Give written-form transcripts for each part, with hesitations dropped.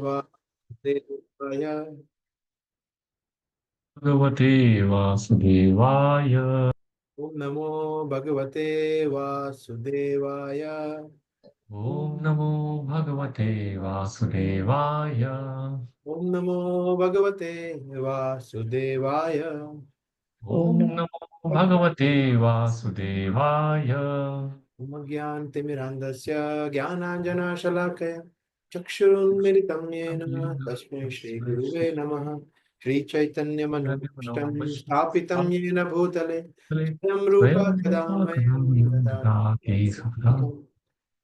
वासुदेवाय। भगवते वासुदेवाय। ओम नमो भगवते वासुदेवाय। ओम नमो भगवते वासुदेवाय। ओम नमो भगवते वासुदेवाय। ओम नमो भगवते वासुदेवाय। ज्ञानतिमिरान्धस्य ज्ञानाञ्जनशलाकया चक्षुरुन्मिलितं येन तस्मै श्रीगुरुवे नमः। श्रीचैतन्यमनोभीष्टं स्थापितं येन भूतले स्वयं रूप स्वयं कदा मह्यं ददाति स्वपदान्तिकम्।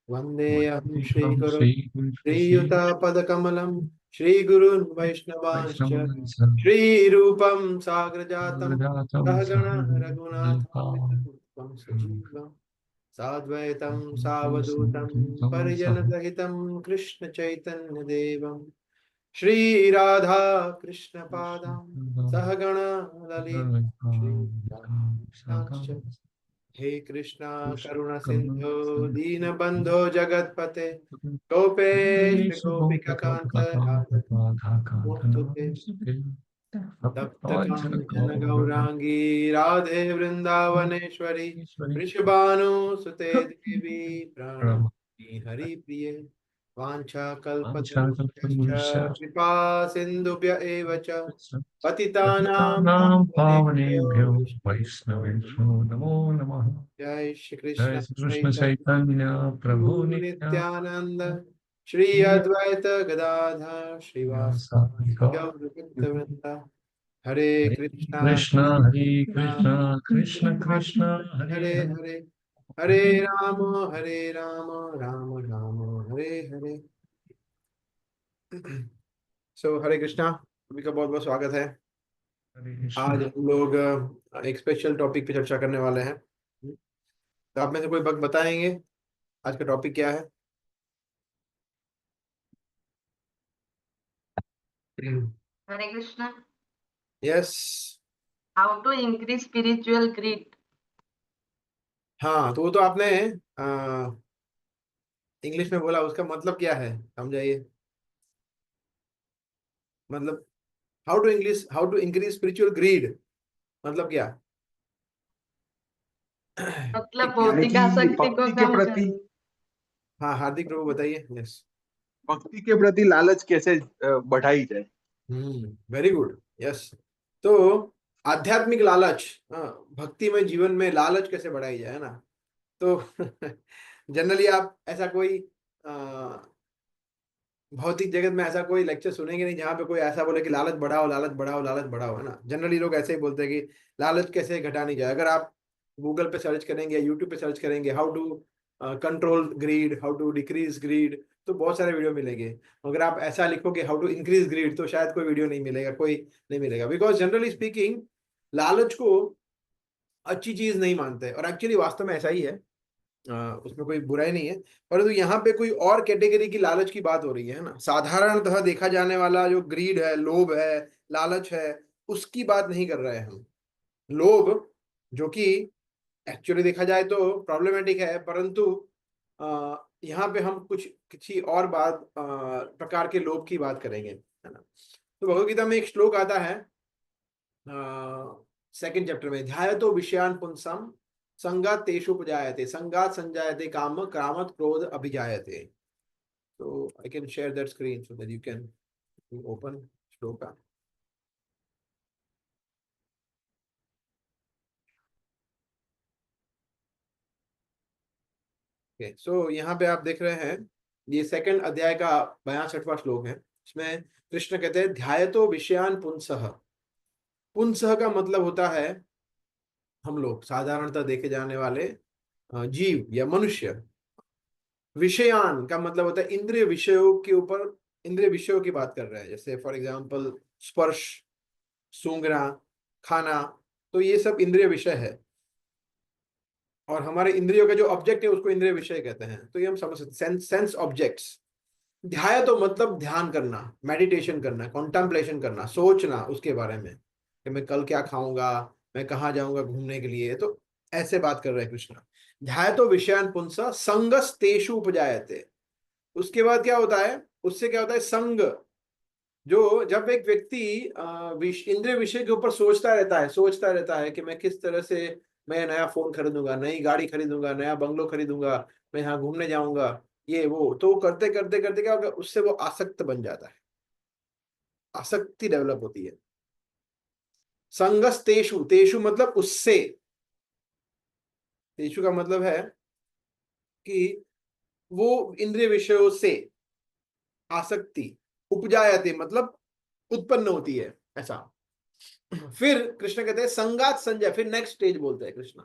वन्देऽहं श्रीगुरुं श्रीयुतपदकमलं श्रीगुरून् वैष्णवांश्च वैष्णवांश श्रीरूपं साग्रजातं जातं सहगण सहगणा रघुनाथान्वितं सजीवम् साद्वैतं सावधूतं परिजनसहितं कृष्ण चैतन्य देवं श्रीराधा कृष्णपादां सहगण ललित श्रीराधांश्च। हे कृष्णा करुण सिंधु दीनबंधो जगतपते गोपेश गोपिकांत राधाकांत तप्त कांचन गौरांगी राधे वृंदावनेश्वरी वृषभानुसुते देवी प्रणमामि हरिप्रिये वाञ्छाकल्पतरुभ्यश्च कृपा सिन्धुभ्य एव च पतितानां पतितानां पावनेभ्यो पावनेभ्यो वैष्णवेभ्यो वैष्णवेभ्यो नमो नमः। जय श्री जय कृष्ण श्री कृष्ण चैतन्य चैतन्य प्रभु प्रभु नित्यानंद नित्यानंद श्री अद्वैत गदाधर श्रीवासादि साधिका। गौर भक्तवृंदा। हरे हरे कृष्णा कृष्णा हरे हरे कृष्णा कृष्णा कृष्ण कृष्ण हरे हरे हरे। हरे हरे राम हरे राम राम राम हरे हरे। सो हरे कृष्णा, सभी का बहुत बहुत स्वागत है। हरे आज कृष्ण। हम लोग एक स्पेशल टॉपिक पे चर्चा करने वाले हैं। तो आप में से कोई वक्त बताएंगे आज का टॉपिक क्या है? Hare Krishna. Yes. How to increase spiritual greed? हाँ, तो वो तो आपने इंग्लिश में बोला, उसका मतलब क्या है समझाइए। मतलब how to increase spiritual greed मतलब क्या? मतलब यानी भौतिक कि आसक्ति को भक्ति के कम प्रति करना। हाँ, हार्दिक प्रभु बताइए। यस। भक्ति के प्रति लालच कैसे बढ़ाई जाए। Very good. यस। तो आध्यात्मिक लालच, भक्ति में जीवन में लालच कैसे बढ़ाई जाए, है ना? तो जनरली आप ऐसा कोई भौतिक जगत में ऐसा कोई लेक्चर सुनेंगे नहीं जहाँ पे कोई ऐसा बोले कि लालच बढ़ाओ, लालच बढ़ाओ, लालच बढ़ाओ, है ना? जनरली लोग ऐसे ही बोलते हैं कि लालच कैसे घटानी जाए। अगर आप गूगल पे सर्च करेंगे या यूट्यूब पे सर्च करेंगे how to control greed, how to decrease greed, तो बहुत सारे वीडियो मिलेंगे। अगर आप ऐसा लिखोगे हाउ टू इंक्रीज ग्रीड तो शायद कोई वीडियो नहीं मिलेगा, कोई नहीं मिलेगा। बिकॉज जनरली स्पीकिंग लालच को अच्छी चीज नहीं मानते, और एक्चुअली वास्तव में ऐसा ही है। उसमें कोई बुराई नहीं है, परंतु यहाँ पे कोई और कैटेगरी की लालच की बात हो रही है ना। साधारणतः देखा जाने वाला जो ग्रीड है, लोभ है, लालच है, उसकी बात नहीं कर रहे हैं हम। लोभ, जो कि एक्चुअली देखा जाए तो प्रॉब्लमेटिक है, परंतु यहाँ पे हम कुछ किसी और बात प्रकार के लोभ की बात करेंगे, है ना। तो भगवद गीता में एक श्लोक आता है, सेकंड चैप्टर में, ध्यायतो विषयान पुंसम संगात तेषु उपजायते संगात संजायते काम क्रामत क्रोध अभिजायते। तो I can share that screen so that you can open shloka. Okay, so यहाँ पे आप देख रहे हैं, ये सेकंड अध्याय का 62वां श्लोक है। इसमें कृष्ण कहते हैं ध्यायतो विषयान पुंसः। पुंसः का मतलब होता है हम लोग साधारणतः देखे जाने वाले जीव या मनुष्य। विषयान का मतलब होता है इंद्रिय विषयों के ऊपर, इंद्रिय विषयों की बात कर रहे हैं। जैसे फॉर एग्जांपल स्पर्श, सूंघना, खाना, तो ये सब इंद्रिय विषय है। और हमारे इंद्रियों का जो ऑब्जेक्ट है उसको इंद्रिय विषय कहते हैं। तो ये हम समझ सकते, सेंस ऑब्जेक्ट्स। ध्याय तो मतलब ध्यान करना, मेडिटेशन करना, कॉन्टेम्पलेशन करना, सोचना उसके बारे में कि मैं कल क्या खाऊंगा, मैं कहाँ जाऊंगा घूमने के लिए। तो ऐसे बात कर रहे हैं कृष्ण। ध्याय तो विषयान पुंसा संगस तेषु उपजायते। उसके बाद क्या होता है, उससे क्या होता है, संग, जो जब एक व्यक्ति इंद्रिय विषय के ऊपर सोचता रहता है कि मैं किस तरह से मैं नया फोन खरीदूंगा, नई गाड़ी खरीदूंगा, नया बंगलो खरीदूंगा, मैं यहाँ घूमने जाऊंगा, ये वो, तो करते करते करते क्या होगा, उससे वो आसक्त बन जाता है, आसक्ति डेवलप होती है। संगस तेषु, तेषु मतलब उससे, तेषु का मतलब है कि वो इंद्रिय विषयों से आसक्ति, उपजायते मतलब उत्पन्न होती है, ऐसा। फिर कृष्ण कहते हैं संगात संजय, फिर नेक्स्ट स्टेज बोलते हैं कृष्ण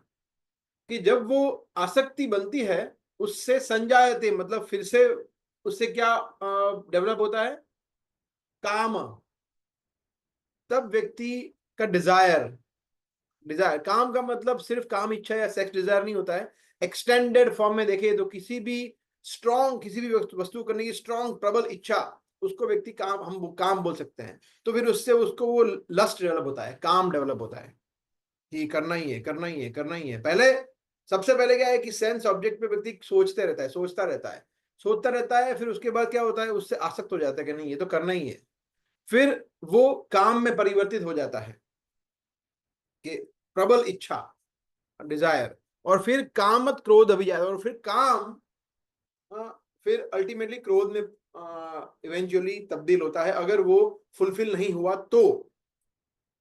कि जब वो आसक्ति बनती है, उससे संजायते मतलब फिर से उससे क्या डेवलप होता है, काम। तब व्यक्ति का डिजायर, डिजायर, काम का मतलब सिर्फ काम इच्छा या सेक्स डिजायर नहीं होता है। एक्सटेंडेड फॉर्म में देखें तो किसी भी स्ट्रॉन्ग, किसी भी वस्तु करने की स्ट्रॉन्ग प्रबल इच्छा, उसको व्यक्ति काम, हम वो काम बोल सकते हैं। तो फिर उससे उसको वो लस्ट डेवलप होता है, काम डेवलप होता है कि करना ही है, करना ही है, करना ही है। पहले, सबसे पहले क्या है कि सेंस ऑब्जेक्ट पे व्यक्ति सोचते रहता है, सोचता रहता है, सोचता रहता है, फिर उसके बाद क्या होता है, उससे आसक्त हो जाता है कि नहीं ये तो करना ही है। फिर वो काम में परिवर्तित हो जाता है कि प्रबल इच्छा, डिजायर, और फिर कामत क्रोध अभिजात, और फिर काम फिर अल्टीमेटली क्रोध में इवेंचुअली तब्दील होता है, अगर वो फुलफिल नहीं हुआ तो।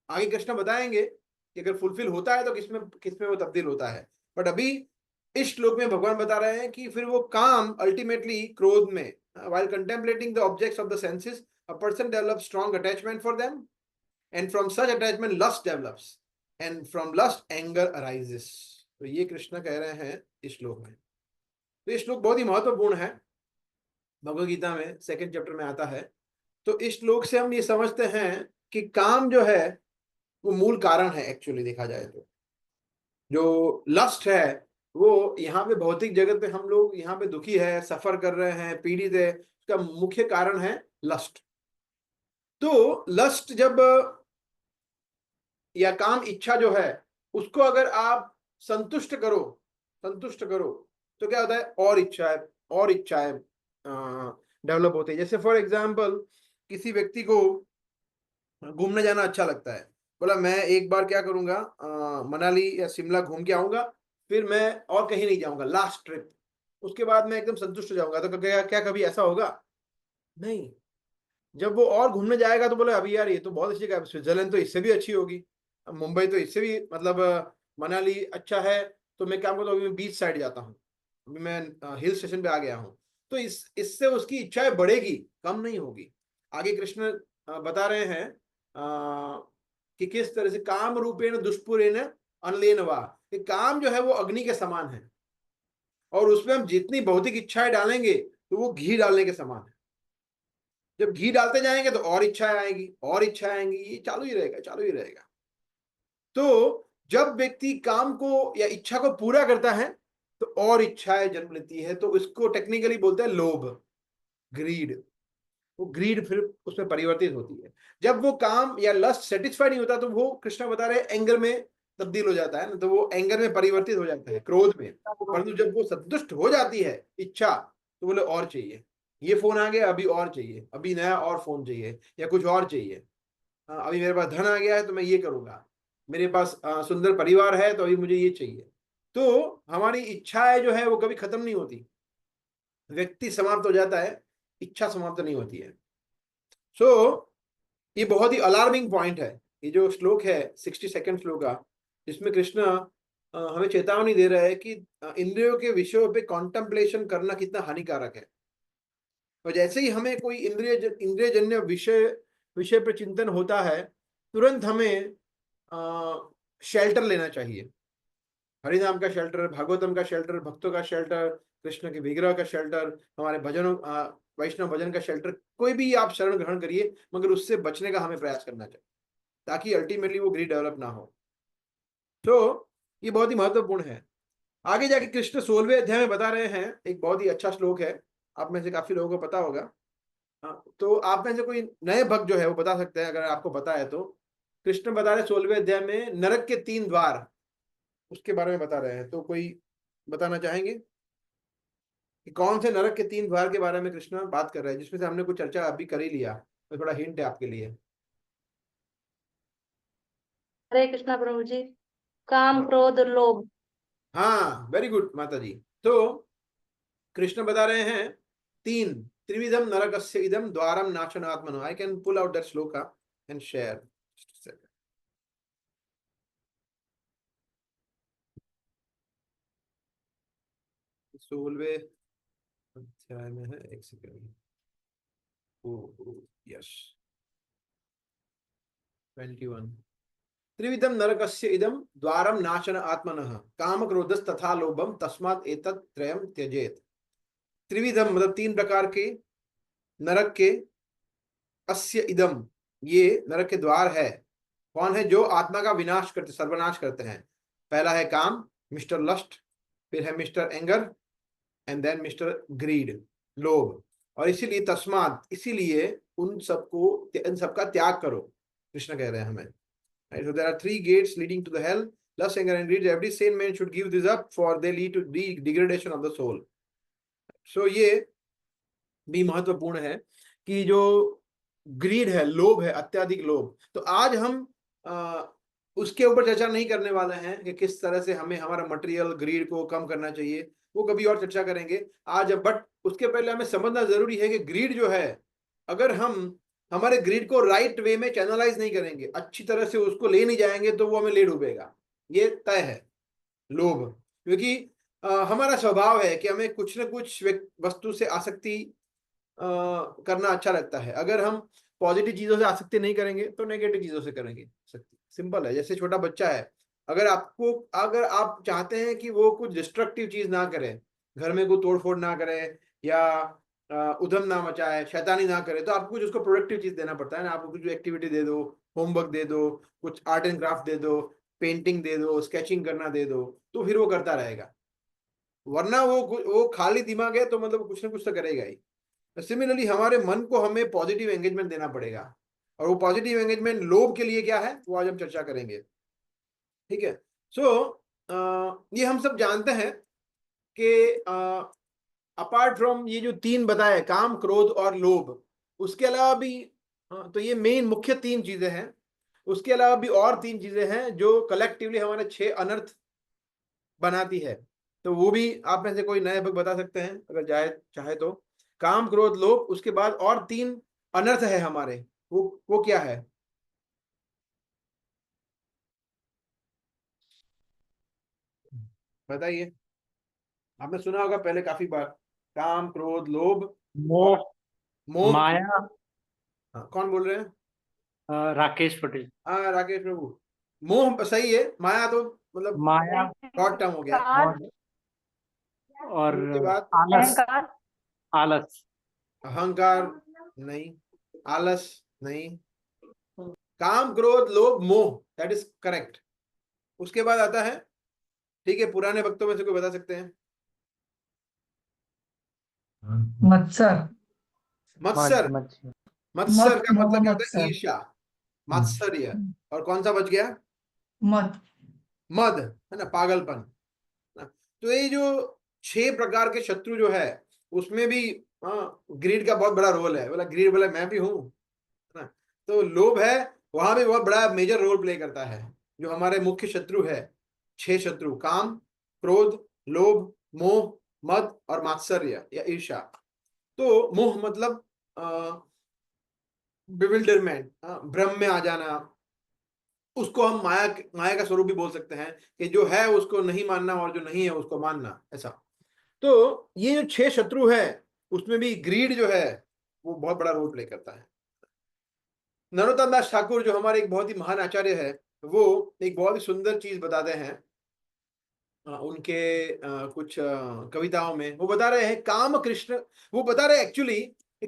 आगे कृष्ण बताएंगे कि अगर फुलफिल होता है तो किसमें किसमें वो तब्दील होता है। बट अभी इस श्लोक में भगवान बता रहे हैं कि फिर वो काम अल्टीमेटली क्रोध में, while contemplating the objects of the senses, a person develops strong attachment for them, and from such attachment lust develops, and from lust anger arises। तो ये कृष्ण कह रहे हैं इस श्लोक में। तो ये श्लोक बहुत ही महत्वपूर्ण है, भगवद गीता में सेकंड चैप्टर में आता है। तो इस श्लोक से हम ये समझते हैं कि काम जो है वो मूल कारण है, एक्चुअली देखा जाए तो। जो लस्ट है वो यहाँ पे भौतिक जगत पे हम लोग यहाँ पे दुखी है, सफर कर रहे हैं, पीड़ित है, उसका मुख्य कारण है लस्ट। तो लस्ट जब, या काम इच्छा जो है, उसको अगर आप संतुष्ट करो, संतुष्ट करो, तो क्या होता है, और इच्छाएं, और इच्छाएं डेवलप होती है। जैसे फॉर एग्जाम्पल किसी व्यक्ति को घूमने जाना अच्छा लगता है, बोला मैं एक बार क्या करूंगा, मनाली या शिमला घूम के आऊंगा, फिर मैं और कहीं नहीं जाऊंगा, लास्ट ट्रिप, उसके बाद मैं एकदम संतुष्ट हो जाऊंगा। तो क्या क्या कभी ऐसा होगा? नहीं। जब वो और घूमने जाएगा तो बोले अभी यार ये तो बहुत अच्छी जगह है, स्विट्जरलैंड तो इससे भी अच्छी होगी, मुंबई तो इससे भी मतलब मनाली अच्छा है, तो मैं क्या करता हूँ, अभी मैं बीच साइड जाता हूँ, अभी मैं हिल स्टेशन पे आ गया हूँ। तो इससे उसकी इच्छाएं बढ़ेगी, कम नहीं होगी। आगे कृष्ण बता रहे हैं कि किस तरह से काम रूपेण दुष्पुरेण अनलेन वा, कि काम जो है वो अग्नि के समान है, और उसमें हम जितनी भौतिक इच्छाएं डालेंगे तो वो घी डालने के समान है। जब घी डालते जाएंगे तो और इच्छाएं आएंगी, और इच्छाएं आएंगी, ये चालू ही रहेगा, चालू ही रहेगा। तो जब व्यक्ति काम को या इच्छा को पूरा करता है तो और इच्छाएं जन्म लेती है, तो इसको टेक्निकली बोलते हैं लोभ, ग्रीड। वो ग्रीड फिर उसमें परिवर्तित होती है। जब वो काम या लस्ट सेटिस्फाई नहीं होता तो वो कृष्ण बता रहे एंगर में तब्दील हो जाता है ना, तो वो एंगर में परिवर्तित हो जाता है, क्रोध में। परंतु जब वो संतुष्ट हो जाती है इच्छा, तो बोले और चाहिए, ये फोन आ गया अभी और चाहिए, अभी नया और फोन चाहिए, या कुछ और चाहिए, अभी मेरे पास धन आ गया है तो मैं ये करूंगा, मेरे पास सुंदर परिवार है तो अभी मुझे ये चाहिए। तो हमारी इच्छाएं जो है वो कभी खत्म नहीं होती, व्यक्ति समाप्त हो जाता है, इच्छा समाप्त नहीं होती है। सो ये बहुत ही अलार्मिंग पॉइंट है, ये जो श्लोक है 62nd श्लोक का, जिसमें कृष्ण हमें चेतावनी दे रहा है कि इंद्रियों के विषयों पे कॉन्टेम्पलेशन करना कितना हानिकारक है। और जैसे ही हमें कोई इंद्रियजन्य विषय विषय पर चिंतन होता है, तुरंत हमें शेल्टर लेना चाहिए। हरिनाम का शेल्टर, भागवतम का शेल्टर, भक्तों का शेल्टर, कृष्ण के विग्रह का शेल्टर, हमारे भजनों वैष्णव भजन का शेल्टर, कोई भी आप शरण ग्रहण करिए, मगर उससे बचने का हमें प्रयास करना चाहिए, ताकि अल्टीमेटली वो ग्रीड डेवलप ना हो। तो ये बहुत ही महत्वपूर्ण है। आगे जाके कृष्ण 16वें अध्याय में बता रहे हैं, एक बहुत ही अच्छा श्लोक है, आप में से काफी लोगों को पता होगा। तो आप में से कोई नए भक्त जो है वो बता सकते हैं, अगर आपको पता है तो। कृष्ण बता रहे 16वें अध्याय में नरक के 3 द्वार, उसके बारे में बता रहे हैं। तो कोई बताना चाहेंगे कि कौन से नरक के 3 द्वार के बारे में कृष्ण बात कर रहे हैं, जिसमें से हमने कुछ चर्चा अभी कर ही लिया। तो थोड़ा हिंट है आपके लिए। हरे कृष्णा प्रभु जी। काम, क्रोध, लोभ। हाँ, वेरी गुड माता जी। तो कृष्ण बता रहे हैं तीन, त्रिविधम नरकस्य इदम द्वारम नाशनात्मनो। I can pull out that shloka and share. 16वें अध्याय में है, एक सेकंड। यस, 21। त्रिविधम नरकस्य इदम द्वारम नाशन आत्मनः काम क्रोधस तथा लोभम तस्मात् एतत् त्रयम त्यजेत। त्रिविधम मतलब तीन प्रकार के नरक के, अस्य इदम ये नरक के द्वार है। कौन है? जो आत्मा का विनाश करते, सर्वनाश करते हैं। पहला है काम, मिस्टर लस्ट, फिर है mister anger, and then mister greed, लोभ। और इसीलिए तस्मात, इसीलिए उन सबका त्याग करो, कृष्ण कह रहे हैं हमें। Right? So there are three gates leading to the hell: lust, anger, and greed. Every sane man should give this up, for they lead to the degradation of the soul. So ये भी महत्वपूर्ण है कि जो grid है, लोभ है, अत्याधिक लोभ। तो आज हम उसके ऊपर चर्चा नहीं करने वाले हैं कि किस तरह से हमें हमारा मटेरियल ग्रीड को कम करना चाहिए, वो कभी और चर्चा करेंगे आज। बट उसके पहले हमें समझना जरूरी है कि ग्रीड जो है, अगर हम हमारे ग्रीड को राइट वे में चैनलाइज नहीं करेंगे, अच्छी तरह से उसको ले नहीं जाएंगे, तो वो हमें ले डूबेगा, ये तय है। लोभ, क्योंकि हमारा स्वभाव है कि हमें कुछ न कुछ वस्तु से आसक्ति करना अच्छा लगता है। अगर हम पॉजिटिव चीजों से आसक्ति नहीं करेंगे तो नेगेटिव चीजों से करेंगे। सिंपल है। जैसे छोटा बच्चा है, अगर आप चाहते हैं कि वो कुछ डिस्ट्रक्टिव चीज ना करे, घर में कोई तोड़फोड़ ना करे, या उधम ना मचाए, शैतानी ना करे, तो आपको कुछ उसको प्रोडक्टिव चीज देना पड़ता है ना। आपको कुछ एक्टिविटी दे दो, होमवर्क दे दो, कुछ आर्ट एंड क्राफ्ट दे दो, पेंटिंग दे दो, स्केचिंग करना दे दो, तो फिर वो करता रहेगा। वरना वो खाली दिमाग है तो मतलब कुछ ना कुछ तो करेगा ही। सिमिलरली हमारे मन को हमें पॉजिटिव एंगेजमेंट देना पड़ेगा, और वो पॉजिटिव एंगेजमेंट लोभ के लिए क्या है वो आज हम चर्चा करेंगे। ठीक है। सो ये हम सब जानते हैं कि अपार्ट फ्रॉम ये जो तीन बताए, काम, क्रोध और लोभ, उसके अलावा भी तो ये मेन मुख्य तीन चीजें हैं। उसके अलावा भी और तीन चीजें हैं जो कलेक्टिवली हमारे 6 अनर्थ बनाती है। तो वो भी आप में से कोई नए भक्त बता सकते हैं अगर चाहे तो। काम, क्रोध, लोभ, उसके बाद और 3 अनर्थ है हमारे, वो क्या है? बताइए। आपने सुना होगा पहले काफी बार, काम, क्रोध, लोभ, मोह, मोह। माया। हाँ, कौन बोल रहे हैं? राकेश पटेल। हाँ, राकेश प्रभु। मोह सही है, माया तो मतलब माया शॉर्ट टर्म हो गया। और उसके बाद आलस। आलस। अहंकार नहीं, आलस नहीं, काम, क्रोध, लोभ, मोह, दैट इज करेक्ट। उसके बाद आता है, ठीक है, पुराने भक्तों में से कोई बता सकते हैं? मत्सर। मत्सर। मत्सर। मत्सर का मोह मतलब क्या होता है? मत्सर। ईर्ष्या, मात्सर्य। और कौन सा बच गया? मत। मद, है ना, पागलपन ना? तो ये जो 6 प्रकार के शत्रु जो है, उसमें भी ग्रीड का बहुत बड़ा रोल है। बोला ग्रीड, बोला मैं भी हूं, है ना। तो लोभ है, वहां भी बहुत बड़ा मेजर रोल प्ले करता है। जो हमारे मुख्य शत्रु है, 6 शत्रु, काम, क्रोध, लोभ, मोह, मद और मात्सर्य या ईर्ष्या। तो मोह मतलब बिविल्डरमेंट, भ्रम में आ जाना। उसको हम माया का स्वरूप भी बोल सकते हैं, कि जो है उसको नहीं मानना और जो नहीं है उसको मानना, ऐसा। तो ये जो 6 शत्रु है, उसमें भी ग्रीड जो है वो बहुत बड़ा रोल प्ले करता है। नरोत्तम दास ठाकुर जो हमारे एक बहुत ही महान आचार्य है, वो एक बहुत ही सुंदर चीज बताते हैं उनके कुछ कविताओं में। वो बता रहे हैं काम कृष्ण, वो बता रहे हैं एक्चुअली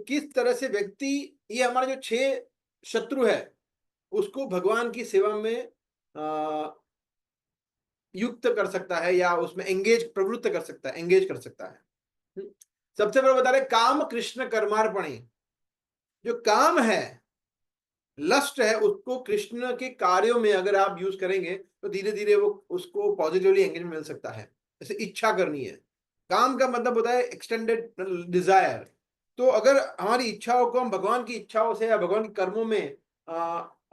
किस तरह से व्यक्ति, ये हमारे जो 6 शत्रु है, उसको भगवान की सेवा में युक्त कर सकता है, या उसमें प्रवृत्त कर सकता है, एंगेज कर सकता है। सबसे पहले बता रहे काम कृष्ण कर्मार्पणे। जो काम है, लस्ट है, उसको कृष्ण के कार्यों में अगर आप यूज करेंगे तो धीरे धीरे वो उसको पॉजिटिवली एंगेज मिल सकता है। जैसे इच्छा करनी है, काम का मतलब होता है एक्सटेंडेड डिजायर, तो अगर हमारी इच्छाओं को हम भगवान की इच्छाओं से या भगवान के कर्मों में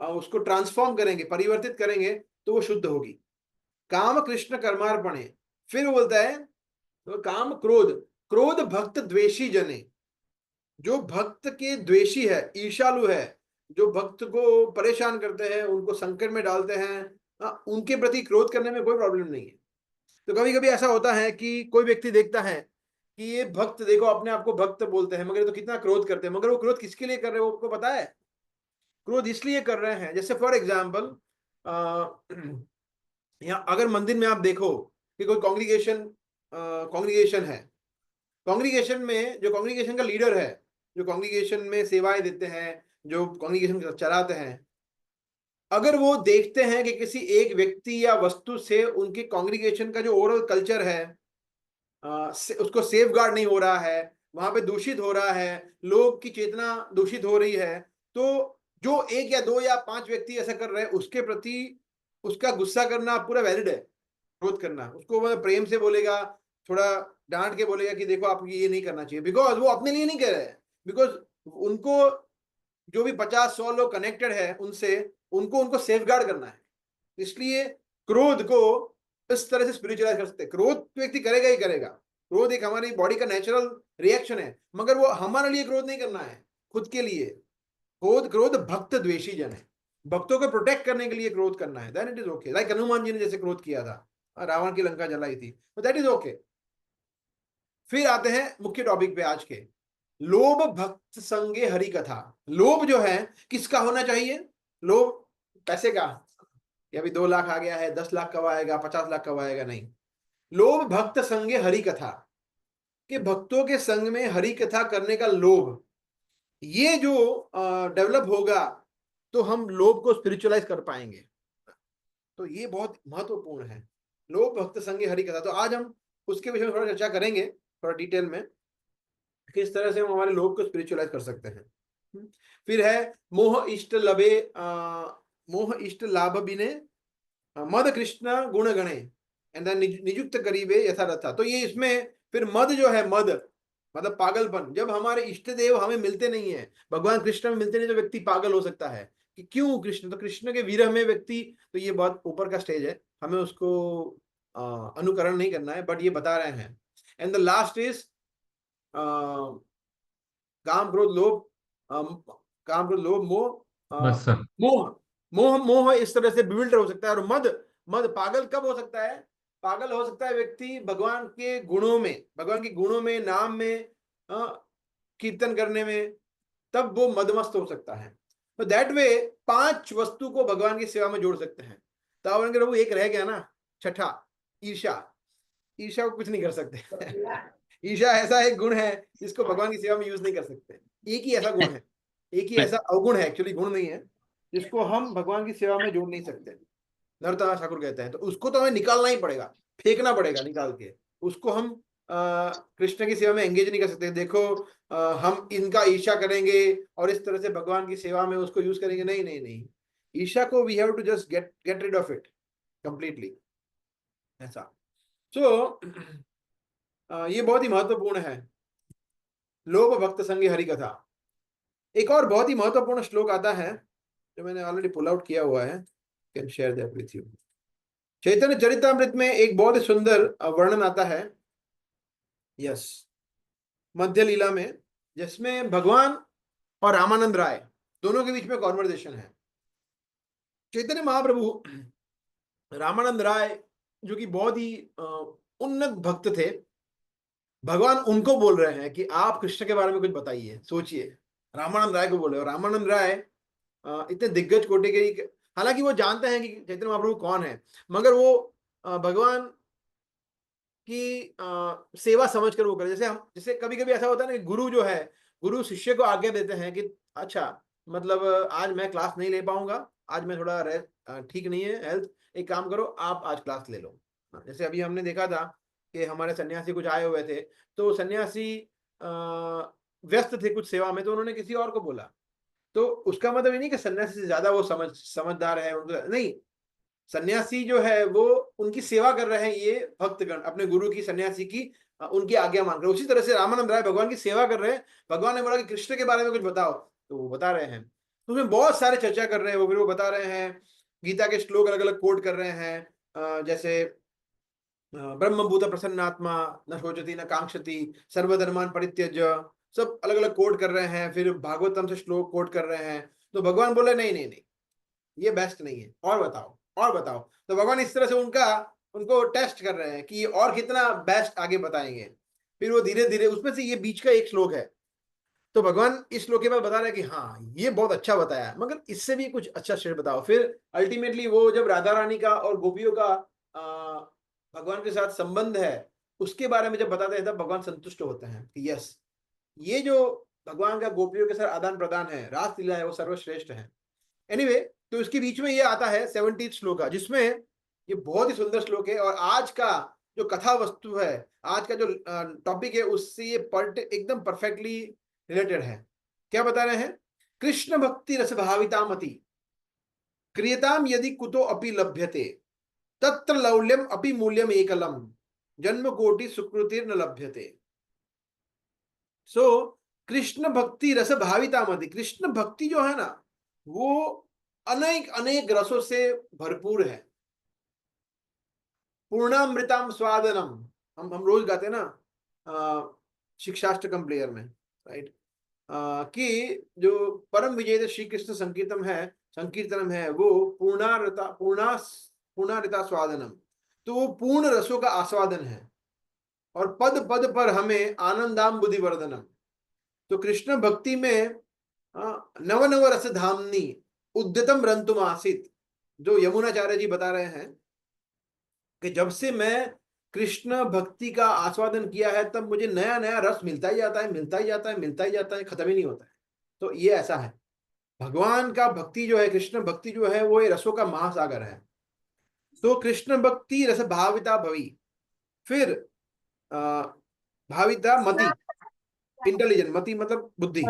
उसको ट्रांसफॉर्म करेंगे, परिवर्तित करेंगे, तो वो शुद्ध होगी। काम कृष्ण कर्मार्पणे, फिर वो बोलता है तो काम क्रोध, क्रोध भक्त द्वेषी जने, जो भक्त के द्वेषी है, ईर्ष्यालु है, जो भक्त को परेशान करते हैं, उनको संकट में डालते हैं, उनके प्रति क्रोध करने में कोई प्रॉब्लम नहीं है। तो कभी कभी ऐसा होता है कि कोई व्यक्ति देखता है कि ये भक्त, देखो अपने आप को भक्त बोलते हैं, मगर ये तो कितना क्रोध करते हैं, मगर वो क्रोध किसके लिए कर रहे हैं वो आपको पता है? क्रोध इसलिए कर रहे हैं, जैसे फॉर एग्जाम्पल यहाँ अगर मंदिर में आप देखो कि कोई कॉन्ग्रीगेशन है, कॉन्ग्रीगेशन में जो कॉन्ग्रीगेशन का लीडर है, जो कॉन्ग्रीगेशन में सेवाएं देते हैं, जो कॉन्ग्रीगेशन चलाते हैं, अगर वो देखते हैं कि किसी एक व्यक्ति या वस्तु से उनके कॉन्ग्रीगेशन का जो ओवरऑल कल्चर है उसको सेफ गार्ड नहीं हो रहा है, वहां पे दूषित हो रहा है, लोग की चेतना दूषित हो रही है, तो जो एक या दो या पांच व्यक्ति ऐसा कर रहे हैं उसके प्रति उसका गुस्सा करना पूरा वैलिड है। क्रोध करना, उसको वो प्रेम से बोलेगा, थोड़ा डांट के बोलेगा कि देखो आप ये नहीं करना चाहिए, बिकॉज वो अपने लिए नहीं कह रहे हैं, बिकॉज उनको जो भी 50-100 लोग कनेक्टेड है उनसे, उनको सेफ गार्ड करना है। इसलिए क्रोध को इस तरह से स्पिरिचुअलाइज कर सकते हैं। क्रोध व्यक्ति करेगा ही करेगा, क्रोध एक हमारी बॉडी का नेचुरल रिएक्शन है, मगर वो हमारे लिए क्रोध नहीं करना है, खुद के लिए। क्रोध भक्त द्वेषी जन है, भक्तों को प्रोटेक्ट करने के लिए क्रोध करना है, then it is okay. Like Hanuman ji ने जैसे क्रोध किया था, रावण की लंका जलाई थी, तो दैट इज ओके। फिर आते हैं मुख्य टॉपिक पे आज के, लोभ भक्त संगे हरि कथा। लोभ जो है किसका होना चाहिए? लोभ पैसे का, कि अभी 2 लाख आ गया है, 10 लाख कब आएगा, 50 लाख कब आएगा, नहीं। लोभ भक्त संगे हरि कथा, कि भक्तों के संग में हरि कथा करने का लोभ, ये जो डेवलप होगा तो हम लोभ को स्पिरिचुअलाइज कर पाएंगे। तो ये बहुत महत्वपूर्ण है, लोभ भक्त संगे हरि कथा। तो आज हम उसके विषय में थोड़ा चर्चा करेंगे, थोड़ा डिटेल में, किस तरह से हम हमारे लोभ को स्पिरिचुअलाइज कर सकते हैं। फिर है मोह इष्ट लभे, मोह इष्ट लाभ बिने मद कृष्ण गुण गणे, एंड नियुक्त करीबे यथारथा। तो ये इसमें फिर मद जो है, मद मतलब पागलपन, जब हमारे इष्ट देव हमें मिलते नहीं है, भगवान कृष्ण में मिलते नहीं, तो व्यक्ति पागल हो सकता है कि क्यों कृष्ण, तो कृष्ण के विरह में व्यक्ति, तो ये बहुत ऊपर का स्टेज है, हमें उसको अनुकरण नहीं करना है, बट ये बता रहे हैं। एंड द लास्ट इज काम क्रोध लोभ, काम क्रोध लोभ मोह, मोह मोह मोह इस तरह से बिल्डर हो सकता है। और मद, मद पागल कब हो सकता है? पागल हो सकता है व्यक्ति भगवान के गुणों में, भगवान के गुणों में, नाम में, कीर्तन करने में, तब वो मदमस्त हो सकता है। तो दैट वे 5 वस्तु को भगवान की सेवा में जोड़ सकते हैं। तो अब प्रभु एक रह गया ना, छठा, ईर्ष्या। ईर्ष्या को कुछ नहीं कर सकते। ईर्ष्या ऐसा एक गुण है जिसको भगवान की सेवा में यूज नहीं कर सकते। एक ही ऐसा गुण है, एक ही ऐसा अवगुण है, एक्चुअली गुण नहीं है, जिसको हम भगवान की सेवा में जोड़ नहीं सकते। नरोत्तम ठाकुर कहते हैं, तो उसको तो हमें निकालना ही पड़ेगा, फेंकना पड़ेगा निकाल के उसको। हम कृष्ण की सेवा में एंगेज नहीं कर सकते। देखो हम इनका ईर्ष्या करेंगे और इस तरह से भगवान की सेवा में उसको यूज करेंगे, नहीं नहीं नहीं। ईर्ष्या को we have to just get rid of it completely, ऐसा। सो ये बहुत ही महत्वपूर्ण है, लोभ भक्त संगे हरि कथा। एक और बहुत ही महत्वपूर्ण श्लोक आता है जो मैंने ऑलरेडी पुल आउट किया हुआ है, can share that with you. Chaitanya Charitamrita में एक बहुत ही सुंदर वर्णन आता है, यस, मध्य लीला में, जिसमें भगवान और रामानंद राय दोनों के बीच में कॉन्वर्सेशन है। चैतन्य महाप्रभु, रामानंद राय जो कि बहुत ही उन्नत भक्त थे, भगवान उनको बोल रहे हैं कि आप कृष्ण के बारे में कुछ बताइए। सोचिए, रामानंद राय को बोल रहे हो। रामानंद राय इतने दिग्गज कोटि के, हालांकि वो जानते हैं कि चैतन्य महाप्रभु कौन है, मगर वो भगवान की सेवा समझ कर वो करे। जैसे कभी कभी ऐसा होता है ना कि गुरु जो है, गुरु शिष्य को आज्ञा देते हैं कि अच्छा, मतलब आज मैं क्लास नहीं ले पाऊंगा, आज मैं थोड़ा ठीक नहीं है हेल्थ, एक काम करो आप आज क्लास ले लो। जैसे अभी हमने देखा था कि हमारे सन्यासी कुछ आए हुए थे, तो सन्यासी व्यस्त थे कुछ सेवा में, तो उन्होंने किसी और को बोला। तो उसका मतलब ये नहीं कि सन्यासी से ज्यादा वो समझदार है, नहीं, सन्यासी जो है वो उनकी सेवा कर रहे हैं, ये भक्तगण अपने गुरु की, सन्यासी की उनकी आज्ञा मान रहे हैं। उसी तरह से रामानंद राय भगवान की सेवा कर रहे हैं। भगवान ने बोला कि कृष्ण के बारे में कुछ बताओ, तो वो बता रहे हैं। तो उसमें बहुत सारे चर्चा कर रहे हैं वो, फिर वो बता रहे हैं, गीता के श्लोक अलग अलग कोट कर रहे हैं, जैसे ब्रह्मभूत प्रसन्नात्मा न शोचति न कांक्षति सर्वधर्मान परित्यज्य, सब अलग अलग कोट कर रहे हैं। फिर भागवतम से श्लोक कोट कर रहे हैं। तो भगवान बोले नहीं नहीं नहीं, ये बेस्ट नहीं है, और बताओ और बताओ। तो भगवान इस तरह से उनको टेस्ट कर रहे हैं कि ये और कितना बेस्ट आगे बताएंगे। फिर वो धीरे धीरे, उसमें से ये बीच का एक श्लोक है, तो भगवान इस श्लोक के बाद बता रहे हैं कि हाँ ये बहुत अच्छा बताया, मगर इससे भी कुछ अच्छा शेर बताओ। फिर अल्टीमेटली वो जब राधा रानी का और गोपियों का भगवान के साथ संबंध है, उसके बारे में जब बताते हैं, तब भगवान संतुष्ट होते हैं कि यस, ये जो भगवान का गोपियों के साथ आदान प्रदान है, रासलीला है, वो सर्वश्रेष्ठ है। एनीवे, तो इसके बीच में ये आता है 70 श्लोक का, जिसमें ये बहुत ही सुंदर श्लोक है। और आज का जो कथा वस्तु है, आज का जो टॉपिक है, उससे ये एकदम परफेक्टली रिलेटेड है। क्या बता रहे हैं? कृष्ण भक्ति रस भावितामति क्रियताम यदि कुतो अपि लभ्यते तत्र लौल्यम अपि मूल्यम एकलम जन्म कोटि सुकृतिर न लभ्यते। सो कृष्ण भक्ति रस भावितामति, कृष्ण भक्ति जो है ना, वो अनेक अनेक रसों से भरपूर है। पूर्णामृतम स्वादनम, हम रोज गाते हैं ना शिक्षाष्टकम प्लेयर में, राइट, कि जो परम विजय श्री कृष्ण संकीर्तनम है वो पूर्णारिता स्वादनम, तो वो पूर्ण रसों का आस्वादन है। और पद पद पर हमें आनंदाम बुद्धिवर्धनम, तो कृष्ण भक्ति में नव नव रस धामनी उद्यतम रंतुम आसित, जो यमुनाचार्य जी बता रहे हैं कि जब से मैं कृष्ण भक्ति का आस्वादन किया है, तब मुझे नया नया रस मिलता ही जाता है, मिलता ही जाता है, मिलता ही जाता है, खत्म ही नहीं होता है। तो ये ऐसा है, भगवान का भक्ति जो है, कृष्ण भक्ति जो है, वो ये रसों का महासागर है। तो कृष्ण भक्ति रस भाविता भवी, फिर भाविता मति, इंटेलिजेंट, मति मतलब बुद्धि।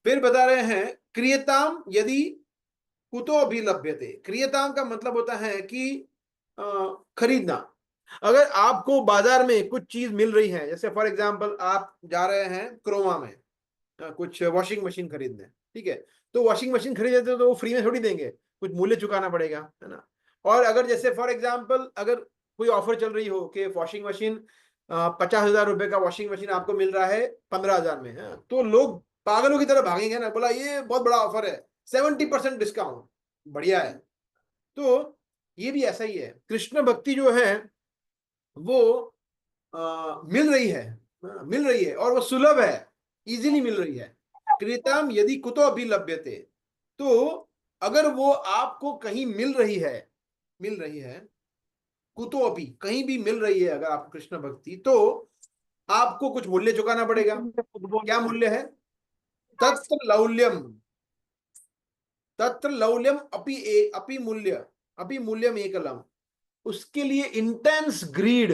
फिर बता रहे हैं क्रियताम यदि कुतो भी लभ्यते। क्रियताम का मतलब होता है कि खरीदना। अगर आपको बाजार में कुछ चीज मिल रही है, जैसे फॉर एग्जांपल आप जा रहे हैं क्रोमा में कुछ वॉशिंग मशीन खरीदने, ठीक है, तो वॉशिंग मशीन खरीदते तो वो फ्री में थोड़ी देंगे, कुछ मूल्य चुकाना पड़ेगा, है ना। और अगर जैसे फॉर एग्जांपल अगर कोई ऑफर चल रही हो कि वॉशिंग मशीन 50,000 रुपए का वॉशिंग मशीन आपको मिल रहा है 15,000 में, है, तो लोग पागलों की तरह भागेंगे ना, बोला ये बहुत बड़ा ऑफर है, 70% डिस्काउंट, बढ़िया है। तो ये भी ऐसा ही है, कृष्ण भक्ति जो है वो मिल रही है और वो सुलभ है, इजीली मिल रही है। क्रेताम यदि कुतो अभी लभ्यते, तो अगर वो आपको कहीं मिल रही है कुतो अभी, कहीं भी मिल रही है अगर आपको कृष्ण भक्ति, तो आपको कुछ मूल्य चुकाना पड़ेगा। क्या मूल्य है? तत्र लौल्यम अपि मूल्यम एकलम, उसके लिए इंटेंस ग्रीड।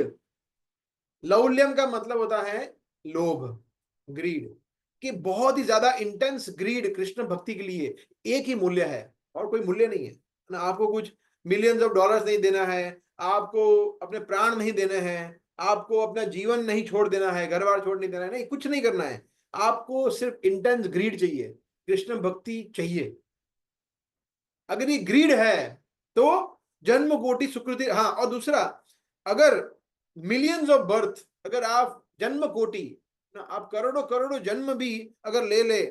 लौल्यम का मतलब होता है लोभ, ग्रीड, कि बहुत ही ज्यादा इंटेंस ग्रीड कृष्ण भक्ति के लिए एक ही मूल्य है, और कोई मूल्य नहीं है ना। आपको कुछ मिलियंस ऑफ डॉलर्स नहीं देना है, आपको अपने प्राण नहीं देने हैं, आपको अपना जीवन नहीं छोड़ देना है, घर बार छोड़ नहीं देना है, नहीं, कुछ नहीं करना है, आपको सिर्फ इंटेंस ग्रीड चाहिए, कृष्ण भक्ति चाहिए। अगर ये ग्रीड है तो जन्म कोटि सुकृति। हाँ, और दूसरा, अगर मिलियंस ऑफ बर्थ, अगर आप जन्म कोटि ना, आप करोड़ों करोड़ों जन्म भी अगर ले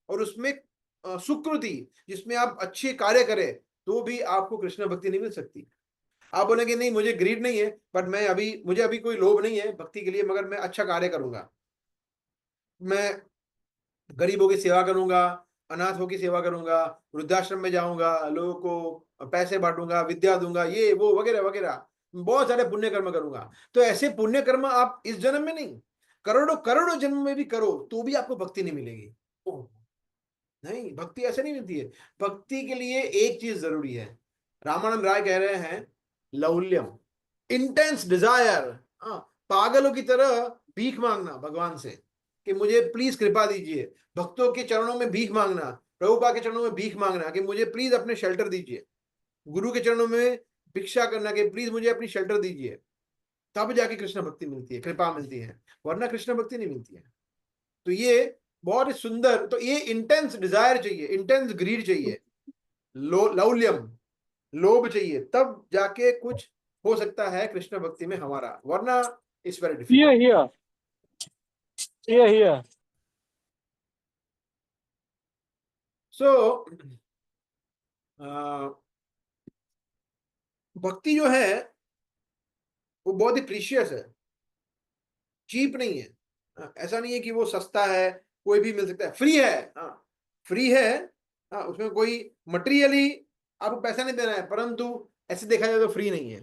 और उसमें सुकृति, जिसमें आप अच्छे कार्य करें, तो भी आपको कृष्ण भक्ति नहीं मिल सकती। आप बोलेंगे नहीं मुझे ग्रीड नहीं है, बट मुझे अभी कोई लोभ नहीं है भक्ति के लिए, मगर मैं अच्छा कार्य करूंगा, मैं गरीबों की सेवा करूंगा, अनाथों की सेवा करूंगा, वृद्धाश्रम में जाऊंगा, लोगों को पैसे बांटूंगा, विद्या दूंगा, ये वो वगैरह वगैरह, बहुत सारे पुण्य कर्म करूंगा। तो ऐसे पुण्य कर्म आप इस जन्म में नहीं, करोड़ों करोड़ों जन्म में भी करो तो भी आपको भक्ति नहीं मिलेगी। नहीं, भक्ति ऐसे नहीं मिलती है। भक्ति के लिए एक चीज जरूरी है, रामानंद राय कह रहे हैं, लौल्यम, इंटेंस डिजायर, पागलों की तरह भीख मांगना भगवान से, कि मुझे प्लीज कृपा दीजिए, भक्तों के चरणों में भीख मांगना, प्रभुपाद के चरणों में भीख मांगना कि मुझे प्लीज अपने शेल्टर दीजिए, गुरु के चरणों में भिक्षा करना कि प्लीज मुझे अपनी शेल्टर दीजिए, तब जाके कृष्ण भक्ति मिलती है, कृपा मिलती है, वरना कृष्ण भक्ति नहीं मिलती है। तो ये बहुत ही सुंदर, तो ये इंटेंस डिजायर चाहिए, इंटेंस ग्रीड चाहिए, लौल्यम, लोभ चाहिए, तब जाके कुछ हो सकता है कृष्ण भक्ति में हमारा, वरना इट्स वेरी डिफिकल्ट। Here. सो भक्ति जो है वो बहुत ही प्रीशियस है, चीप नहीं है। ऐसा नहीं है कि वो सस्ता है, कोई भी मिल सकता है, फ्री है। हाँ, फ्री है। हाँ, उसमें कोई मटेरियली आपको पैसा नहीं देना है, परंतु ऐसे देखा जाए तो फ्री नहीं है।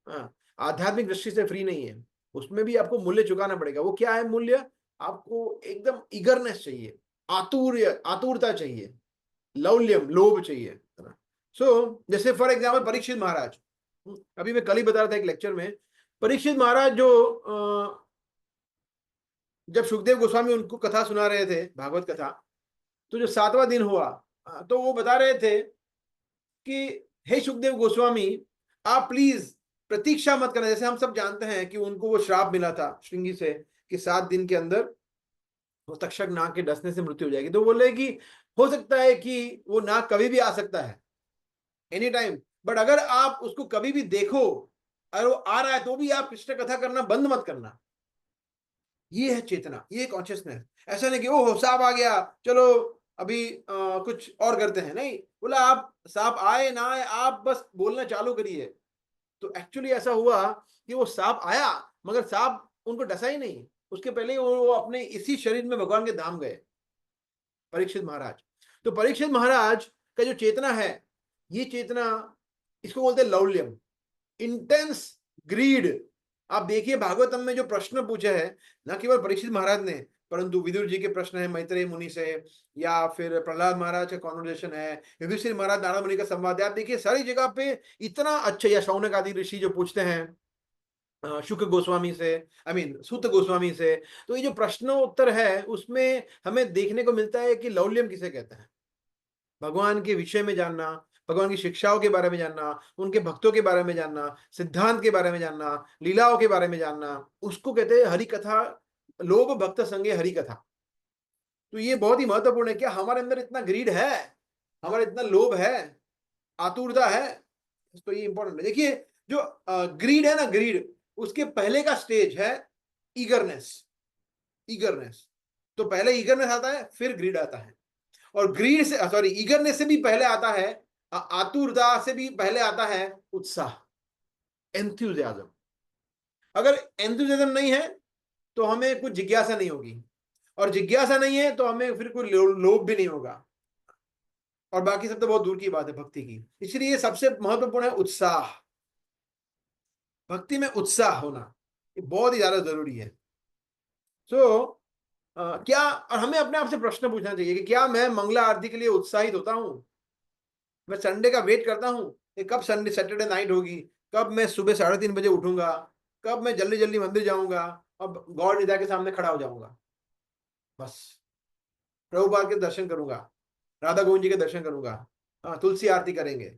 हाँ, आध्यात्मिक दृष्टि से फ्री नहीं है, उसमें भी आपको मूल्य चुकाना पड़ेगा। वो क्या है मूल्य? आपको एकदम ईगरनेस चाहिए, आतुरता चाहिए, लौल्यम, लोभ चाहिए। जैसे फॉर एग्जाम्पल परीक्षित महाराज, अभी मैं कल ही बता रहा था एक लेक्चर में, परीक्षित महाराज जो जब सुखदेव गोस्वामी उनको कथा सुना रहे थे, भागवत कथा, तो जो 7वां दिन हुआ, तो वो बता रहे थे कि हे सुखदेव गोस्वामी, आप प्लीज प्रतीक्षा मत करना। जैसे हम सब जानते हैं कि उनको वो श्राप मिला था श्रृंगी से कि 7 दिन के अंदर वो तक्षक नाग के डसने से मृत्यु हो जाएगी। तो बोले कि हो सकता है कि वो नाग कभी भी आ सकता है, एनी टाइम, बट अगर आप उसको कभी भी देखो और वो आ रहा है तो भी आप कृष्ण कथा करना बंद मत करना। ये है चेतना, ये कॉन्शियसनेस। ऐसा नहीं कि ओह सांप आ गया, चलो अभी कुछ और करते हैं, नहीं, बोला आप सांप आए ना आए, आप बस बोलना चालू करिए। तो एक्चुअली ऐसा हुआ कि वो सांप आया, मगर सांप उनको डसा ही नहीं, उसके पहले वो अपने इसी शरीर में भगवान के धाम गए, परीक्षित महाराज। तो परीक्षित महाराज का जो चेतना है, ये चेतना, इसको बोलते हैं लौल्यम, इंटेंस ग्रीड। आप देखिए भागवतम में जो प्रश्न पूछे हैं, न केवल परीक्षित महाराज ने, परंतु विदुर जी के प्रश्न है मैत्रेय मुनि से, या फिर प्रहलाद महाराज का कॉन्वर्सेशन है, युधिष्ठिर महाराज नारद मुनि का संवाद है। आप देखिए सारी जगह पे इतना अच्छा, या शौनक आदि ऋषि जो पूछते हैं शुक गोस्वामी से, सूत गोस्वामी से, तो ये जो प्रश्नोत्तर है उसमें हमें देखने को मिलता है कि लौल्यम किसे कहते हैं। भगवान के विषय में जानना, भगवान की शिक्षाओं के बारे में जानना, उनके भक्तों के बारे में जानना, सिद्धांत के बारे में जानना, लीलाओं के बारे में जानना, उसको कहते हैं हरि कथा, लोभ भक्त संगे हरि कथा। तो ये बहुत ही महत्वपूर्ण है। क्या हमारे अंदर इतना ग्रीड है, हमारा इतना लोभ है, आतुरता है? तो ये इंपॉर्टेंट है। देखिए जो ग्रीड है ना, ग्रीड, उसके पहले का स्टेज है ईगरनेस। ईगरनेस, तो पहले ईगरनेस आता है, फिर ग्रीड आता है। और ग्रीड से, सॉरी, ईगरनेस से भी पहले आता है, आतुरता से भी पहले आता है उत्साह, एंथुजियाज्म। अगर एंथुजियाज्म नहीं है तो हमें कुछ जिज्ञासा नहीं होगी, और जिज्ञासा नहीं है तो हमें फिर कोई लोभ भी नहीं होगा, और बाकी सब तो बहुत दूर की बात है भक्ति की। इसलिए सबसे महत्वपूर्ण है उत्साह, भक्ति में उत्साह होना, ये बहुत ही ज्यादा जरूरी है। क्या, और हमें अपने आप से प्रश्न पूछना चाहिए कि क्या मैं मंगला आरती के लिए उत्साहित होता हूं? मैं संडे का वेट करता हूं कि कब संडे, सैटरडे नाइट होगी, कब मैं सुबह 3:30 बजे उठूंगा, कब मैं जल्दी जल्दी मंदिर जाऊंगा और गौर निता के सामने खड़ा हो जाऊंगा, बस प्रभुपाद के दर्शन करूंगा, राधा गोविंद जी के दर्शन करूंगा, हाँ, तुलसी आरती करेंगे,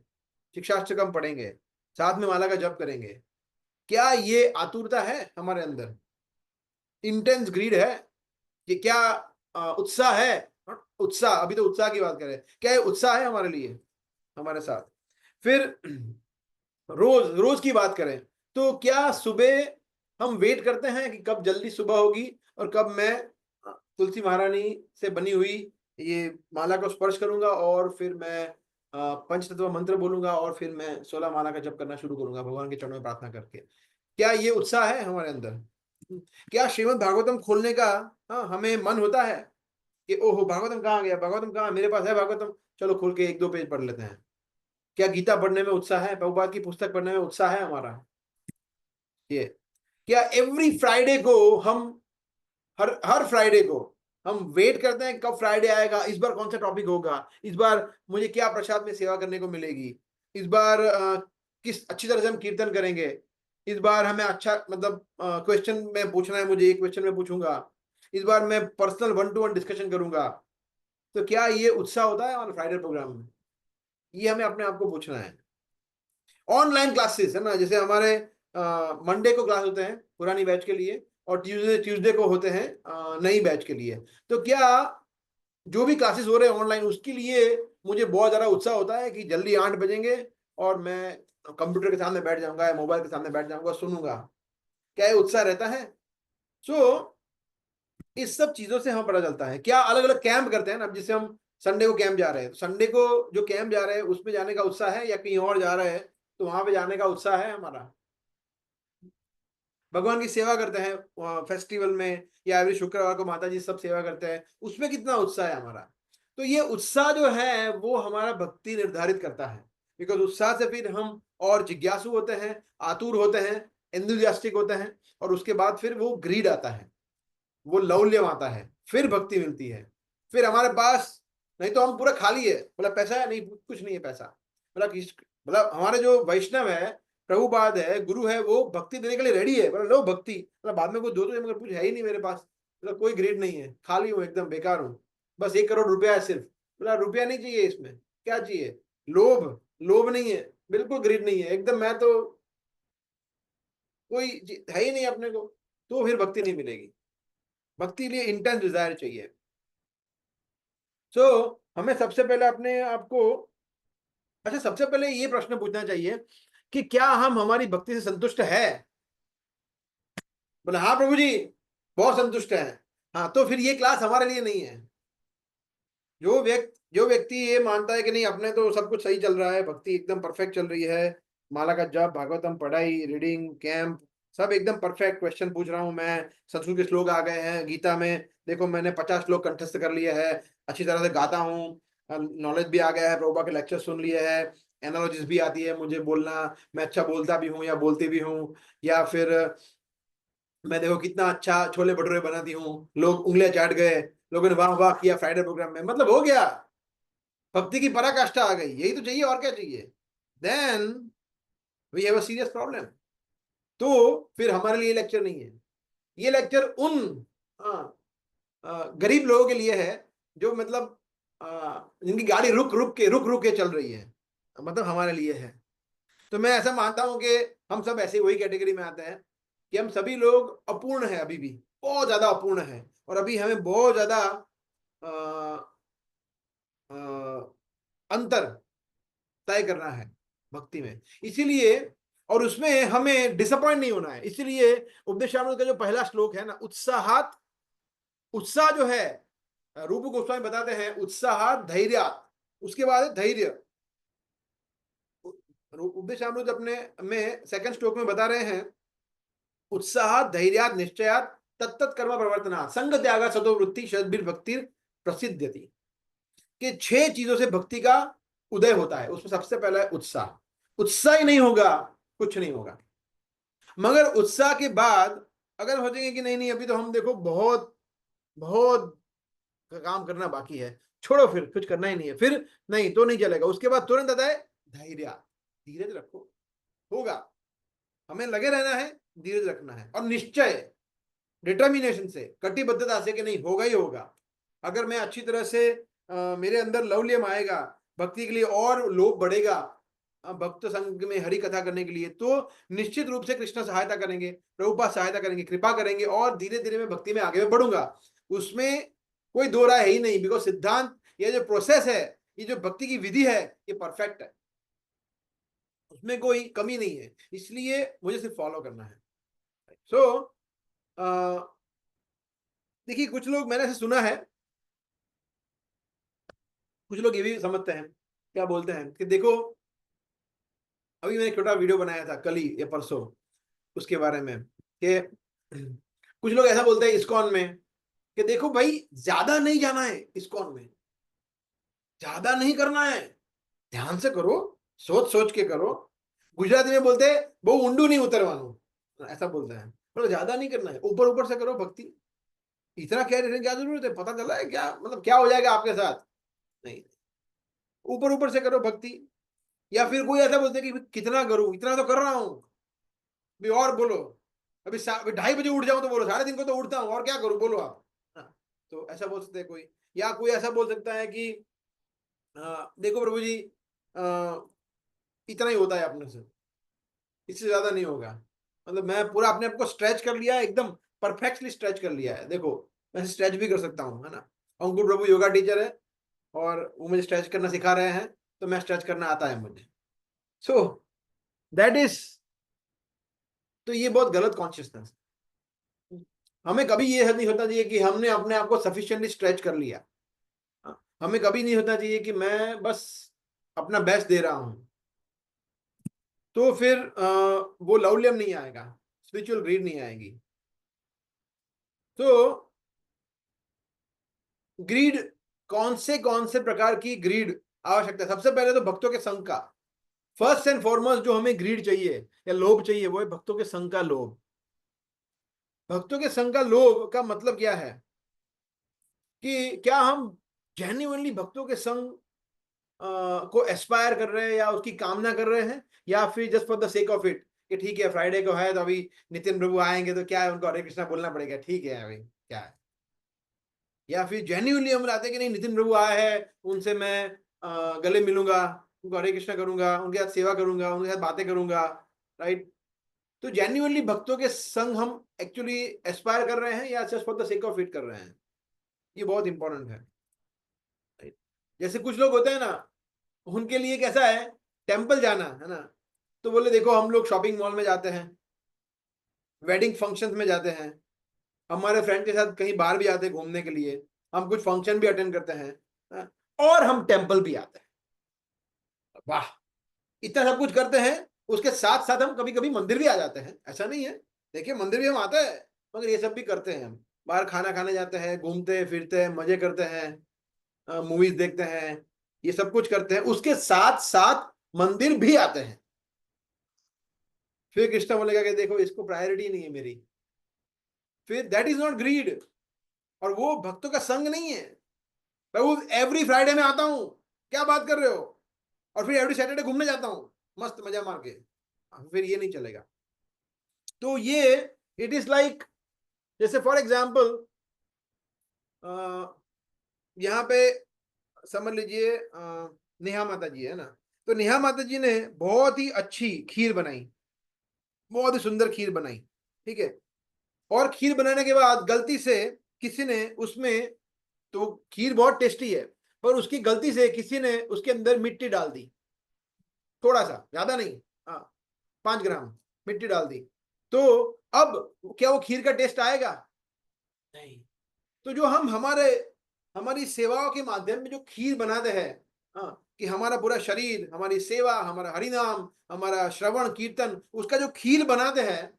शिक्षाष्टकम पढ़ेंगे, साथ में माला का जप करेंगे। क्या ये आतुरता है हमारे अंदर? इंटेंस ग्रीड है कि क्या उत्साह है? उत्साह, अभी तो उत्साह की बात करें, क्या ये उत्साह है हमारे लिए, हमारे साथ? फिर रोज रोज की बात करें तो क्या सुबह हम वेट करते हैं कि कब जल्दी सुबह होगी और कब मैं तुलसी महारानी से बनी हुई ये माला को स्पर्श करूंगा, और फिर मैं पंचतत्व मंत्र बोलूंगा, और फिर मैं 16 माला का जप करना शुरू करूंगा भगवान के चरणों में प्रार्थना करके? क्या ये उत्साह है हमारे अंदर? क्या श्रीमद् भागवतम खोलने का हमें मन होता है कि ओहो भागवतम कहाँ गया, भागवतम कहाँ, मेरे पास है भागवतम, चलो खोल के 1-2 पेज पढ़ लेते हैं? क्या गीता पढ़ने में उत्साह है, प्रभुपाद की पुस्तक पढ़ने में उत्साह है हमारा? ये क्या एवरी फ्राइडे को हम, हर फ्राइडे को हम वेट करते हैं कब फ्राइडे आएगा, इस बार कौन सा टॉपिक होगा, इस बार मुझे क्या प्रसाद में सेवा करने को मिलेगी, इस बार किस अच्छी तरह से हम कीर्तन करेंगे, इस बार हमें अच्छा, मतलब क्वेश्चन में पूछना है मुझे, एक क्वेश्चन में पूछूंगा, इस बार मैं पर्सनल 1-to-1 डिस्कशन करूंगा। तो क्या ये उत्साह होता है हमारे फ्राइडे प्रोग्राम में? ये हमें अपने आप को पूछना है। ऑनलाइन क्लासेस है ना, जैसे हमारे मंडे को क्लास होते हैं पुरानी बैच के लिए, और ट्यूसडे को होते हैं नई बैच के लिए। तो क्या जो भी क्लासेस हो रहे हैं ऑनलाइन, उसके लिए मुझे बहुत ज़्यादा उत्साह होता है कि जल्दी 8 बजेंगे और मैं कंप्यूटर के सामने बैठ जाऊंगा या मोबाइल के सामने बैठ जाऊंगा, सुनूंगा। क्या ये उत्साह रहता है? सो इस सब चीज़ों से हमें पता चलता है। क्या अलग अलग कैंप करते हैं ना, अब जैसे हम संडे को कैंप जा रहे हैं, तो संडे को जो कैंप जा रहे हैं उसमें जाने का उत्साह है, या कहीं और जा रहे हैं तो वहां पे जाने का उत्साह है हमारा? भगवान की सेवा करते हैं फेस्टिवल में, या एवरी शुक्रवार को माता जी सब सेवा करते हैं, उसमें कितना उत्साह है हमारा? तो ये उत्साह जो है वो हमारा भक्ति निर्धारित करता है। बिकॉज उत्साह से फिर हम और जिज्ञासु होते हैं, आतुर होते हैं, एंथुसियास्टिक होते हैं, और उसके बाद फिर वो ग्रीड आता है, वो लौल्यम आता है, फिर भक्ति मिलती है। फिर हमारे पास, नहीं तो हम पूरा खाली है, बोला पैसा है नहीं, कुछ नहीं है पैसा, मतलब हमारे जो वैष्णव है, प्रभुपाद है, गुरु है, वो भक्ति देने के लिए रेडी है, बोला लो भक्ति, मतलब बाद में कोई दो तो मगर कुछ है ही नहीं मेरे पास, मतलब कोई ग्रेड नहीं है, खाली हूँ, एकदम बेकार हूँ, बस 1 करोड़ रुपया है सिर्फ। बोला रुपया नहीं चाहिए, इसमें क्या चाहिए? लोभ, लोभ नहीं है, बिल्कुल ग्रेड नहीं है एकदम, मैं तो कोई है ही नहीं अपने को, तो फिर भक्ति नहीं मिलेगी। भक्ति के लिए इंटेंस डिजायर चाहिए। सो हमें सबसे पहले अपने आप को, अच्छा सबसे पहले ये प्रश्न पूछना चाहिए कि क्या हम हमारी भक्ति से संतुष्ट है? बोले हाँ प्रभु जी बहुत संतुष्ट है। हाँ, तो फिर ये क्लास हमारे लिए नहीं है। जो व्यक्ति ये मानता है कि नहीं अपने तो सब कुछ सही चल रहा है, भक्ति एकदम परफेक्ट चल रही है, माला का जप, भागवतम पढ़ाई, रीडिंग, कैंप, सब एकदम परफेक्ट, क्वेश्चन पूछ रहा हूँ मैं, संस्कृत के श्लोक आ गए हैं, गीता में देखो मैंने 50 श्लोक कंठस्थ कर लिए है, अच्छी तरह से गाता हूँ, नॉलेज भी आ गया है, प्रभुपाद के लेक्चर सुन लिए है, एनालॉजिस भी आती है मुझे बोलना, मैं अच्छा बोलता भी हूँ या बोलती भी हूँ, या फिर मैं देखो कितना अच्छा छोले भटूरे बनाती हूँ, लोग उंगलियां चाट गए, लोगों ने वाह वाह किया फ्राइडे प्रोग्राम में, मतलब हो गया, भक्ति की पराकाष्ठा आ गई, यही तो चाहिए, और क्या चाहिए? Then we have a serious problem. तो फिर हमारे लिए लेक्चर नहीं है, ये लेक्चर उन गरीब लोगों के लिए है जो मतलब जिनकी गाड़ी रुक रुक के चल रही है, मतलब हमारे लिए है। तो मैं ऐसा मानता हूं कि हम सब ऐसे वही कैटेगरी में आते हैं कि हम सभी लोग अपूर्ण है, अभी भी बहुत ज्यादा अपूर्ण है, और अभी हमें बहुत ज्यादा अंतर तय करना है भक्ति में, इसीलिए, और उसमें हमें डिसअपॉइंट नहीं होना है। इसीलिए उपदेशामृत का जो पहला श्लोक है ना, उत्साहात, उत्साह जो है, रूप गोस्वामी बताते हैं उत्साहात धैर्यात, उसके बाद है धैर्य। उपदेशामृत अपने में सेकंड श्लोक में बता रहे हैं उत्साहात धैर्यात निश्चयात तत्त कर्म प्रवर्तना संग त्यागा सतो वृत्ति शतबीर भक्ति प्रसिद्ध्यति, कि 6 चीजों से भक्ति का उदय होता है। उसमें सबसे पहला है उत्साह। उत्साह ही नहीं होगा कुछ नहीं होगा। मगर उत्साह के बाद अगर हो जाएंगे कि नहीं नहीं अभी तो हम देखो बहुत बहुत काम करना बाकी है, छोड़ो फिर कुछ करना ही नहीं है, फिर नहीं तो नहीं चलेगा, उसके बाद तुरंत आता है धैर्य, धीरज रखो, होगा, हमें लगे रहना है, धीरज रखना है, और निश्चय, डिटर्मिनेशन से, कटिबद्धता से कि नहीं होगा ही होगा। अगर मैं अच्छी तरह से मेरे अंदर लवलियम आएगा, भक्ति के लिए और लोभ बढ़ेगा, भक्त संघ में हरि कथा करने के लिए, तो निश्चित रूप से कृष्ण सहायता करेंगे, प्रभुपाद सहायता करेंगे, कृपा करेंगे, और धीरे धीरे मैं भक्ति में आगे बढ़ूंगा, उसमें कोई दो राय है ही नहीं। बिकॉज सिद्धांत, ये जो प्रोसेस है, ये जो भक्ति की विधि है, ये परफेक्ट है, उसमें कोई कमी नहीं है, इसलिए मुझे सिर्फ फॉलो करना है। सो देखिए कुछ लोग, मैंने ऐसे सुना है, कुछ लोग ये भी समझते हैं, क्या बोलते हैं कि देखो, अभी मैंने छोटा वीडियो बनाया था कल ही या परसों उसके बारे में, कि कुछ लोग ऐसा बोलते हैं इस्कॉन में कि देखो भाई ज्यादा नहीं जाना है इस्कॉन में, ज्यादा नहीं करना है, ध्यान से करो, सोच सोच के करो। गुजराती में बोलते हैं वो ऊंडू नहीं उतरवानो, ऐसा बोलते हैं, मतलब ज्यादा नहीं करना है, ऊपर ऊपर से करो भक्ति, इतना क्या क्या जरूरत है, पता चला है क्या, मतलब क्या हो जाएगा आपके साथ, नहीं, ऊपर ऊपर से करो भक्ति। या फिर कोई ऐसा बोलते कि कितना करूं, इतना तो कर रहा हूं, भी और बोलो, अभी 2:30 बजे उठ जाऊं तो बोलो, साढ़े 3 को तो उठता हूं, और क्या करूं बोलो आप, तो ऐसा बोल सकते हैं कोई, या कोई ऐसा बोल सकता है कि देखो प्रभु जी, इतना ही होता है अपने से, इससे ज्यादा नहीं होगा। मतलब मैं पूरा अपने आप को स्ट्रेच कर लिया है, एकदम परफेक्टली स्ट्रेच कर लिया है, देखो मैं स्ट्रेच भी कर सकता हूँ, है ना। अंकुर प्रभु योगा टीचर है और वो मुझे स्ट्रेच करना सिखा रहे हैं, तो मैं स्ट्रेच करना आता है मुझे। सो दैट इज, तो ये बहुत गलत कॉन्शियसनेस। हमें कभी ये नहीं होता चाहिए कि हमने अपने आप को सफिशिएंटली स्ट्रेच कर लिया। हमें कभी नहीं होता चाहिए कि मैं बस अपना बेस्ट दे रहा हूं, तो फिर वो लौल्यम नहीं आएगा, स्पिरिचुअल ग्रीड नहीं आएगी। तो ग्रीड, कौन से प्रकार की ग्रीड आवश्यकता है? सबसे पहले तो भक्तों के संग का, फर्स्ट एंड फॉरमोस्ट जो हमें ग्रीड चाहिए या लोभ चाहिए, वो है भक्तों के संग का लोभ। भक्तों के संग का लोभ का मतलब क्या है कि क्या हम जेन्युइनली भक्तों के संग को एस्पायर कर रहे हैं या उसकी कामना कर रहे हैं, या फिर just for the sake of it कि ठीक है फ्राइडे को है तो अभी नितिन प्रभु आएंगे तो क्या है, उनको हरे कृष्णा बोलना पड़ेगा, ठीक है अभी क्या है। या फिर जेन्युइनली हम लाते कि नहीं, नितिन प्रभु आए हैं, उनसे मैं गले मिलूंगा, उनको हरे कृष्णा करूंगा, उनके साथ सेवा करूंगा, उनके साथ बातें करूंगा, राइट। तो जेन्युइनली भक्तों के संग हम एक्चुअली एस्पायर कर रहे हैं या just for the sake of it कर रहे हैं, ये बहुत इंपॉर्टेंट है, राइट। जैसे कुछ लोग होते हैं ना, उनके लिए कैसा है, टेंपल जाना है ना, तो बोले देखो हम लोग शॉपिंग मॉल में जाते हैं, वेडिंग फंक्शंस में जाते हैं, हमारे फ्रेंड के साथ कहीं बाहर भी जाते हैं घूमने के लिए, हम कुछ फंक्शन भी अटेंड करते हैं, हाँ, और हम टेंपल भी आते हैं। वाह, इतना सब कुछ करते हैं, उसके साथ साथ हम कभी कभी मंदिर भी आ जाते हैं, ऐसा नहीं है। देखिए मंदिर भी हम आते हैं, मगर ये सब भी करते हैं हम, बाहर खाना खाने जाते हैं, घूमते फिरते हैं, मजे करते हैं, मूवीज देखते हैं, ये सब कुछ करते हैं, उसके साथ साथ मंदिर भी आते हैं। फिर कृष्णा बोलेगा कि देखो इसको प्रायोरिटी नहीं है मेरी, फिर दैट इज नॉट ग्रीड, और वो भक्तों का संग नहीं है। प्रभु एवरी फ्राइडे में आता हूं, क्या बात कर रहे हो, और फिर एवरी सैटरडे घूमने जाता हूं मस्त मजा मार के, फिर ये नहीं चलेगा। तो ये इट इज लाइक, जैसे फॉर एग्जाम्पल यहाँ पे समझ लीजिए नेहा माता जी है ना, तो नेहा माता जी ने बहुत ही अच्छी खीर बनाई, बहुत ही सुंदर खीर बनाई, ठीक है। और खीर बनाने के बाद गलती से किसी ने उसमें, तो खीर बहुत टेस्टी है, पर उसकी गलती से किसी ने उसके अंदर मिट्टी डाल दी, थोड़ा सा, ज्यादा नहीं, हाँ 5 ग्राम मिट्टी डाल दी, तो अब क्या वो खीर का टेस्ट आएगा? नहीं। तो जो हम हमारी सेवाओं के माध्यम में जो खीर बनाते हैं, हाँ, कि हमारा पूरा शरीर, हमारी सेवा, हमारा हरिनाम, हमारा श्रवण कीर्तन, उसका जो खीर बनाते हैं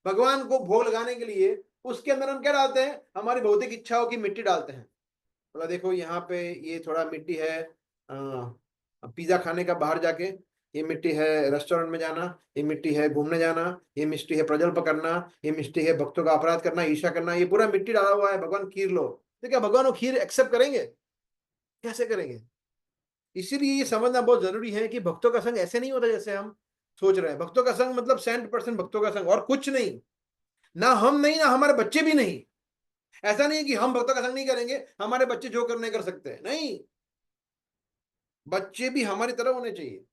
भगवान को भोग लगाने के लिए, उसके अंदर हम क्या डालते हैं? हमारी भौतिक इच्छाओं की मिट्टी डालते हैं। बोला देखो यहाँ पे ये थोड़ा मिट्टी है पिज्जा खाने का बाहर जाके, ये मिट्टी है रेस्टोरेंट में जाना, ये मिट्टी है घूमने जाना, ये मिट्टी है प्रजल्प करना, ये मिट्टी है भक्तों का अपराध करना, ईर्ष्या करना, ये पूरा मिट्टी डाला हुआ है, भगवान खीर लो। तो क्या भगवान वो खीर एक्सेप्ट करेंगे? कैसे करेंगे? इसीलिए ये समझना बहुत जरूरी है कि भक्तों का संग ऐसे नहीं होता जैसे हम सोच रहे हैं। भक्तों का संग मतलब 100% भक्तों का संग, और कुछ नहीं, ना हम नहीं, ना हमारे बच्चे भी नहीं। ऐसा नहीं है कि हम भक्तों का संग नहीं करेंगे, हमारे बच्चे जो करने कर सकते हैं, नहीं, बच्चे भी हमारी तरह होने चाहिए,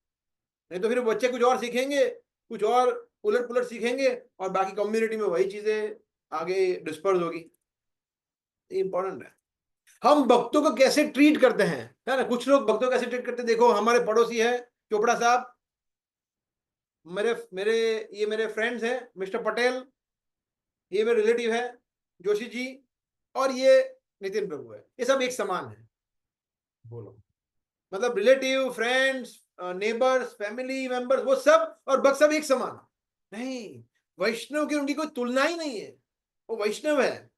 नहीं तो फिर बच्चे कुछ और सीखेंगे, कुछ और उलट पुलट सीखेंगे, और बाकी कम्युनिटी में वही चीजें आगे डिस्पर्स होगी। इंपॉर्टेंट है हम भक्तों को कैसे ट्रीट करते हैं, है ना। कुछ लोग भक्तों को कैसे ट्रीट करते हैं, देखो हमारे पड़ोसी है चोपड़ा साहब, मेरे मेरे ये मेरे फ्रेंड्स हैं, मिस्टर पटेल, ये मेरे रिलेटिव है जोशी जी, और ये नितिन प्रभु है, ये सब एक समान है। बोलो, मतलब relative, friends, neighbours, family members, वो सब और भक्त सब एक समान नहीं। वैष्णव की उनकी कोई तुलना ही नहीं है, वो वैष्णव है।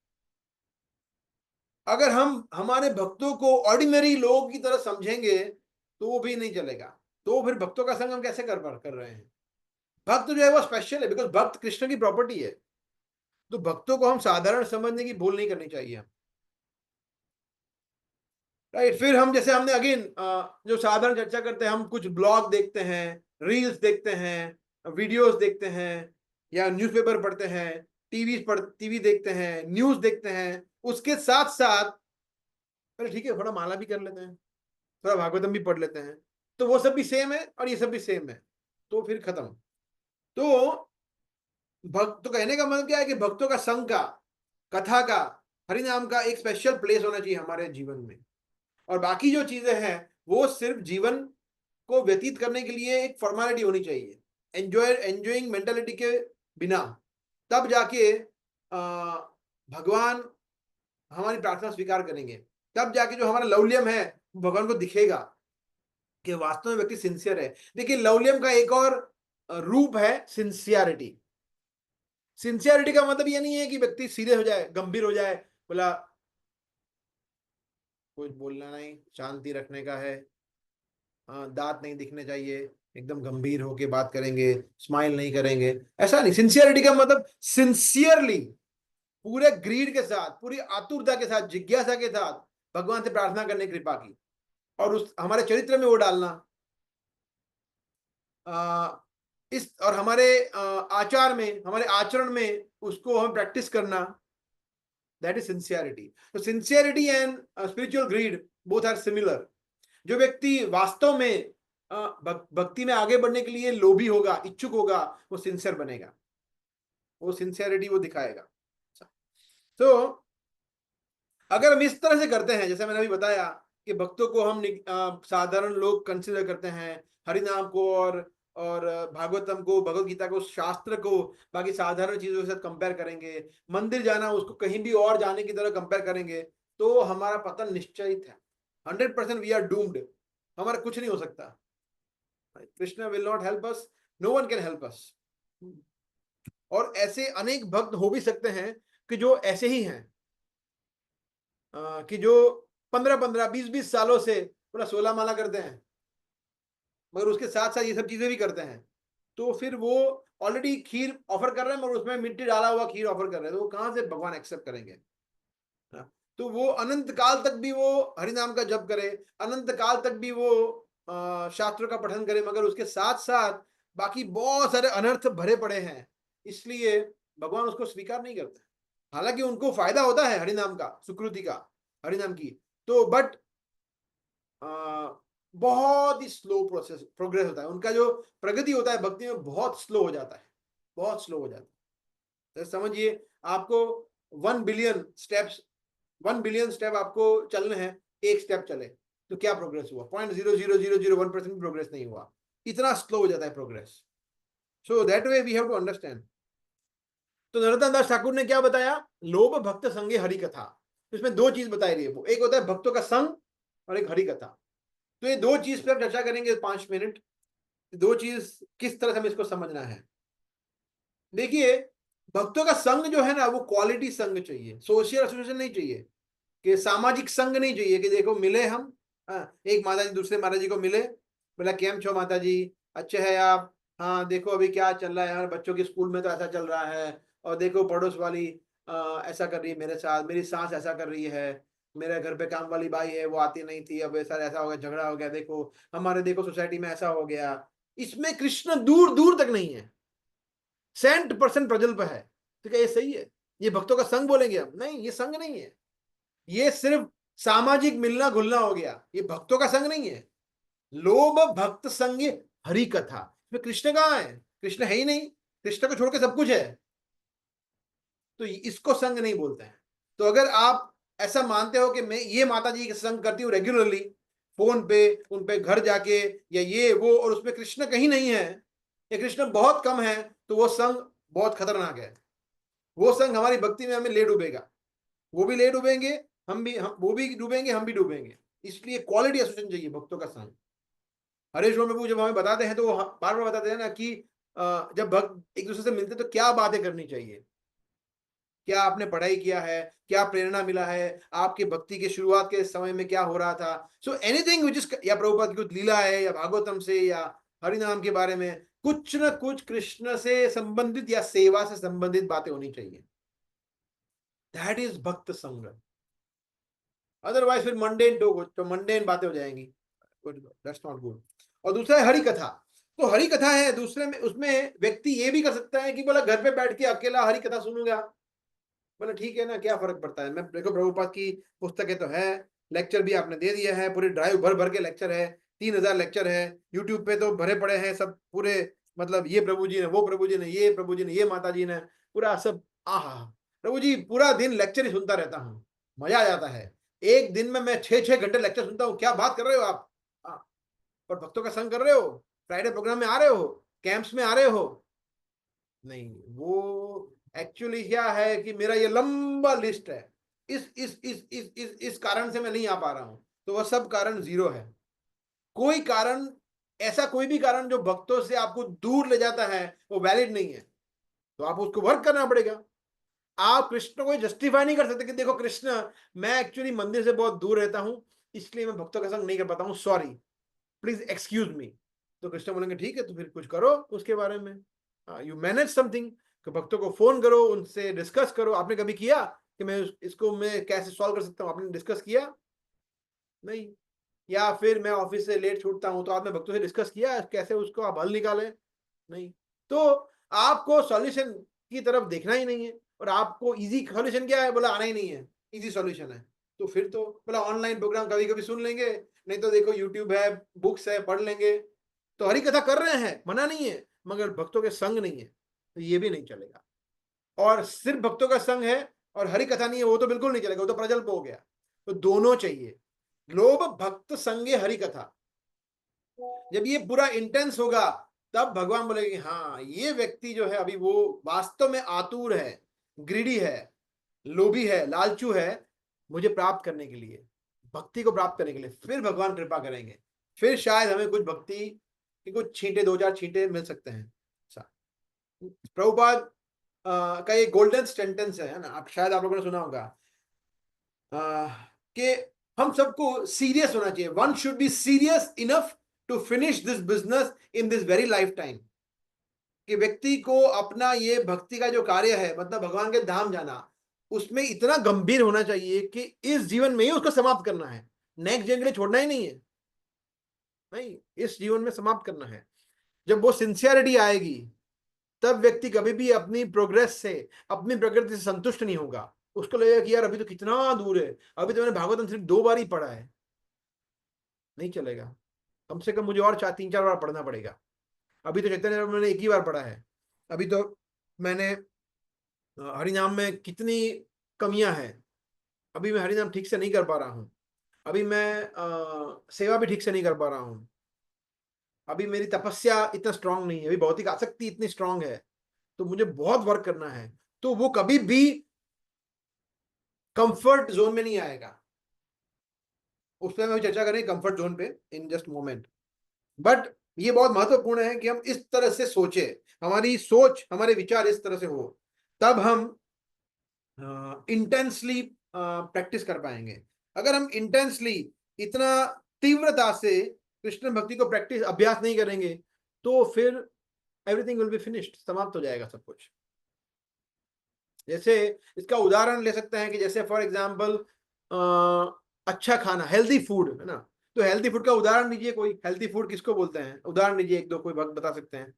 अगर हम हमारे भक्तों को ऑर्डिनरी लोगों की तरह समझेंगे तो वो भी नहीं चलेगा। तो फिर भक्तों का संग हम कैसे कर रहे हैं? भक्त जो है वो स्पेशल है, बिकॉज भक्त कृष्ण की प्रॉपर्टी है। तो भक्तों को हम साधारण समझने की भूल नहीं करनी चाहिए, राइट। फिर हम जैसे हमने अगेन जो साधारण चर्चा करते हैं, हम कुछ ब्लॉग देखते हैं, रील्स देखते हैं, वीडियोस देखते हैं, या न्यूज़पेपर पढ़ते हैं, टीवी देखते हैं, न्यूज देखते हैं, उसके साथ साथ अरे ठीक है थोड़ा माला भी कर लेते हैं, थोड़ा भागवतम भी पढ़ लेते हैं, तो वो सब भी सेम है और ये सब भी सेम है, तो फिर खत्म। तो भक्त तो कहने का मतलब क्या है कि भक्तों का संघ का, कथा का, हरिनाम का एक स्पेशल प्लेस होना चाहिए हमारे जीवन में, और बाकी जो चीजें हैं वो सिर्फ जीवन को व्यतीत करने के लिए एक फॉर्मेलिटी होनी चाहिए, एंजॉइंग मेंटालिटी के बिना। तब जाके भगवान हमारी प्रार्थना स्वीकार करेंगे, तब जाके जो हमारा लौल्यम है भगवान को दिखेगा कि वास्तव में व्यक्ति सिंसियर है। देखिए लौल्यम का एक और रूप है सिंसियरिटी। सिंसियरिटी का मतलब ये नहीं है कि व्यक्ति सीरियस हो जाए, गंभीर हो जाए, बोला कुछ बोलना नहीं, शांति रखने का है, दांत नहीं दिखने चाहिए, एकदम गंभीर होके बात करेंगे, स्माइल नहीं करेंगे, ऐसा नहीं। सिंसियरिटी का मतलब सिंसियरली, पूरे ग्रीड के साथ, पूरी आतुरता के साथ, जिज्ञासा के साथ भगवान से प्रार्थना करने की कृपा की, और उस हमारे चरित्र में वो डालना, इस और हमारे आचार में, हमारे आचरण में उसको हम प्रैक्टिस करना, दैट इज सिंसियरिटी। तो sincerity and spiritual greed both are similar. जो व्यक्ति वास्तव में भक्ति में आगे बढ़ने के लिए लोभी होगा, इच्छुक होगा, वो सिंसियर बनेगा, वो सिंसियरिटी वो दिखाएगा। तो अगर हम इस तरह से करते हैं, जैसे मैंने अभी बताया कि भक्तों को हम साधारण लोग कंसिडर करते हैं, हरिनाम को और भागवतम को, भगवत गीता को, शास्त्र को बाकी साधारण चीजों के साथ कंपेयर करेंगे, मंदिर जाना उसको कहीं भी और जाने की तरह कंपेयर करेंगे, तो हमारा पतन निश्चित है। 100% वी आर डूम्ड, हमारा कुछ नहीं हो सकता। Krishna will not help us, no one can help us. और ऐसे अनेक भक्त हो भी सकते हैं कि जो ऐसे ही हैं, कि जो 15-15, 20-20 सालों से पूरा 16 माला करते हैं, मगर उसके साथ साथ ये सब चीजें भी करते हैं, तो फिर वो ऑलरेडी खीर ऑफर कर रहे हैं और उसमें मिट्टी डाला हुआ खीर ऑफर कर रहे हैं, तो वो कहां से भगवान एक्सेप्ट करेंगे? तो वो अनंत काल तक भी वो हरिनाम का जप करे, अनंत काल तक भी वो शास्त्रों का पठन करे, मगर उसके साथ साथ बाकी बहुत सारे अनर्थ भरे पड़े हैं, इसलिए भगवान उसको स्वीकार नहीं करते। हालांकि उनको फायदा होता है हरिनाम का, सुकृति का, हरिनाम की, तो बट बहुत ही स्लो प्रोग्रेस होता है उनका, जो प्रगति होता है भक्ति में बहुत स्लो हो जाता है, बहुत स्लो हो जाता है। तो समझिए आपको 1 बिलियन स्टेप्स, 1 बिलियन स्टेप आपको चलने हैं, एक स्टेप चले तो क्या प्रोग्रेस हुआ? 0.00001% प्रोग्रेस नहीं हुआ, इतना स्लो हो जाता है progress. So that way we have to understand. तो नरोत्तम दास ठाकुर ने क्या बताया? लोभ भक्त संगे हरि कथा। इसमें दो चीज बताई रही है, वो एक होता है भक्तों का संग और एक हरि कथा। तो ये दो चीज पर चर्चा करेंगे 5 मिनट, दो चीज किस तरह से हमें इसको समझना है। देखिए भक्तों का संग जो है ना, वो क्वालिटी संग चाहिए, सोशल एसोसिएशन नहीं चाहिए, कि सामाजिक संग नहीं चाहिए कि देखो मिले हम, एक माता जी दूसरे माता जी को मिले, बोला केम छो माता जी, अच्छे है आप, हाँ देखो अभी क्या चल रहा है यार, बच्चों के स्कूल में तो ऐसा चल रहा है, और देखो पड़ोस वाली ऐसा कर रही है मेरे साथ, मेरी सास ऐसा कर रही है, मेरे घर पे काम वाली बाई है वो आती नहीं थी, अब ऐसा हो गया, झगड़ा हो गया, देखो हमारे, देखो सोसाइटी में ऐसा हो गया। इसमें कृष्ण दूर दूर तक नहीं है, 100% प्रजल्प है। तो क्या ये सही है? ये भक्तों का संग बोलेंगे हम? नहीं, ये संग नहीं है, ये सिर्फ सामाजिक मिलना घुलना हो गया, ये भक्तों का संग नहीं है। लोभ भक्त संग हरि कथा, इसमें कृष्ण कहाँ है? कृष्ण है ही नहीं, कृष्ण को छोड़ के सब कुछ है, तो इसको संग नहीं बोलते हैं। तो अगर आप ऐसा मानते हो कि मैं ये माता जी के संग करती हूँ रेगुलरली, फोन पे उन पे घर जाके या ये वो, और उसमें कृष्ण कहीं नहीं है या कृष्ण बहुत कम है, तो वो संग बहुत खतरनाक है। वो संग हमारी भक्ति में हमें ले डूबेगा, वो भी ले डूबेंगे, हम वो भी डूबेंगे, हम भी डूबेंगे। इसलिए क्वालिटी एसोसिएशन चाहिए भक्तों का संग। हरेश प्रभु जब हमें बताते हैं तो वो बार बार बताते हैं ना कि जब भक्त एक दूसरे से मिलते तो क्या बातें करनी चाहिए, क्या आपने पढ़ाई किया है, क्या प्रेरणा मिला है, आपके भक्ति के शुरुआत के समय में क्या हो रहा था। सो एनीथिंग विच इज, या प्रभुपाद की कुछ लीला है या भागवतम से या हरिनाम के बारे में, कुछ न कुछ कृष्ण से संबंधित या सेवा से संबंधित बातें होनी चाहिए। दैट इज भक्त संग। अदरवाइज फिर मंडेन तो मंडेन बातें हो जाएंगी, दैट्स नॉट गुड। और दूसरा है हरि कथा। तो हरी कथा है, दूसरे में उसमें व्यक्ति ये भी कर सकता है कि बोला घर पे बैठ के अकेला हरी कथा सुनूंगा, बोला ठीक है ना, क्या फर्क पड़ता है। मैं देखो प्रभुपाद की पुस्तकें तो है, लेक्चर भी आपने दे दिया है, पूरी ड्राइव भर भर के लेक्चर है, 3000 लेक्चर है, यूट्यूब पे तो भरे पड़े हैं सब पूरे, मतलब ये प्रभु जी ने, वो प्रभु जी ने, ये प्रभु जी ने, ये माता जी ने, पूरा सब। आहा, प्रभु जी पूरा दिन लेक्चर ही सुनता रहता हूँ, मजा आ जाता है। एक दिन में मैं 6-6 घंटे लेक्चर सुनता हूँ, क्या बात कर रहे हो आप। पर भक्तों का संग कर रहे हो, फ्राइडे प्रोग्राम में आ रहे हो, कैंप्स में आ रहे हो, नहीं। वो एक्चुअली क्या है कि मेरा ये लंबा लिस्ट है, इस कारण से मैं नहीं आ पा रहा हूं, तो वह सब कारण जीरो है। कोई कारण, ऐसा कोई भी कारण जो भक्तों से आपको दूर ले जाता है वो वैलिड नहीं है, तो आप उसको वर्क करना पड़ेगा। आप कृष्ण को जस्टिफाई नहीं कर सकते कि देखो कृष्ण, मैं एक्चुअली मंदिर से बहुत दूर रहता हूं, इसलिए मैं भक्तों का संग नहीं कर पाता हूं, सॉरी, प्लीज एक्सक्यूज मी। तो कृष्ण बोलेंगे ठीक है, तो फिर कुछ करो उसके बारे में, यू मैनेज समथिंग, भक्तों को फोन करो, उनसे डिस्कस करो। आपने कभी किया कि इसको मैं कैसे सॉल्व कर सकता हूँ, आपने डिस्कस किया नहीं? या फिर मैं ऑफिस से लेट छूटता हूं, तो आपने भक्तों से डिस्कस किया कैसे उसको आप हल निकाले? नहीं। तो आपको सॉल्यूशन की तरफ देखना ही नहीं है, और आपको इजी सॉल्यूशन क्या है, बोला आना ही नहीं है, इजी सॉल्यूशन है। तो फिर तो बोला ऑनलाइन प्रोग्राम कभी कभी सुन लेंगे, नहीं तो देखो यूट्यूब है, बुक्स है, पढ़ लेंगे। तो हरी कथा कर रहे हैं, मना नहीं है, मगर भक्तों के संग नहीं है, तो ये भी नहीं चलेगा। और सिर्फ भक्तों का संग है और हरि कथा नहीं है, वो तो बिल्कुल नहीं चलेगा, वो तो प्रजल्प हो गया। तो दोनों चाहिए, लोभ भक्त संगे हरि कथा। जब ये पूरा इंटेंस होगा, तब भगवान बोलेंगे हाँ, ये व्यक्ति जो है अभी वो वास्तव में आतुर है, ग्रीडी है, लोभी है, लालचू है, मुझे प्राप्त करने के लिए, भक्ति को प्राप्त करने के लिए। फिर भगवान कृपा करेंगे, फिर शायद हमें कुछ भक्ति के कुछ छींटे, 2-4 छींटे मिल सकते हैं। प्रभुपाद का ये गोल्डन सेंटेंस है ना, आप शायद आप लोगों ने सुना होगा, कि हम सबको सीरियस होना चाहिए। One should be serious enough to finish this business in this very lifetime. कि व्यक्ति को अपना ये भक्ति का जो कार्य है, मतलब भगवान के धाम जाना, उसमें इतना गंभीर होना चाहिए कि इस जीवन में ही उसको समाप्त करना है, नेक्स्ट जन के लिए छोड़ना ही नहीं है, नहीं, इस जीवन में समाप्त करना है। जब वो सिंसियरिटी आएगी, तब व्यक्ति कभी भी अपनी प्रोग्रेस से, अपनी प्रकृति से संतुष्ट नहीं होगा। उसको लगेगा कि यार अभी तो कितना दूर है, अभी तो मैंने भागवतम सिर्फ 2 बार ही पढ़ा है, नहीं चलेगा, कम से कम मुझे और 3-4 बार पढ़ना पड़ेगा। अभी तो चैतन्य मैंने 1 ही बार पढ़ा है, अभी तो मैंने हरिनाम में कितनी कमियां हैं, अभी मैं हरिनाम ठीक से नहीं कर पा रहा हूँ, अभी मैं सेवा भी ठीक से नहीं कर पा रहा हूँ, अभी मेरी तपस्या इतना स्ट्रांग नहीं है, अभी भौतिक आसक्ति इतनी स्ट्रांग है, तो मुझे बहुत वर्क करना है। तो वो कभी भी कंफर्ट जोन में नहीं आएगा। उस पर मैं चर्चा करें कंफर्ट जोन पे इन जस्ट मोमेंट। बट ये बहुत महत्वपूर्ण है कि हम इस तरह से सोचे, हमारी सोच, हमारे विचार इस तरह से हो, तब हम इंटेंसली प्रैक्टिस कर पाएंगे। अगर हम इंटेंसली, इतना तीव्रता से कृष्ण भक्ति को प्रैक्टिस, अभ्यास नहीं करेंगे, तो फिर एवरीथिंग विल बी फिनिश्ड, समाप्त हो जाएगा सब कुछ। जैसे इसका उदाहरण ले सकते हैं कि जैसे फॉर एग्जांपल अच्छा खाना, हेल्दी फूड है ना, तो हेल्दी फूड का उदाहरण दीजिए, कोई हेल्दी फूड किसको बोलते हैं, उदाहरण दीजिए 1-2 कोई बता सकते हैं।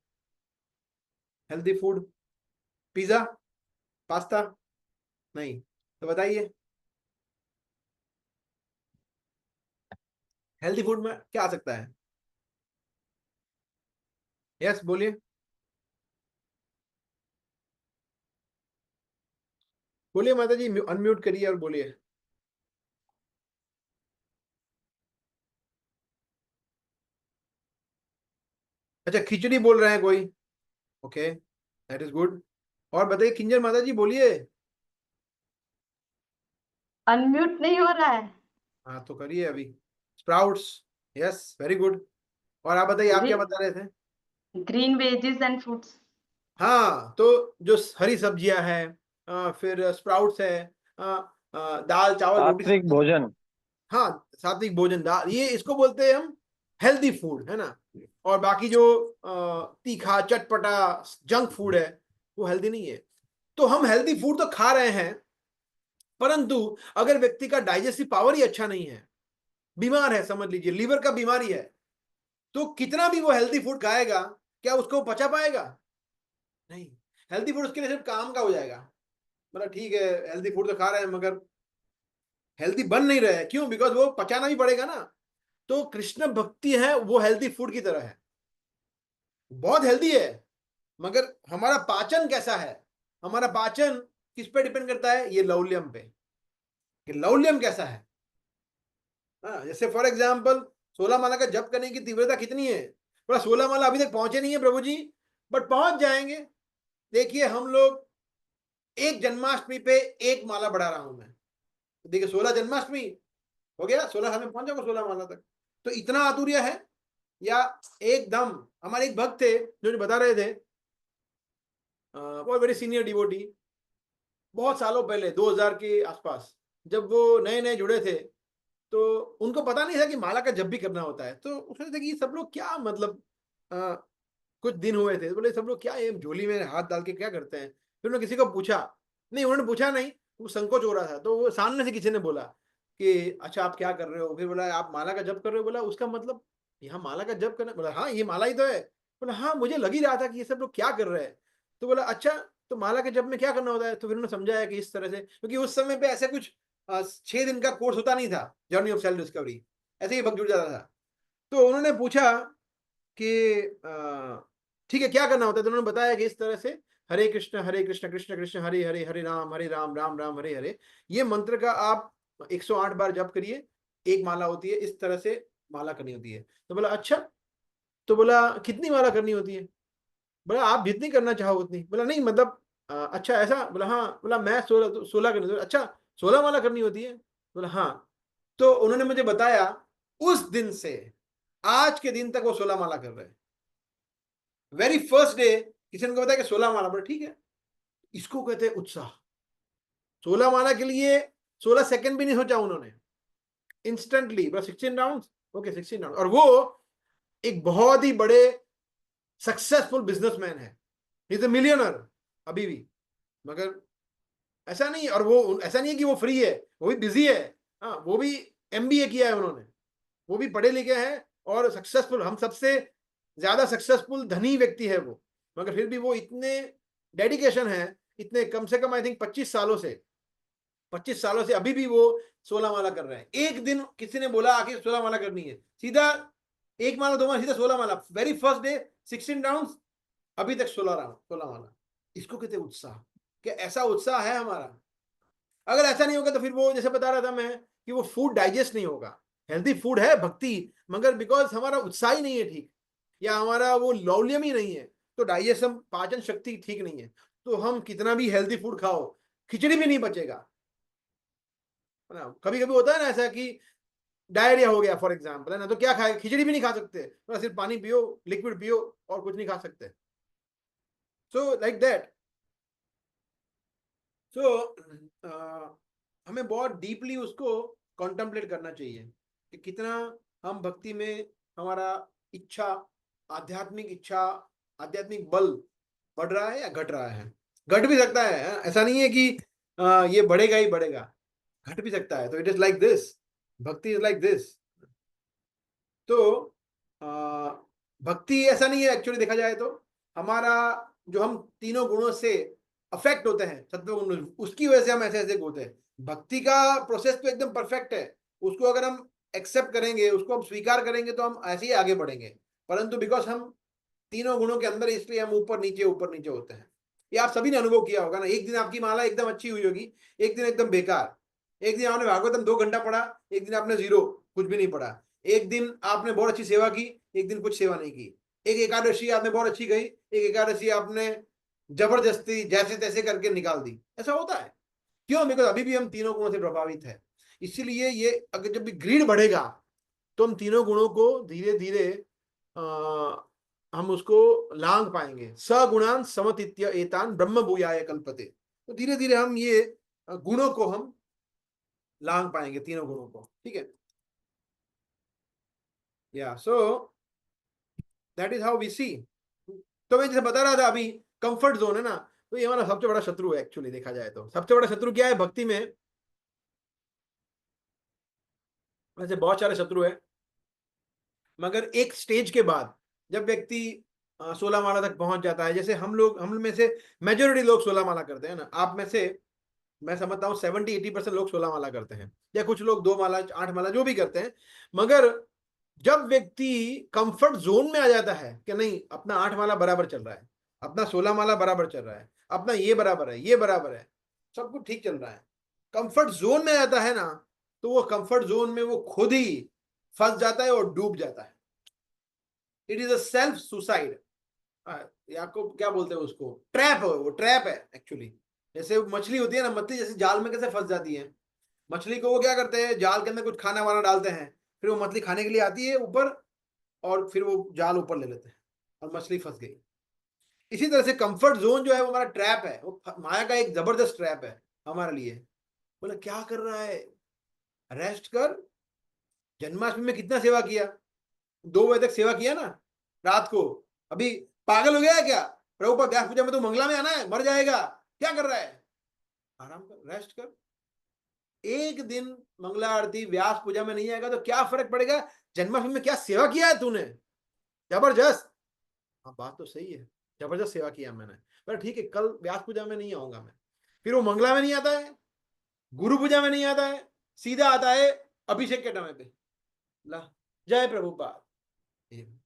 हेल्दी फूड, पिज्जा, पास्ता, नहीं, तो बताइए हेल्दी फूड में क्या आ सकता है? यस बोलिए, बोलिए माता जी, अनम्यूट करिए और बोलिए। अच्छा, खिचड़ी बोल रहे हैं कोई, ओके, दैट इज गुड। और बताइए किंजर माता जी, बोलिए। अनम्यूट नहीं हो रहा है। हाँ तो करिए अभी। Sprouts, yes very good. और आप बताइए, आप क्या बता रहे थे? Green wages and fruits. हाँ, तो जो हरी सब्जियां हैं, फिर स्प्राउट्स है, दाल चावल रोटी सात्विक सब्जी। भोजन। हाँ, सात्विक भोजन, दाल, ये इसको बोलते हैं हम हेल्दी फूड, है ना। और बाकी जो तीखा चटपटा जंक फूड है, वो हेल्दी नहीं है। तो हम हेल्दी फूड तो खा रहे हैं, परंतु अगर व्यक्ति का डाइजेस्टिव पावर ही अच्छा नहीं है, बीमार है, समझ लीजिए लीवर का बीमारी है, तो कितना भी वो हेल्दी फूड खाएगा, क्या उसको पचा पाएगा? नहीं। हेल्दी फूड उसके लिए सिर्फ काम का हो जाएगा, मतलब ठीक है हेल्दी फूड तो खा रहे हैं मगर हेल्दी बन नहीं रहे हैं, क्यों? बिकॉज वो पचाना भी पड़ेगा ना। तो कृष्ण भक्ति है वो हेल्दी फूड की तरह है, बहुत हेल्दी है, मगर हमारा पाचन कैसा है? हमारा पाचन किस पे डिपेंड करता है? ये लौल्यम पे, कि लौल्यम कैसा है। हाँ, जैसे फॉर एग्जाम्पल 16 माला का जप करने की तीव्रता कितनी है? बोला 16 माला अभी तक पहुंचे नहीं है प्रभु जी, बट पहुंच जाएंगे। देखिए हम लोग एक जन्माष्टमी पे एक माला बढ़ा रहा हूं मैं, तो देखिए 16 जन्माष्टमी हो गया, 16 साल में पहुंच जाऊंगा 16 माला तक। तो इतना आतुर्य है। या एकदम हमारे एक भक्त थे जो बता रहे थे, बहुत वेरी सीनियर डिवोटी, बहुत सालों पहले 2000 के आसपास जब वो नए नए जुड़े थे, तो उनको पता नहीं था कि माला का जप भी करना होता है। तो उसने देखा कि ये सब लोग क्या, मतलब कुछ दिन हुए थे, तो बोले सब लोग क्या ये झोली में हाथ डाल के क्या करते हैं? फिर उन्होंने किसी को पूछा, नहीं उन्होंने पूछा नहीं, वो संकोच हो रहा था, तो वो सामने से किसी ने बोला कि अच्छा आप क्या कर रहे हो? फिर बोला आप माला का जप कर रहे हो। बोला उसका मतलब यहाँ माला का जप करना? बोला हाँ ये माला ही तो है। बोला हाँ मुझे लग ही रहा था कि ये सब लोग क्या कर रहे हैं। तो बोला अच्छा तो माला के जप में क्या करना होता है? तो फिर उन्होंने समझाया कि इस तरह से, क्योंकि उस समय पे ऐसे कुछ 6 दिन का कोर्स होता नहीं था जर्नी ऑफ सेल्फ डिस्कवरी, ऐसे ही भक्त जुड़ जाता था। तो उन्होंने पूछा कि ठीक है क्या करना होता है? तो उन्होंने बताया कि इस तरह से हरे कृष्ण कृष्ण कृष्ण हरे हरे, हरे राम राम राम हरे हरे, ये मंत्र का आप 108 बार जप करिए, एक माला होती है, इस तरह से माला करनी होती है। तो बोला अच्छा, तो बोला कितनी माला करनी होती है? बोला आप जितनी करना चाहो उतनी। बोला नहीं मतलब अच्छा ऐसा? बोला हाँ। बोला मैं 16 करनी होती है। अच्छा 16 माला करनी होती है? बोला हाँ। तो उन्होंने मुझे बताया उस दिन से आज के दिन तक वो 16 माला कर रहे हैं। वेरी फर्स्ट डे किसी ने बताया कि 16 माला, बोला ठीक है। इसको कहते हैं उत्साह। 16 माला के लिए 16 सेकंड भी नहीं सोचा उन्होंने, इंस्टेंटली बस 16 राउंड, ओके 16 राउंड। और वो एक बहुत ही बड़े सक्सेसफुल बिजनेसमैन है, इज ए मिलियनर अभी भी, मगर ऐसा नहीं। और वो ऐसा नहीं है कि वो फ्री है, वो भी बिजी है। हाँ वो भी एमबीए किया है उन्होंने, वो भी पढ़े लिखे हैं और सक्सेसफुल, हम सबसे ज्यादा सक्सेसफुल धनी व्यक्ति है वो, मगर फिर भी वो इतने डेडिकेशन है, इतने कम से कम आई थिंक 25 सालों से अभी भी वो 16 माला कर रहे हैं। एक दिन किसी ने बोला आखिर 16 माला करनी है, सीधा एक माला दो माला सीधा 16 माला, वेरी फर्स्ट डे 16 राउंड, अभी तक 16 राउंड 16 माला। इसको कहते हैं उत्साह, कि ऐसा उत्साह है हमारा। अगर ऐसा नहीं होगा तो फिर वो जैसे बता रहा था मैं कि वो फूड डाइजेस्ट नहीं होगा। हेल्दी फूड है भक्ति, मगर बिकॉज हमारा उत्साह ही नहीं है ठीक, या हमारा वो लौल्यम ही नहीं है, तो डाइजेशन पाचन शक्ति ठीक नहीं है, तो हम कितना भी हेल्दी फूड खाओ खिचड़ी भी नहीं बचेगा। कभी कभी होता है ना ऐसा कि डायरिया हो गया फॉर एग्जाम्पल, है ना, तो क्या खाए? खिचड़ी भी नहीं खा सकते, तो सिर्फ पानी पियो, लिक्विड पियो, और कुछ नहीं खा सकते। So like that. सो हमें बहुत डीपली उसको कॉन्टेम्पलेट करना चाहिए कि कितना हम भक्ति में हमारा इच्छा, आध्यात्मिक बल बढ़ रहा है या घट रहा है। घट भी सकता है, ऐसा नहीं है कि ये बढ़ेगा ही बढ़ेगा, घट भी सकता है। तो इट इज लाइक दिस, भक्ति इज लाइक दिस। तो भक्ति ऐसा नहीं है एक्चुअली देखा जाए तो, हमारा जो हम तीनों गुणों से अफेक्ट होते हैं, सत्व गुण, उसकी वजह से हम ऐसे ऐसे होते हैं। भक्ति का प्रोसेस तो एकदम परफेक्ट है, उसको अगर हम एक्सेप्ट करेंगे, उसको हम स्वीकार करेंगे, तो हम ऐसे ही आगे बढ़ेंगे। परंतु बिकॉज हम तीनों गुणों के अंदर, इसलिए हम ऊपर नीचे होते हैं। ये आप सभी ने अनुभव किया होगा ना, एक दिन आपकी माला एकदम अच्छी हुई होगी, एक दिन एकदम बेकार। एक दिन आपने भागवतम 2 घंटा पढ़ा, एक दिन आपने 0, कुछ भी नहीं पढ़ा। एक दिन आपने बहुत अच्छी सेवा की, एक दिन कुछ सेवा नहीं की। एक एकादशी आपने बहुत अच्छी गई, एक एकादशी आपने जबरदस्ती जैसे तैसे करके निकाल दी। ऐसा होता है, क्यों? बिकॉज अभी भी हम तीनों गुणों से प्रभावित है। इसीलिए ये अगर जब भी ग्रीड बढ़ेगा, तो हम तीनों गुणों को धीरे धीरे हम उसको लांग पाएंगे। सगुणान समतीत्य एतान ब्रह्म भूयाय कल्पते। तो धीरे धीरे हम ये गुणों को हम लांग पाएंगे, तीनों गुणों को। ठीक है, या so that is how we see. तो मैं जैसे बता रहा था अभी, कंफर्ट जोन है ना, तो ये हमारा सबसे बड़ा शत्रु है एक्चुअली देखा जाए तो। सबसे बड़ा शत्रु क्या है भक्ति में? वैसे बहुत सारे शत्रु है, मगर एक स्टेज के बाद जब व्यक्ति 16 माला तक पहुंच जाता है, जैसे हम में से मेजोरिटी लोग 16 माला करते हैं ना, आप में से मैं समझता हूँ 70-80% लोग 16 माला करते हैं, या कुछ लोग 2 माला 8 माला जो भी करते हैं। मगर जब व्यक्ति कंफर्ट जोन में आ जाता है कि नहीं, अपना 8 माला बराबर चल रहा है, अपना 16 माला बराबर चल रहा है, अपना ये बराबर है, ये बराबर है, सब कुछ ठीक चल रहा है, कंफर्ट जोन में आता है ना, तो वो कंफर्ट जोन में वो खुद ही फंस जाता है और डूब जाता है। It is a self suicide, या को क्या बोलते हैं उसको, ट्रैप है, वो ट्रैप है एक्चुअली। जैसे मछली होती है ना, मछली जैसे जाल में कैसे फंस जाती है, मछली को वो क्या करते हैं, जाल के अंदर कुछ खाना वाना डालते हैं, फिर वो मछली खाने के लिए आती है ऊपर, और फिर वो जाल ऊपर ले लेते हैं और मछली फंस गई। इसी तरह से कंफर्ट जोन जो है वो हमारा ट्रैप है, वो माया का एक जबरदस्त ट्रैप है हमारे लिए। बोले क्या कर रहा है, रेस्ट कर। जन्माष्टमी में कितना सेवा किया, 2 बजे तक सेवा किया ना रात को, अभी पागल हो गया है क्या? प्रभुपाद व्यास पूजा में तो मंगला में आना है, मर जाएगा, क्या कर रहा है? आराम कर, रेस्ट कर। एक दिन मंगला आरती व्यास पूजा में नहीं आएगा तो क्या फर्क पड़ेगा, जन्माष्टमी में क्या सेवा किया है तूने, जबरदस्त। हाँ बात तो सही है, जबरदस्त सेवा किया मैंने, पर ठीक है कल व्यास पूजा में नहीं आऊंगा मैं। फिर वो मंगला में नहीं आता है, गुरु पूजा में नहीं आता है, सीधा आता है अभिषेक के टाइम पे। ला, जय प्रभुपाद,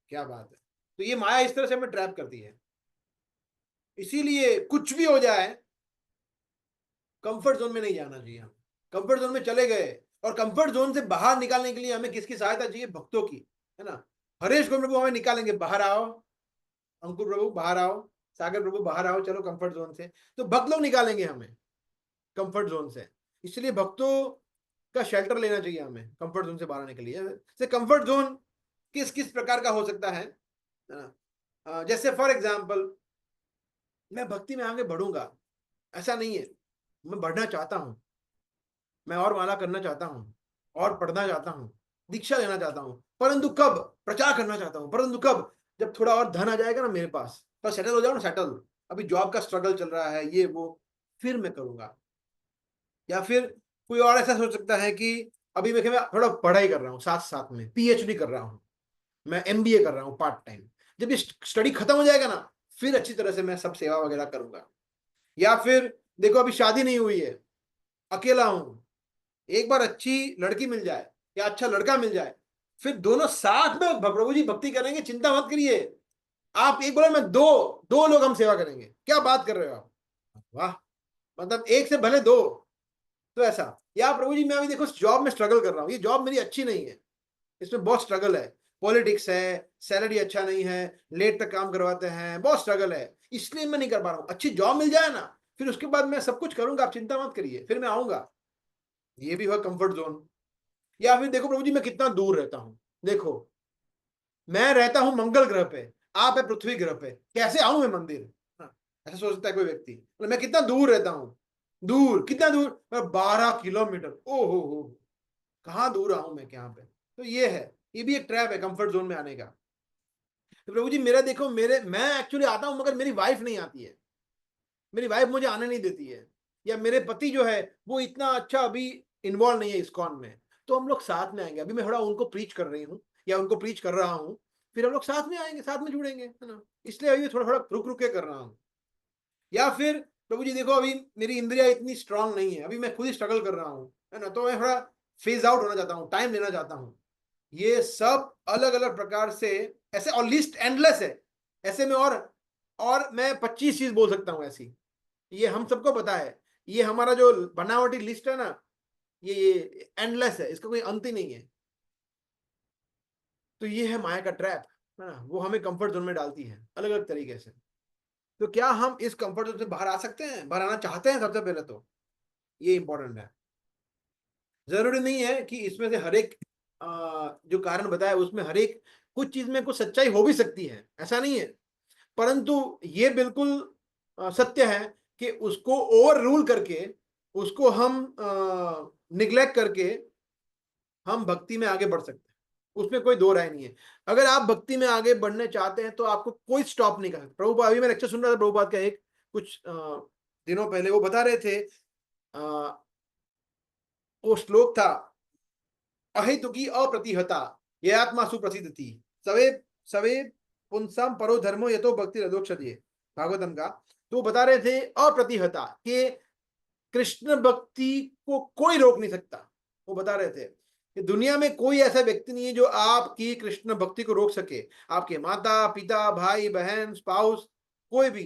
क्या बात है। तो ये माया इस तरह से हमें ट्रैप करती है। इसीलिए कुछ भी हो जाए कंफर्ट जोन में नहीं जाना चाहिए। हम कंफर्ट जोन में चले गए, और कंफर्ट जोन से बाहर निकालने के लिए हमें किसकी सहायता चाहिए? भक्तों की, है ना। हरेश को प्रभु हमें निकालेंगे, बाहर आओ, अंकुर प्रभु बाहर आओ, सागर प्रभु बाहर आओ, चलो कंफर्ट जोन से। तो भक्त लोग निकालेंगे हमें कंफर्ट जोन से। इसलिए भक्तों का शेल्टर लेना चाहिए हमें कंफर्ट जोन से बाहर आने के लिए। जैसे कंफर्ट जोन किस किस प्रकार का हो सकता है ना। जैसे फॉर एग्जाम्पल, मैं भक्ति में आगे बढ़ूंगा, ऐसा नहीं है, मैं बढ़ना चाहता हूं, मैं और माला करना चाहता हूं, और पढ़ना चाहता हूं, दीक्षा लेना चाहता हूं, परंतु कब? प्रचार करना चाहता हूं, परंतु कब? जब थोड़ा और धन आ जाएगा ना मेरे पास, तो सेटल हो जाओ ना, सेटल, अभी जॉब का स्ट्रगल चल रहा है, ये वो, फिर मैं करूंगा। या फिर कोई और ऐसा सोच सकता है कि अभी मैं थोड़ा पढ़ाई कर रहा हूँ, साथ साथ में पीएचडी कर रहा हूँ, मैं एमबीए कर रहा हूँ पार्ट टाइम, जब ये स्टडी खत्म हो जाएगा ना, फिर अच्छी तरह से मैं सब सेवा वगैरह करूंगा। या फिर देखो अभी शादी नहीं हुई है, अकेला हूं, एक बार अच्छी लड़की मिल जाए या अच्छा लड़का मिल जाए, फिर दोनों साथ में प्रभु जी भक्ति करेंगे, चिंता मत करिए आप। एक बोले मैं दो दो लोग हम सेवा करेंगे, क्या बात कर रहे हो आप, वाह, मतलब एक से भले दो। तो ऐसा, या प्रभु जी मैं अभी देखो जॉब में स्ट्रगल कर रहा हूँ, ये जॉब मेरी अच्छी नहीं है, इसमें बहुत स्ट्रगल है, पॉलिटिक्स है, सैलरी अच्छा नहीं है, लेट तक काम करवाते हैं, बहुत स्ट्रगल है, इसलिए मैं नहीं कर पा रहा हूँ। अच्छी जॉब मिल जाए ना, फिर उसके बाद मैं सब कुछ करूंगा, आप चिंता मत करिए, फिर मैं आऊंगा। ये भी हुआ कंफर्ट जोन। या फिर देखो प्रभु जी मैं कितना दूर रहता हूं, देखो मैं रहता हूं मंगल ग्रह पे, आप है पृथ्वी ग्रह पे, कैसे आऊं मैं मंदिर? हाँ, ऐसा सोच सकता है कोई व्यक्ति, मतलब मैं कितना दूर रहता हूं, दूर कितना दूर, 12 किलोमीटर, ओ हो, कहाँ दूर आऊं मैं यहाँ पे। तो ये है, ये भी एक ट्रैप है कंफर्ट जोन में आने का। तो प्रभु जी मेरा देखो, मैं एक्चुअली आता हूं, मगर मेरी वाइफ नहीं आती है, मेरी वाइफ मुझे आने नहीं देती है, या मेरे पति जो है वो इतना अच्छा अभी इन्वॉल्व नहीं है इस्कॉन में, तो हम लोग साथ में आएंगे। अभी मैं थोड़ा उनको प्रीच कर रही हूँ, या उनको प्रीच कर रहा हूँ, फिर हम लोग साथ में आएंगे, साथ में जुड़ेंगे, है ना। इसलिए अभी थोड़ा थोड़ा रुक रुक के कर रहा हूँ। या फिर प्रभु जी देखो अभी मेरी इंद्रिया इतनी स्ट्रांग नहीं है, अभी मैं खुद ही स्ट्रगल कर रहा हूँ, है ना, तो मैं थोड़ा फेज आउट होना चाहता हूँ, टाइम लेना चाहता हूँ। ये सब अलग अलग प्रकार से ऐसे, और लिस्ट एंडलेस है ऐसे में, और मैं 25 चीज बोल सकता हूँ ऐसी, ये हम सबको पता है, ये हमारा जो बनावटी लिस्ट है ना, ये एंडलेस है, इसका कोई अंत ही नहीं है। तो ये है माया का ट्रैप, है ना, वो हमें कंफर्ट जोन में डालती है अलग अलग तरीके से। तो क्या हम इस कंफर्ट जोन से बाहर आ सकते हैं, बाहर आना चाहते हैं? सबसे पहले तो ये इंपॉर्टेंट है। जरूरी नहीं है कि इसमें से हर एक जो कारण बताया उसमें हर एक, कुछ चीज में कुछ सच्चाई हो भी सकती है, ऐसा नहीं है, परंतु ये बिल्कुल सत्य है कि उसको ओवर रूल करके, उसको हम निग्लेक्ट करके हम भक्ति में आगे बढ़ सकते हैं, उसमें कोई दो राय नहीं है। अगर आप भक्ति में आगे बढ़ने चाहते हैं तो आपको कोई स्टॉप नहीं कर सकता। प्रभुपाद, अभी मैं लेक्चर सुन रहा था प्रभुपाद का एक, कुछ दिनों पहले वो बता रहे थे, वो श्लोक था, अहेतुकी अप्रतिहता ये आत्मा सुप्रसिद्धति सवे सवे पुंसाम परो धर्मो यतो भक्ति रदोक्षति, भागवतम का। तो बता रहे थे अप्रतिहता कि कृष्ण भक्ति को कोई रोक नहीं सकता। वो बता रहे थे कि दुनिया में कोई ऐसा व्यक्ति नहीं है जो आपकी कृष्ण भक्ति को रोक सके। आपके माता पिता भाई बहन स्पाउस कोई भी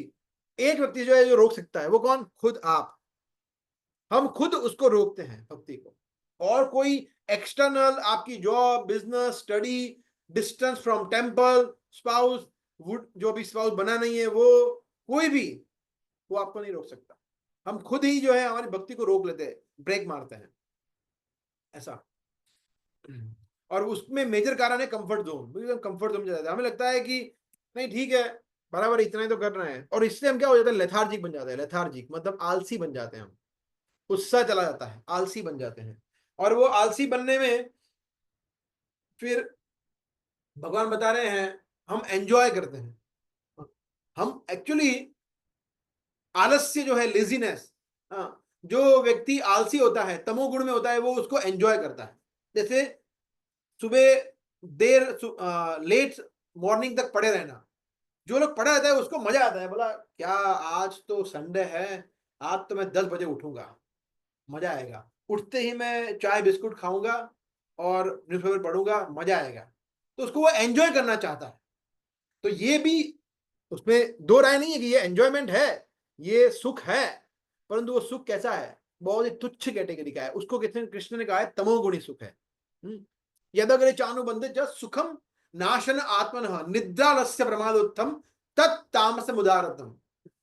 एक व्यक्ति जो है जो रोक सकता है, वो कौन? खुद आप। हम खुद उसको रोकते हैं भक्ति को, और कोई एक्सटर्नल आपकी job business study distance from temple spouse जो भी स्पाउस बना नहीं है वो कोई भी वो आपको नहीं रोक सकता। हम खुद ही जो है हमारी भक्ति को रोक लेते हैं, ब्रेक मारते हैं ऐसा। और उसमें मेजर कारण है कंफर्ट जोन। कंफर्ट जोन जाता है, हमें लगता है कि नहीं ठीक है बराबर इतना ही तो कर रहे हैं, और इससे हम क्या हो जाता है लेथार्जिक बन जाते हैं। लेथार्जिक मतलब आलसी बन जाते हैं हम, उत्साह चला जाता है, आलसी बन जाते हैं। और वो आलसी बनने में फिर भगवान बता रहे हैं हम एंजॉय करते हैं। हम एक्चुअली आलस्य जो है लेजीनेस, जो व्यक्ति आलसी होता है तमोगुण में होता है वो उसको एंजॉय करता है। जैसे सुबह देर लेट मॉर्निंग तक पड़े रहना, जो लोग पड़ा रहता है उसको मजा आता है, बोला क्या आज तो संडे है, आज तो मैं 10 बजे उठूंगा, मजा आएगा, उठते ही मैं चाय बिस्कुट खाऊंगा और न्यूज़पेपर पढ़ूंगा, मजा आएगा। तो उसको वो एंजॉय करना चाहता है। तो ये भी उसमें दो राय नहीं है कि ये एंजॉयमेंट है, ये सुख है, परंतु वो सुख कैसा है? बहुत ही तुच्छ कैटेगरी का है। उसको कृष्ण ने कहा है तमोगुणी सुख है। यदग्रे चानुबंधे च सुखम नाशन आत्मनः निद्रालस्य प्रमादोत्तम तत् तामसम उदारतम।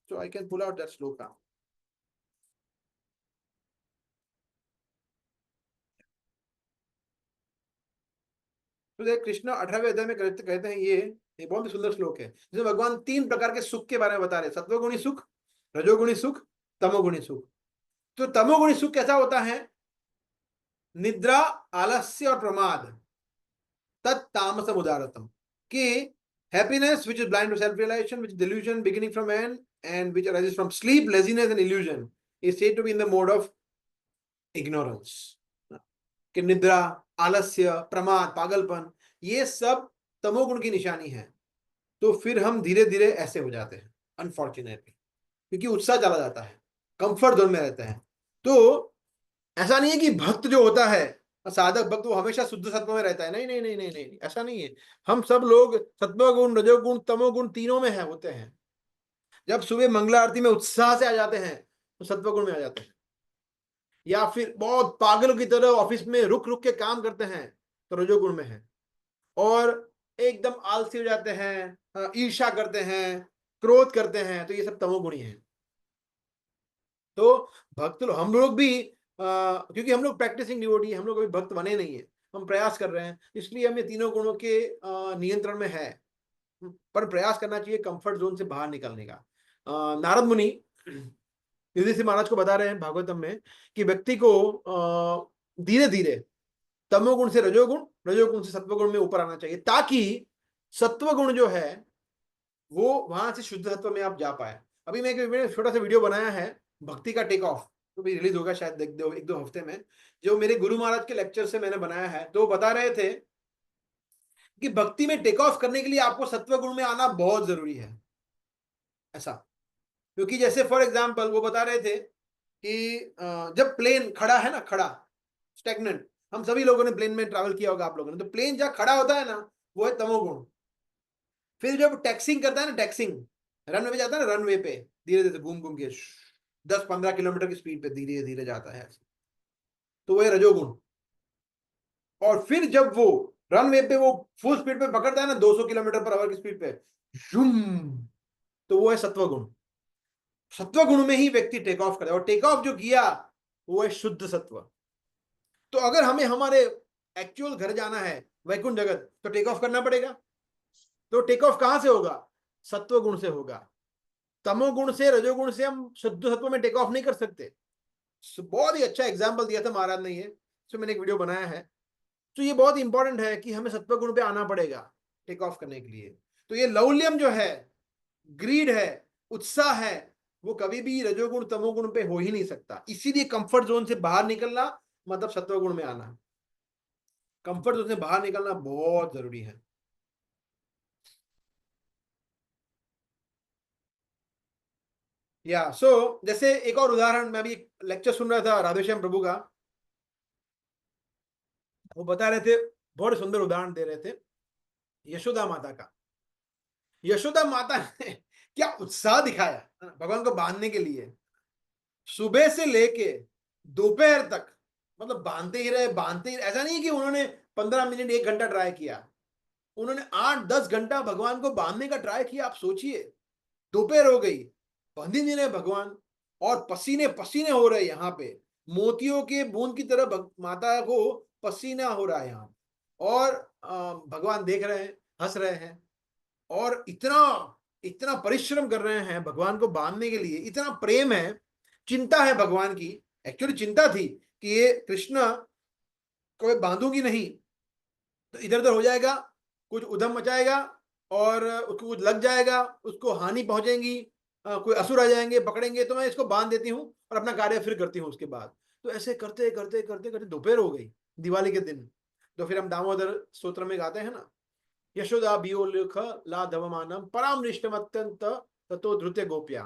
So I can pull out that shloka. तो कृष्ण 18वें अध्याय में कहते हैं ये बहुत ही सुंदर श्लोक है जिसमें भगवान 3 प्रकार के सुख के बारे में बता रहे हैं, सत्वगुणी सुख, रजोगुणी सुख, तमोगुणी सुख। तो तमोगुणी सुख कैसा होता है? निद्रा, आलस्य और प्रमाद, तत्तामसम उदारतम। कि happiness which is blind to self realization, which is delusion beginning from man and which arises from sleep, laziness and illusion is said to be in the mode of ignorance। कि निद्रा, आलस्य, प्रमाद, पागलपन ये सब तमोगुण की निशानी है। तो फिर हम धीरे धीरे ऐसे हो जाते हैं अनफॉर्चुनेटली, क्योंकि उत्साह चला जाता है, कंफर्ट जोन में रहते हैं। तो ऐसा नहीं है कि भक्त जो होता है साधक भक्त वो हमेशा शुद्ध सत्व में रहता है, नहीं नहीं नहीं नहीं नहीं, ऐसा नहीं है। हम सब लोग सत्वगुण रजोगुण तमोगुण तीनों में है होते हैं। जब सुबह मंगला आरती में उत्साह से आ जाते हैं तो सत्वगुण में आ जाते हैं, या फिर बहुत पागलों की तरह ऑफिस में रुक रुक के काम करते हैं तो रजोगुण में है, और एकदम आलसी हो जाते हैं, ईर्ष्या करते हैं, क्रोध करते हैं, तो ये सब तमोगुणी है। तो भक्त हम लोग भी क्योंकि हम लोग प्रैक्टिसिंग डिवोटी, हम लोग अभी भक्त बने नहीं है, हम प्रयास कर रहे हैं, इसलिए हम ये तीनों गुणों के नियंत्रण में है। पर प्रयास करना चाहिए कंफर्ट जोन से बाहर निकलने का। नारद मुनि युधिष्ठिर महाराज को बता रहे हैं भागवतम में कि व्यक्ति को धीरे धीरे तमोगुण से रजोगुण, रजोगुण से सत्वगुण में ऊपर आना चाहिए, ताकि सत्वगुण जो है वो वहां से शुद्ध सत्व में आप जा पाए। अभी मैं एक छोटा सा वीडियो बनाया है भक्ति का टेक ऑफ, तो भी रिलीज होगा शायद देख दो 1-2 हफ्ते में, जो मेरे गुरु महाराज के लेक्चर से मैंने बनाया है। तो बता रहे थे कि भक्ति में टेक ऑफ करने के लिए आपको सत्वगुण में आना बहुत जरूरी है ऐसा। क्योंकि जैसे फॉर एग्जांपल वो बता रहे थे कि जब प्लेन खड़ा है ना, खड़ा स्टैग्नेंट, हम सभी लोगों ने प्लेन में ट्रैवल किया होगा आप लोगों ने, तो प्लेन जहाँ खड़ा होता है ना वो है तमोगुण। फिर जब टैक्सिंग करता है ना, टैक्सिंग रनवे पे जाता है ना, रनवे पे धीरे धीरे घूम घूम के 10-15 किलोमीटर की स्पीड पे धीरे धीरे जाता है, तो वो है रजोगुण। और फिर जब वो रनवे पे वो फुल स्पीड पे पकड़ता है ना 200 किलोमीटर पर आवर की स्पीड पे, तो वो है सत्वगुण। सत्वगुण में ही व्यक्ति टेक ऑफ करे, और टेक ऑफ जो किया वो है शुद्ध सत्व। तो अगर हमें हमारे एक्चुअल घर जाना है वैकुंठ जगत, तो टेक ऑफ करना पड़ेगा। तो टेक ऑफ कहां से होगा? सत्वगुण से होगा। तमोगुण से रजोगुण से हम शुद्ध सत्व में टेक ऑफ नहीं कर सकते। बहुत ही अच्छा एग्जाम्पल दिया था महाराज ने, ये तो मैंने एक वीडियो बनाया है। तो ये बहुत इंपॉर्टेंट है कि हमें सत्वगुण पे आना पड़ेगा टेक ऑफ करने के लिए। तो ये लौल्यम जो है, ग्रीड है, उत्साह है, वो कभी भी रजोगुण तमोगुण पे हो ही नहीं सकता। इसीलिए कंफर्ट जोन से बाहर निकलना मतलब सत्वगुण में आना। कंफर्ट जोन से बाहर निकलना बहुत जरूरी है। या सो जैसे एक और उदाहरण, मैं अभी लेक्चर सुन रहा था राधेश्याम प्रभु का, वो बता रहे थे, बहुत सुंदर उदाहरण दे रहे थे यशोदा माता का। यशोदा माता ने क्या उत्साह दिखाया भगवान को बांधने के लिए, सुबह से लेके दोपहर तक, मतलब बांधते ही रहे बांधते ही रहे। ऐसा नहीं है कि उन्होंने 15 मिनट 1 घंटा ट्राई किया, उन्होंने 8-10 घंटा भगवान को बांधने का ट्राई किया। आप सोचिए, दोपहर हो गई, बंध ही नहीं रहे भगवान, और पसीने पसीने हो रहे यहाँ पे, मोतियों के बूंद की तरह माता को पसीना हो रहा है यहाँ, और भगवान देख रहे हैं, हंस रहे हैं, और इतना इतना परिश्रम कर रहे हैं भगवान को बांधने के लिए, इतना प्रेम है, चिंता है भगवान की। एक्चुअली चिंता थी कि ये कृष्ण को बांधूंगी नहीं तो इधर उधर हो जाएगा, कुछ उधम मचाएगा और उसको कुछ लग जाएगा, उसको हानि पहुंचेगी, कोई असुर आ जाएंगे पकड़ेंगे, तो मैं इसको बांध देती हूँ और अपना कार्य फिर करती हूँ उसके बाद। तो ऐसे करते करते करते करते दोपहर हो गई, दिवाली के दिन। तो फिर हम दामोदर स्तोत्र में गाते हैं ना, यशोदा बियोलिख ला धवमानम परामृष्टम अत्यंत ततो धृत्य गोप्या।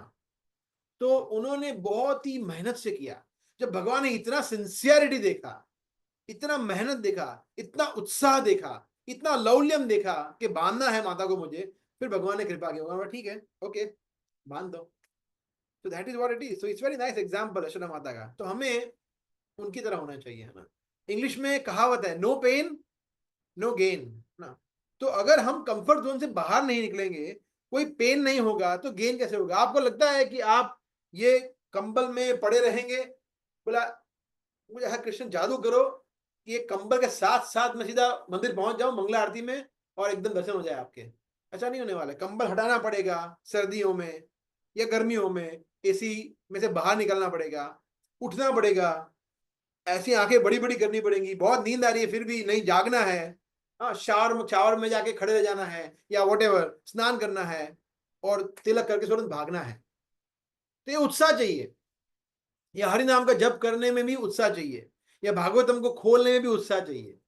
तो उन्होंने बहुत ही मेहनत से किया। जब भगवान ने इतना सिंसियरिटी देखा, इतना मेहनत देखा, इतना उत्साह देखा, इतना लौल्यम देखा कि बांधना है माता को मुझे, फिर भगवान ने कृपा किया, ठीक है ओके बांध दो। तो that is what it is. So it's very nice example Yashoda माता का। तो हमें उनकी तरह होना चाहिए, है ना। इंग्लिश में कहावत है, नो पेन नो गेन ना। तो अगर हम कंफर्ट जोन से बाहर नहीं निकलेंगे, कोई पेन नहीं होगा, तो गेन कैसे होगा? आपको लगता है कि आप ये कंबल में पड़े रहेंगे, बोला मुझे हर कृष्ण जादू करो कि ये कंबल के साथ साथ मैं सीधा मंदिर पहुंच जाऊं मंगला आरती में और एकदम दर्शन हो जाए आपके? ऐसा नहीं होने वाला। कंबल हटाना पड़ेगा सर्दियों में या गर्मियों में, एसी में से बाहर निकलना पड़ेगा, उठना पड़ेगा, ऐसी आंखें बड़ी बड़ी करनी पड़ेंगी, बहुत नींद आ रही है फिर भी नहीं, जागना है, हाँ शावर में जाके खड़े रह जाना है या व्हाटएवर, स्नान करना है और तिलक करके तुरंत भागना है। तो ये उत्साह चाहिए, या हरि नाम का जप करने में भी उत्साह चाहिए, या भागवतम को खोलने में भी उत्साह चाहिए।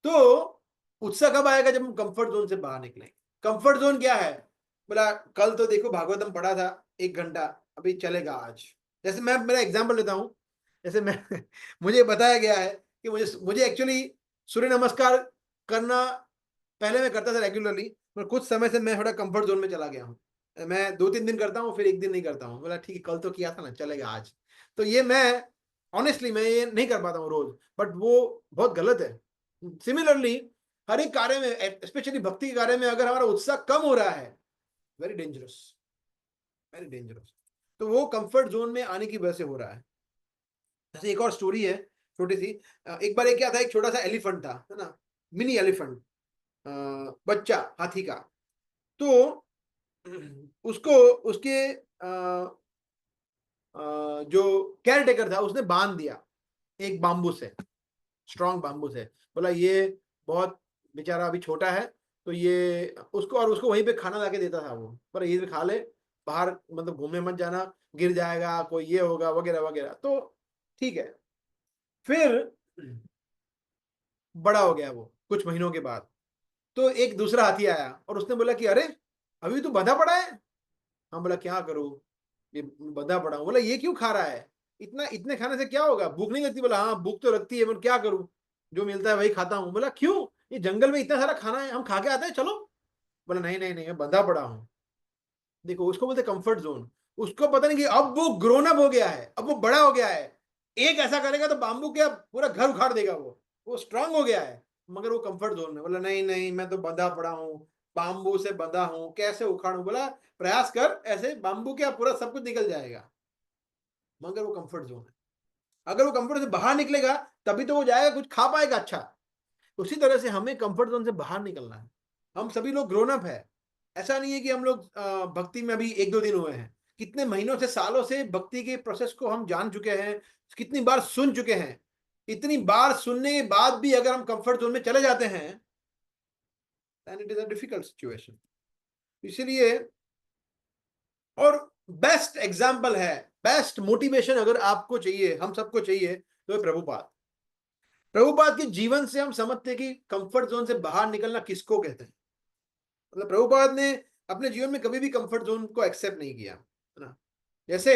तो उत्साह कब आएगा? जब हम कंफर्ट जोन से बाहर निकलेंगे। कंफर्ट जोन क्या है? बोला कल तो देखो भागवतम पढ़ा था 1 घंटा, अभी चलेगा आज। जैसे मैं मेरा एग्जांपल लेता हूं, जैसे मैं मुझे बताया गया है कि मुझे एक्चुअली सूर्य नमस्कार करना पहले मैं करता था रेगुलरली, पर कुछ समय से मैं थोड़ा कंफर्ट जोन में चला गया हूँ। मैं 2-3 दिन करता हूँ, फिर 1 दिन नहीं करता हूँ। बोला ठीक है कल तो किया था ना, चलेगा आज। तो ये मैं ऑनेस्टली मैं ये नहीं कर पाता हूँ रोज, बट वो बहुत गलत है। सिमिलरली हर एक कार्य में, स्पेशली भक्ति के कार्य में, अगर हमारा उत्साह कम हो रहा है, वेरी डेंजरस, वेरी डेंजरस। तो वो कंफर्ट जोन में आने की वजह से हो रहा है। जैसे एक और स्टोरी है छोटी सी। एक बार एक क्या था, एक छोटा सा एलिफेंट था, है ना, मिनी एलिफेंट, बच्चा हाथी का। तो उसको उसके जो केयर टेकर था उसने बांध दिया एक बाम्बू से, स्ट्रॉन्ग बाम्बू से। बोला ये बहुत बेचारा अभी छोटा है, तो ये उसको, और उसको वहीं पे खाना लाके देता था वो, पर ये खा ले, बाहर मतलब घूमने मत जाना, गिर जाएगा, कोई ये होगा वगैरह वगैरह। तो ठीक है। फिर बड़ा हो गया वो कुछ महीनों के बाद, तो एक दूसरा हाथी आया और उसने बोला कि अरे अभी तो बंधा पड़ा है। हाँ, बोला क्या करूं, ये बंधा पड़ा हूं। बोला ये क्यों खा रहा है, इतने खाने से क्या होगा, भूख नहीं लगती? बोला हाँ भूख तो लगती है, मैं क्या करूं, जो मिलता है वही खाता हूं। बोला क्यों, ये जंगल में इतना सारा खाना है, हम खा के आते हैं, चलो। बोला नहीं नहीं नहीं, मैं बंधा पड़ा हूं। देखो उसको बोलते कंफर्ट जोन। उसको पता नहीं कि अब वो ग्रोन अप हो गया है, अब वो बड़ा हो गया है, एक ऐसा करेगा तो बाम्बू के पूरा घर उखाड़ देगा, वो स्ट्रांग हो गया है, मगर वो कंफर्ट जोन में। बोला नहीं नहीं, मैं तो बंधा पड़ा हूँ, बाम्बू से बंधा हूं, कैसे उखाड़ू? बोला प्रयास कर, ऐसे बाम्बू के पूरा सब कुछ निकल जाएगा, मगर वो कंफर्ट जोन है। अगर वो कंफर्ट से बाहर निकलेगा तभी तो वो जाएगा, कुछ खा पाएगा अच्छा। उसी तरह से हमें कंफर्ट जोन से बाहर निकलना है। हम सभी लोग ग्रोन अप है। ऐसा नहीं है कि हम लोग भक्ति में अभी 1-2 दिन हुए हैं, कितने महीनों से, सालों से भक्ति के प्रोसेस को हम जान चुके हैं, कितनी बार सुन चुके हैं। इतनी बार सुनने के बाद भी अगर हम कंफर्ट जोन में चले जाते हैं, then it is a difficult situation। इसलिए, और बेस्ट एग्जाम्पल है, बेस्ट मोटिवेशन अगर आपको चाहिए, हम सबको चाहिए, तो प्रभुपाद। प्रभुपाद के जीवन से हम समझते हैं कि कंफर्ट जोन से बाहर निकलना किसको कहते हैं। मतलब प्रभुपाद ने अपने जीवन में कभी भी कंफर्ट जोन को एक्सेप्ट नहीं किया, है ना। जैसे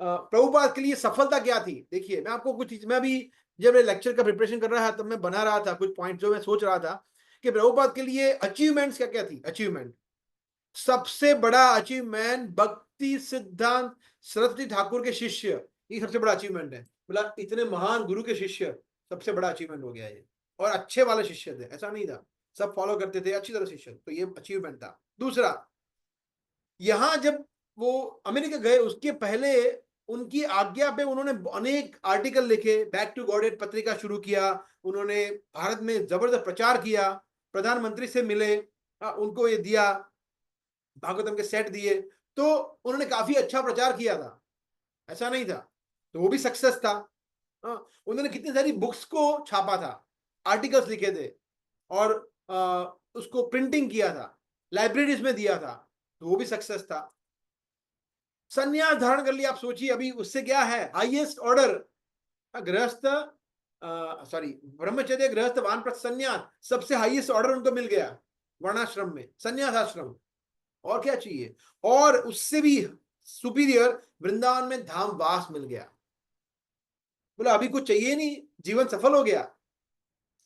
प्रभुपाद के लिए सफलता क्या थी, देखिए मैं आपको कुछ, मैं अभी जब लेक्चर का प्रिपरेशन कर रहा था तब मैं बना रहा था कुछ पॉइंट जो मैं सोच रहा था कि प्रभुपाद के लिए अचीवमेंट्स क्या क्या थी। अचीवमेंट, सबसे बड़ा अचीवमेंट भक्ति सिद्धांत सरस्वती ठाकुर के शिष्य, ये सबसे बड़ा अचीवमेंट है। बोला इतने महान गुरु के शिष्य, सबसे बड़ा अचीवमेंट हो गया ये। और अच्छे वाले शिष्य थे, ऐसा नहीं था सब फॉलो करते थे, अच्छी तरह शिष्य, तो ये अचीवमेंट था। दूसरा, यहां जब वो अमेरिका गए उसके पहले उनकी आज्ञा पे उन्होंने अनेक आर्टिकल लिखे, बैक टू गॉडेड पत्रिका शुरू किया, उन्होंने भारत में जबरदस्त प्रचार किया, प्रधानमंत्री से मिले, उनको ये दिया, भागवतम के सेट दिए, तो उन्होंने काफी अच्छा प्रचार किया था, ऐसा नहीं था, तो वो भी सक्सेस था। उन्होंने कितनी सारी बुक्स को छापा था, आर्टिकल्स लिखे थे, और उसको प्रिंटिंग किया था, लाइब्रेरीज में दिया था, तो वो भी सक्सेस था। संन्यास धारण कर लिया, आप सोचिए अभी उससे क्या है, हाईएस्ट ऑर्डर गृहस्थ, सॉरी ब्रह्मचर्य गृहस्थ वानप्रस्थ संन्यास, सबसे हाईएस्ट ऑर्डर उनको मिल गया वर्णाश्रम में, संन्यास आश्रम, और क्या चाहिए। और उससे भी सुपीरियर वृंदावन में धाम वास मिल गया। बोला अभी कुछ चाहिए नहीं, जीवन सफल हो गया।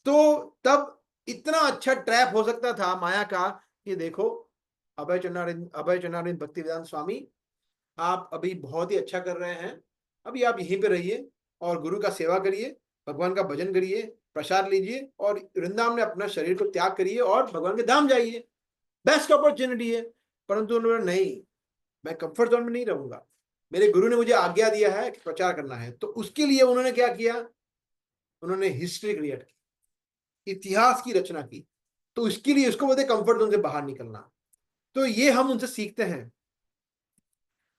तो तब इतना अच्छा ट्रैप हो सकता था माया का कि देखो अभय चंद्रारिंद भक्ति वेदांत स्वामी, आप अभी बहुत ही अच्छा कर रहे हैं, अभी आप यहीं पे रहिए और गुरु का सेवा करिए, भगवान का भजन करिए, प्रसाद लीजिए, और वृंदावन में अपना शरीर को त्याग करिए और भगवान के धाम जाइए, बेस्ट अपॉर्चुनिटी है। परंतु उन्होंने नहीं, मैं कंफर्ट जोन में नहीं रहूंगा, मेरे गुरु ने मुझे आज्ञा दिया है कि प्रचार करना है। तो उसके लिए उन्होंने क्या किया, उन्होंने हिस्ट्री क्रिएट की, इतिहास की रचना की। तो इसके लिए उसको बोलते कंफर्ट जोन से बाहर निकलना। तो ये हम उनसे सीखते हैं।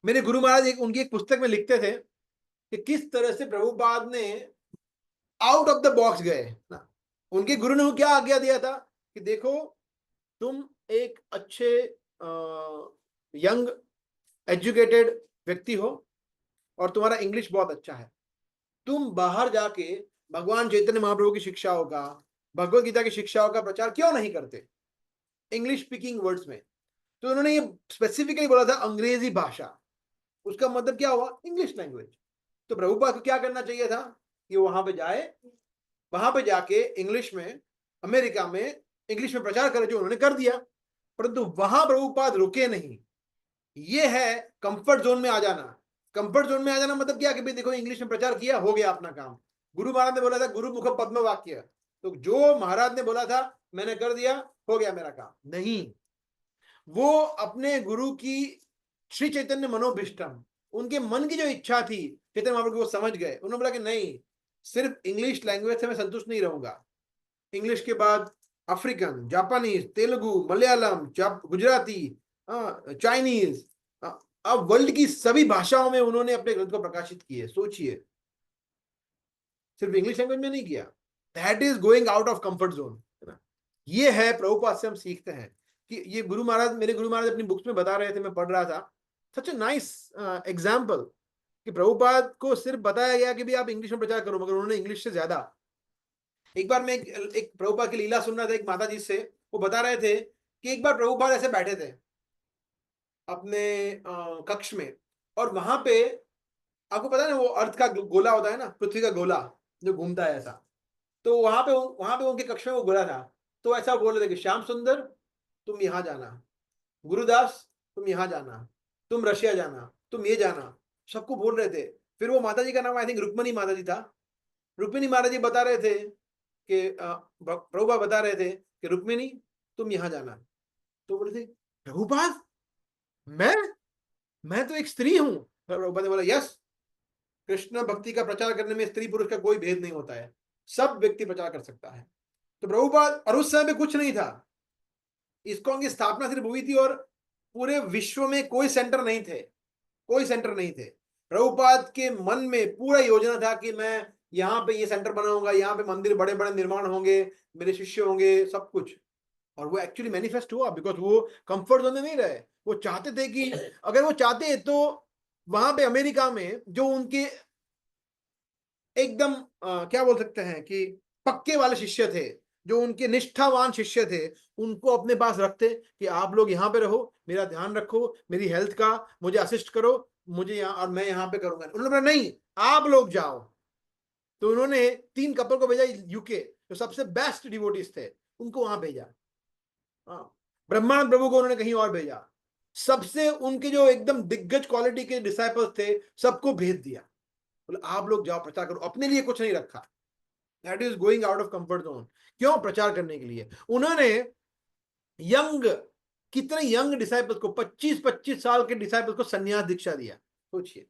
मेरे गुरु महाराज उनकी एक पुस्तक में लिखते थे कि किस तरह से प्रभुपाद ने आउट ऑफ द बॉक्स गए ना। उनके गुरु ने क्या आज्ञा दिया था कि देखो तुम एक अच्छे यंग एजुकेटेड व्यक्ति हो और तुम्हारा इंग्लिश बहुत अच्छा है, तुम बाहर जाके भगवान चैतन्य महाप्रभु की शिक्षाओं का, भगवत गीता की शिक्षाओं का प्रचार क्यों नहीं करते इंग्लिश स्पीकिंग वर्ड्स में। तो उन्होंने ये स्पेसिफिकली बोला था अंग्रेजी भाषा, उसका मतलब क्या हुआ, इंग्लिश लैंग्वेज। तो प्रभुपाद को क्या करना चाहिए था कि वहां पे जाए, वहां पे जाके इंग्लिश में, अमेरिका में इंग्लिश में प्रचार करे, जो उन्होंने कर दिया। परंतु वहां प्रभुपाद रुके नहीं। ये है कंफर्ट जोन में आ जाना। कंफर्ट जोन में आ जाना मतलब क्या कि भाई देखो इंग्लिश में प्रचार किया, हो गया अपना काम। गुरु महाराज ने बोला था गुरु मुख पद्म वाक्य, तो जो महाराज ने बोला था मैंने कर दिया, हो गया मेरा काम। नहीं, वो अपने गुरु की श्री चैतन्य मनोभिष्टम, उनके मन की जो इच्छा थी, चैतन्य महाप्रभु को समझ गए। उन्होंने बोला कि नहीं, सिर्फ इंग्लिश लैंग्वेज से मैं संतुष्ट नहीं रहूंगा, इंग्लिश के बाद African, Japanese, Telugu, Malayalam, Gujarati, Chinese, अब वर्ल्ड की सभी भाषाओं में उन्होंने अपने ग्रंथ को प्रकाशित किए। सोचिए, सिर्फ इंग्लिश लैंग्वेज में नहीं किया। That is going out of comfort zone. ये है प्रभुपाद से हम सीखते हैं कि ये गुरु महाराज, मेरे गुरु महाराज अपनी बुक्स में बता रहे थे, मैं पढ़ रहा था, सच ए नाइस एग्जाम्पल कि प्रभुपाद को सिर्फ बताया गया कि भी आप इंग्लिश में प्रचार करो, मगर उन्होंने इंग्लिश से ज्यादा। एक बार मैं एक प्रभुपाद की लीला सुन रहा था एक माता जी से, वो बता रहे थे कि एक बार प्रभुपाद ऐसे बैठे थे अपने कक्ष में, और वहां पे आपको पता है ना वो अर्थ का गोला होता है ना, पृथ्वी का गोला जो घूमता है ऐसा, तो वहां पे उनके कक्ष में वो गोला था। तो ऐसा बोल रहे थे कि श्याम सुंदर तुम यहाँ जाना, गुरुदास तुम यहाँ जाना, तुम रशिया जाना, तुम ये जाना, सबको बोल रहे थे। फिर वो माता जी का नाम आई थिंक रुक्मणी माता जी था। रुक्मिणी माता जी बता रहे थे कि प्रभुपाद बता रहे थे कि रुक्मिणी तुम यहाँ जाना। तो बोले थे प्रभुपाद मैं तो एक स्त्री हूं। प्रभुपाद ने बोला यस, कृष्ण भक्ति का प्रचार करने में स्त्री पुरुष का कोई भेद नहीं होता है, सब व्यक्ति प्रचार कर सकता है। तो प्रभुपाद, और उस समय में कुछ नहीं था, इस्कॉन की स्थापना सिर्फ हुई थी और पूरे विश्व में कोई सेंटर नहीं थे, कोई सेंटर नहीं थे। प्रभुपाद के मन में पूरा योजना था कि मैं यहाँ पे ये सेंटर बनाऊंगा, यहाँ पे मंदिर बड़े बड़े निर्माण होंगे, मेरे शिष्य होंगे, सब कुछ। और वो एक्चुअली मैनिफेस्ट हुआ, बिकॉज वो कंफर्ट जोन में नहीं रहे। वो चाहते थे कि अगर वो चाहते तो वहां पे अमेरिका में जो उनके एकदम क्या बोल सकते हैं कि पक्के वाले शिष्य थे, जो उनके निष्ठावान शिष्य थे, उनको अपने पास रखते कि आप लोग यहाँ पे रहो, मेरा ध्यान रखो, मेरी हेल्थ का मुझे असिस्ट करो, मुझे यहाँ, और मैं यहाँ पे करूंगा। उन्होंने बोला नहीं, आप लोग जाओ। तो उन्होंने 3 कपल को भेजा यूके, जो सबसे बेस्ट डिवोटीज थे, उनको वहां भेजा। ब्रह्मानंद प्रभु को उन्होंने कहीं और भेजा। सबसे उनके जो एकदम दिग्गज क्वालिटी के डिसाइपल्स थे, सबको भेज दिया, बोले आप लोग जाओ प्रचार करो। अपने लिए कुछ नहीं रखा। That is going out of comfort zone. क्यों? प्रचार करने के लिए। उन्होंने यंग, कितने यंग डिसाइपल्स को, 25-25 साल के डिसाइपल्स को सन्यास दीक्षा दिया। सोचिए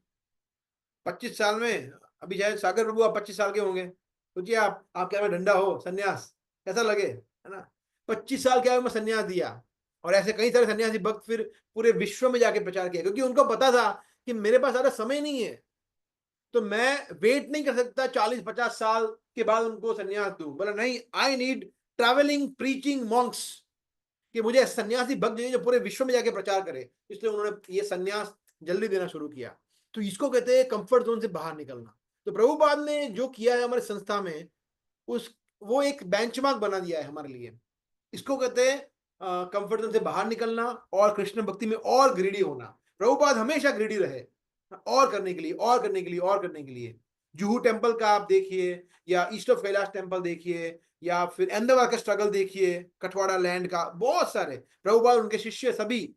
25 साल में, अभी शायद सागर प्रभु आप 25 साल के होंगे, सोचिए आप क्या में डंडा हो, सन्यास कैसा लगे, है ना। 25 साल के में सन्यास दिया। और ऐसे कई सारे सन्यासी भक्त फिर पूरे विश्व में जाके प्रचार किया, क्योंकि उनको पता था कि मेरे पास ज्यादा समय नहीं है, तो मैं वेट नहीं कर सकता 40-50 साल के बाद उनको सन्यास दूं। बोला नहीं, I need travelling preaching Monks, कि मुझे सन्यासी भक्त चाहिए जो पूरे विश्व में जाके प्रचार करे। इसलिए उन्होंने ये सन्यास जल्दी देना शुरू किया। तो इसको कहते हैं कंफर्ट जोन से बाहर निकलना। तो प्रभुपाद ने जो किया है हमारे संस्था में, वो एक बेंचमार्क बना दिया है हमारे लिए। इसको कहते हैं कंफर्ट जोन से बाहर निकलना और कृष्ण भक्ति में और ग्रीडी होना। प्रभुपाद हमेशा ग्रीडी रहे, और करने के लिए, और करने के लिए, और करने के लिए। जुहू टेम्पल का आप देखिए, या ईस्ट ऑफ कैलाश टेम्पल देखिए, या फिर अहमदाबाद का स्ट्रगल देखिए, कठवाड़ा लैंड का, बहुत सारे प्रभुपाद, उनके शिष्य सभी।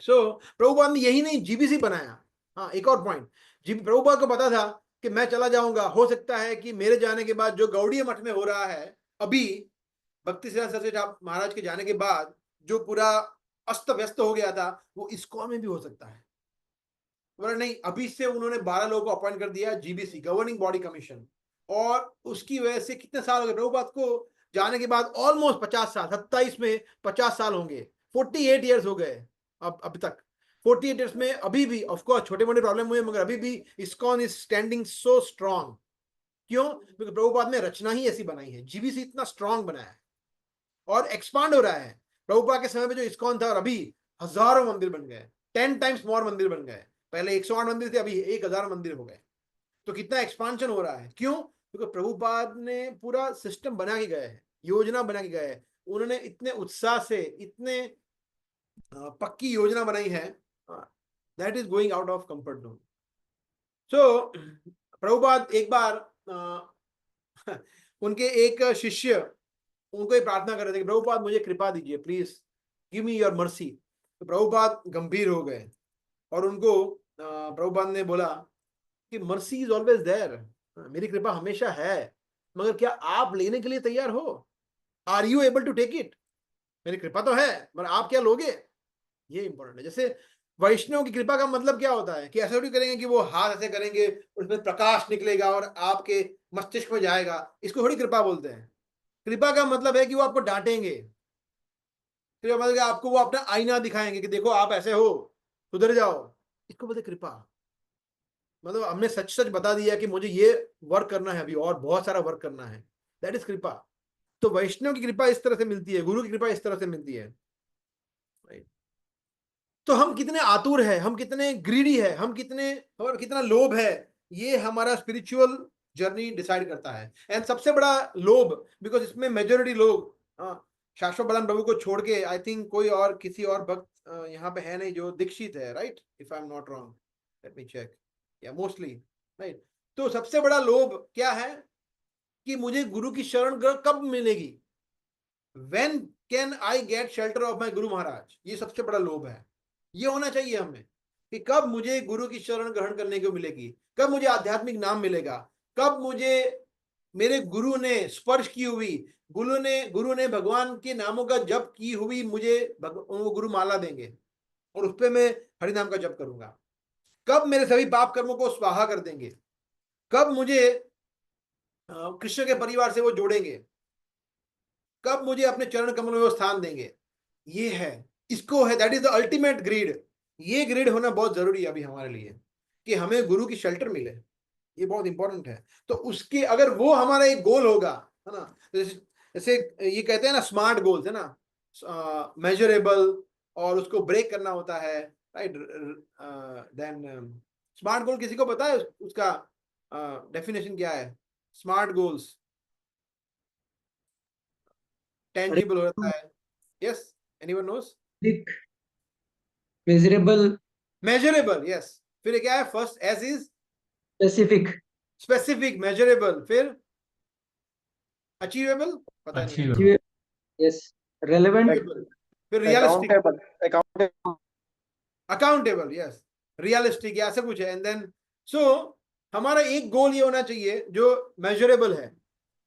सो प्रभुपाद ने यही नहीं, जीबीसी बनाया। हाँ, एक और पॉइंट, प्रभुपाद को पता था कि मैं चला जाऊंगा, हो सकता है कि मेरे जाने के बाद जो गौड़ीय मठ में हो रहा है अभी, भक्ति सिद्धांत सरस्वती महाराज के जाने के बाद जो पूरा अस्त व्यस्त हो गया था, वो इस्कॉन में भी हो सकता है। बोला नहीं, अभी से उन्होंने 12 लोगों को अपॉइंट कर दिया, जीबीसी, गवर्निंग बॉडी कमीशन। और उसकी वजह से कितने साल हो गए प्रभुपाद को जाने के बाद? ऑलमोस्ट 50 साल, 27 में 50 साल होंगे, 48 ईयर्स हो गए अब तक। 48 ईयर्स में अभी भी ऑफ कोर्स छोटे मोटे प्रॉब्लम हुए, मगर अभी भी ISKCON is standing so strong. क्यों? क्योंकि प्रभुपाद ने रचना ही ऐसी बनाई है, जीबीसी इतना स्ट्रांग बनाया है और एक्सपांड हो रहा है। प्रभुपाद के समय में जो इस्कॉन था, और अभी हजारों मंदिर बन गए, 10 टाइम्स मोर मंदिर बन गए। पहले 108 मंदिर थे, अभी 1000 मंदिर हो गए। तो कितना एक्सपांशन हो रहा है। क्यों? क्योंकि प्रभुपाद ने पूरा सिस्टम बना के गए हैं, योजना बना के गए हैं। उन्होंने इतने उत्साह से, इतने पक्की योजना बनाई है, that is going out of comfort zone. So Prabhupada एक बार उनके एक शिष्य उनको ये प्रार्थना कर रहे थे कि प्रभुपाद मुझे कृपा दीजिए, please give me your mercy. तो प्रभुपाद गंभीर हो गए और उनको प्रभुपाद ने बोला कि मर्सी इज ऑलवेज देयर, मेरी कृपा हमेशा है, मगर क्या आप लेने के लिए तैयार हो? Are you able to take it? मेरी कृपा तो है, मगर आप क्या लोगे? ये इंपॉर्टेंट है। जैसे वैष्णव की कृपा का मतलब क्या होता है कि ऐसा थोड़ी करेंगे कि वो हाथ ऐसे करेंगे, उसमें प्रकाश निकलेगा और आपके मस्तिष्क में जाएगा, इसको थोड़ी कृपा बोलते हैं। कृपा का मतलब है कि वो आपको डांटेंगे, कृपा मतलब आपको वो अपना आईना दिखाएंगे कि देखो आप ऐसे हो, सुधर जाओ, इसको बोलते कृपा। मतलब हमने सच सच बता दिया कि मुझे ये वर्क करना है अभी, और बहुत सारा वर्क करना है, दैट इज कृपा। तो वैष्णव की कृपा इस तरह से मिलती है, गुरु की कृपा इस तरह से मिलती है। तो हम कितने आतुर है, हम कितने ग्रीडी है, हमारा कितना लोभ है, ये हमारा स्पिरिचुअल जर्नी डिसाइड करता है। एंड सबसे बड़ा लोभ, बिकॉज इसमें मेजोरिटी लोग शाश्वत बलराम प्रभु को छोड़ के, आई थिंक कोई और किसी और भक्त यहाँ पे है नहीं जो दीक्षित है, right? If I am not wrong, let me check, या मोस्टली, राइट। तो सबसे बड़ा लोभ क्या है कि मुझे गुरु की शरण कब मिलेगी, when can I get shelter of my Guru Maharaj, ये सबसे बड़ा लोभ है। ये होना चाहिए हमें कि कब मुझे गुरु की शरण ग्रहण करने को मिलेगी, कब मुझे आध्यात्मिक नाम मिलेगा, कब मुझे मेरे गुरु ने स्पर्श की हुई, गुरु ने भगवान के नामों का जप की हुई, मुझे वो गुरु माला देंगे और उस पर मैं हरिनाम का जप करूंगा, कब मेरे सभी पाप कर्मों को स्वाहा कर देंगे, कब मुझे कृष्ण के परिवार से वो जोड़ेंगे, कब मुझे अपने चरण कमल में वो स्थान देंगे। ये है, इसको है, that is the ultimate greed. ये ग्रीड होना बहुत जरूरी है अभी हमारे लिए कि हमें गुरु की शेल्टर मिले, ये बहुत इंपॉर्टेंट है। तो उसके अगर वो हमारा एक गोल होगा, है ना, जैसे ये कहते हैं ना स्मार्ट गोल्स, है ना, मेजरेबल, और उसको ब्रेक करना होता है, राइट? देन स्मार्ट गोल किसी को पता है उसका डेफिनेशन क्या है स्मार्ट गोल्स? टेंजिबल होता है. Yes, anyone knows? Measurable, measurable, yes. फिर क्या है? First S is specific, specific, measurable, फिर अचीवेबल, पता नहीं. Achievable. Yes, relevant, Achievable. फिर realistic, accountable accountable, yes, realistic, या ऐसे कुछ है. एंड देन सो हमारा एक गोल ये होना चाहिए जो मेजरेबल है,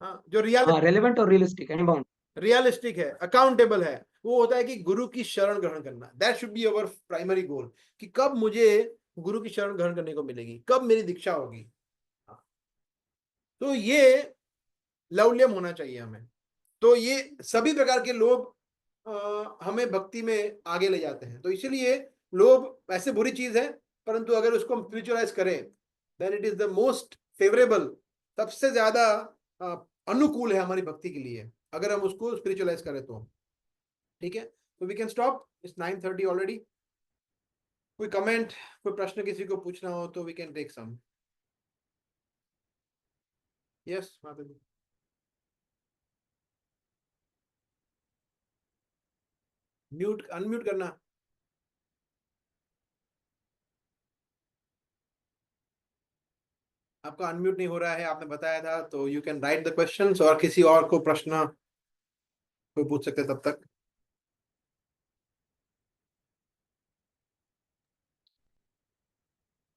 हाँ, जो हाँ, रेलेवेंट और रियलिस्टिक एंड बाउंड. रियलिस्टिक है, अकाउंटेबल है. वो होता है कि गुरु की शरण ग्रहण करना. That should be our primary goal, कि कब मुझे गुरु की शरण ग्रहण करने को मिलेगी, कब मेरी दीक्षा होगी. हाँ. तो ये लौल्यम होना चाहिए हमें. तो ये सभी प्रकार के लोभ हमें भक्ति में आगे ले जाते हैं. तो इसीलिए लोभ ऐसे बुरी चीज है, परंतु अगर उसको हम स्पिरिचुअलाइज करें then it is the most favourable, सबसे ज्यादा अनुकूल है हमारी भक्ति के लिए, अगर हम उसको स्पिरिचुअलाइज करें तो. ठीक है, तो we can stop. It's 9:30 already. कोई कमेंट, कोई प्रश्न किसी को पूछना हो तो we can take some. Yes माता जी. म्यूट अनम्यूट करना. आपका अनम्यूट नहीं हो रहा है, आपने बताया था. तो you can right the questions, और किसी और को प्रश्न कोई पूछ सकते हैं तब तक.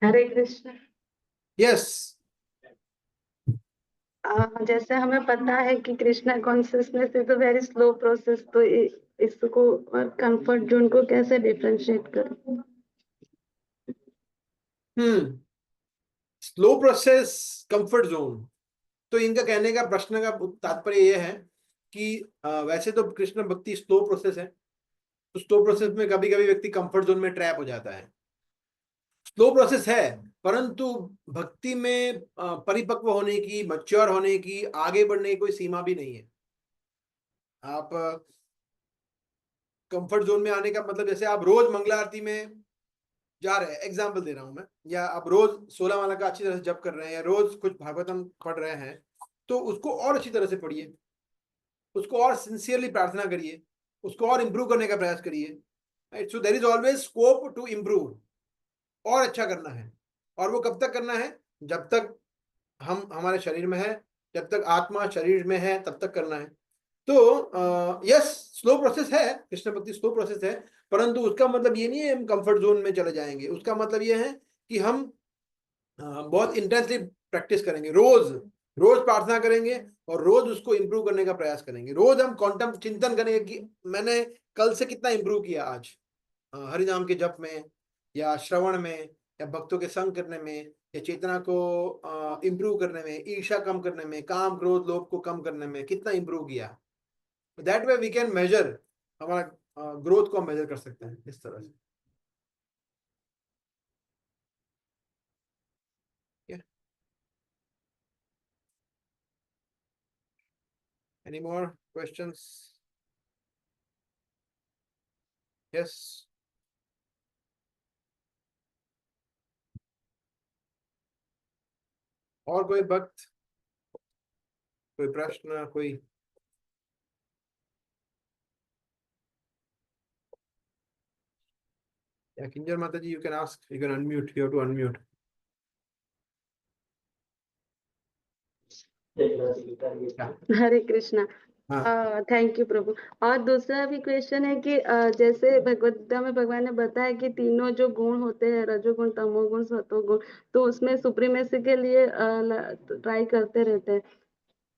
हरे कृष्ण। यस. जैसे हमें पता है कि Krishna consciousness is a very slow process, तो इसको और कंफर्ट जोन को कैसे डिफरेंशिएट करें? Slow process, comfort zone. तो इनका कहने का, प्रश्न का तात्पर्य यह है कि वैसे तो कृष्ण भक्ति स्लो प्रोसेस है, तो स्लो प्रोसेस में कभी कभी व्यक्ति कंफर्ट जोन में ट्रैप हो जाता है. स्लो प्रोसेस है, परंतु भक्ति में परिपक्व होने की, मैच्योर होने की, आगे बढ़ने की कोई सीमा भी नहीं है. आप कंफर्ट जोन में आने का मतलब, जैसे आप रोज मंगला आरती में जा रहे हैं, एग्जाम्पल दे रहा हूं मैं, या आप रोज 16 माला का अच्छी तरह से जप कर रहे हैं, या रोज कुछ भागवतम पढ़ रहे हैं, तो उसको और अच्छी तरह से पढ़िए, उसको और सिंसियरली प्रार्थना करिए, उसको और इम्प्रूव करने का प्रयास करिए. Right, so there is always scope to improve, और अच्छा करना है. और वो कब तक करना है? जब तक हम हमारे शरीर में है, जब तक आत्मा शरीर में है, तब तक करना है. तो यस, स्लो प्रोसेस है, कृष्ण भक्ति स्लो प्रोसेस है, परंतु उसका मतलब ये नहीं है हम कंफर्ट जोन में चले जाएंगे. उसका मतलब ये है कि हम बहुत इंटेंसली प्रैक्टिस करेंगे, रोज रोज प्रार्थना करेंगे, और रोज उसको इंप्रूव करने का प्रयास करेंगे. रोज हम क्वांटम चिंतन करेंगे कि मैंने कल से कितना इंप्रूव किया आज, हरिनाम के जप में, या श्रवण में, या भक्तों के संग करने में, या चेतना को इंप्रूव करने में, ईर्ष्या कम करने में, काम क्रोध लोभ को कम करने में कितना इंप्रूव किया. That way we can measure, हमारा ग्रोथ को हम मेजर कर सकते हैं इस तरह से. Any more questions? Yes. और कोई भक्त, कोई प्रश्न, कोई? Yeah, Kinjar Mataji, you can ask. You can unmute. You have to unmute. हरे कृष्णा. हाँ. थैंक यू प्रभु. और दूसरा भी क्वेश्चन है कि जैसे भगवद गीता में भगवान ने बताया कि तीनों जो गुण होते हैं, रजोगुण, तमोगुण, सतोगुण, तो उसमें सुप्रीमेसी के लिए ट्राई करते रहते हैं.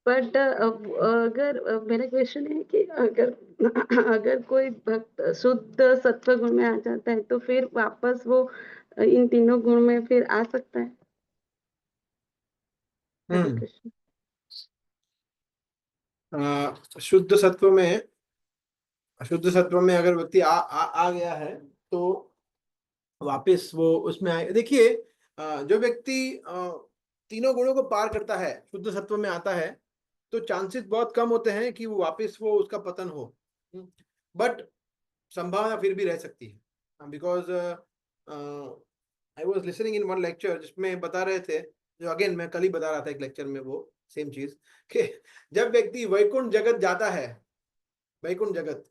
बट अगर मेरा क्वेश्चन है कि अगर कोई भक्त शुद्ध सत्व गुण में आ जाता है, तो फिर वापस वो इन तीनों गुण में फिर आ सकता है? हरे कृष्ण. शुद्ध सत्व में अगर व्यक्ति आ गया है, तो वापस वो उसमें आए. देखिए, जो व्यक्ति तीनों गुणों को पार करता है, शुद्ध सत्व में आता है, तो चांसेस बहुत कम होते हैं कि वो वापस वो उसका पतन हो. बट संभावना फिर भी रह सकती है, because I was listening in one lecture जिसमें बता रहे थे जो अगेन मैं कल ही बता रहा था एक लेक्चर में, वो सेम चीज कि जब व्यक्ति वैकुंठ जगत जाता है, वैकुंठ जगत,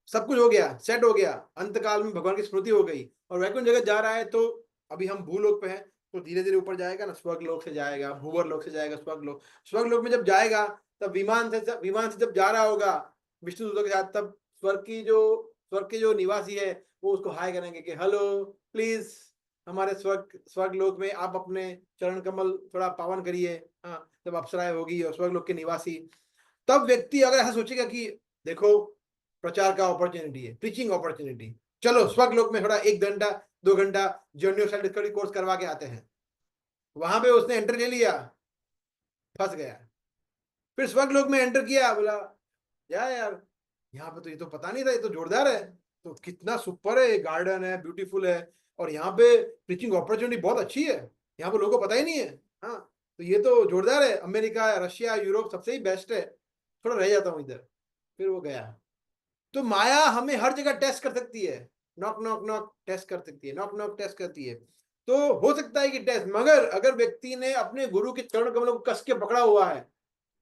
सब कुछ हो गया, सेट हो गया, अंत काल में भगवान की स्मृति हो गई और वैकुंठ जगत जा रहा है, तो अभी हम भूलोक पे हैं, तो धीरे धीरे ऊपर जाएगा ना, स्वर्ग लोक से जाएगा, भूवर लोक से जाएगा, स्वर्ग लोक में जब जाएगा, तब विमान से जब जा रहा होगा विष्णु दूतों के साथ, तब स्वर्ग के जो निवासी है वो उसको हाय करेंगे कि हेलो, प्लीज हमारे स्वर्ग लोक में आप अपने चरण कमल थोड़ा पावन करिए। हाँ, जब अप्सराएं होगी और स्वर्ग लोक के निवासी, तब व्यक्ति अगर ऐसा सोचेगा कि देखो प्रचार का अपॉर्चुनिटी है, प्रीचिंग अपॉर्चुनिटी, चलो स्वर्ग लोक में थोड़ा 1 घंटा 2 घंटा journey of self discovery course करवा के आते हैं, वहां पे उसने एंटर ले लिया, फंस गया। फिर स्वर्ग लोक में एंटर किया, बोला यार यहाँ पे तो ये तो पता नहीं था, ये तो जोरदार है, तो कितना सुपर है, गार्डन है, ब्यूटीफुल है, और यहाँ पे प्रीचिंग अपॉर्चुनिटी बहुत अच्छी है, यहाँ पे लोगों को पता ही नहीं है। हाँ, तो ये तो जोरदार है, अमेरिका, रशिया, यूरोप सबसे ही बेस्ट है, थोड़ा रह जाता हूँ इधर। फिर वो गया। तो माया हमें हर जगह टेस्ट कर सकती है, नॉक नॉक नॉक टेस्ट कर सकती है, नॉक नॉक टेस्ट करती है। तो हो सकता है कि टेस्ट, मगर अगर व्यक्ति ने अपने गुरु के चरण कमलों को कस के पकड़ा हुआ है,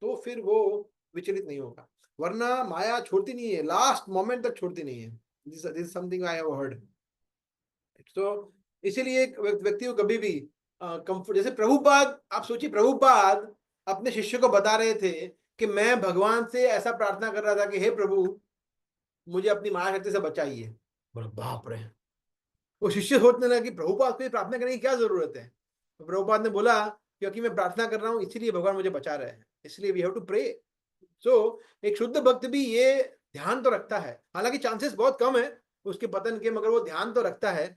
तो फिर वो विचलित नहीं होगा, वरना माया छोड़ती नहीं है, लास्ट मोमेंट तक छोड़ती नहीं है। This is something I have heard. तो इसीलिए एक व्यक्ति को कभी भी कंफर्ट, जैसे प्रभुपाद, आप सोचिए प्रभुपाद अपने शिष्य को बता रहे थे कि मैं भगवान से ऐसा प्रार्थना कर रहा था कि हे प्रभु मुझे अपनी माया शक्ति से बचाइए। बोला बाप रे, वो शिष्य सोचने लगा कि प्रभुपाद को प्रार्थना करने की क्या जरूरत है। तो प्रभुपाद ने बोला क्योंकि मैं प्रार्थना कर रहा हूँ इसीलिए भगवान मुझे बचा रहे हैं, इसलिए वी हैव टू प्रे। सो एक शुद्ध भक्त भी ये ध्यान तो रखता है, हालांकि चांसेस बहुत कम है उसके पतन के, मगर वो ध्यान तो रखता है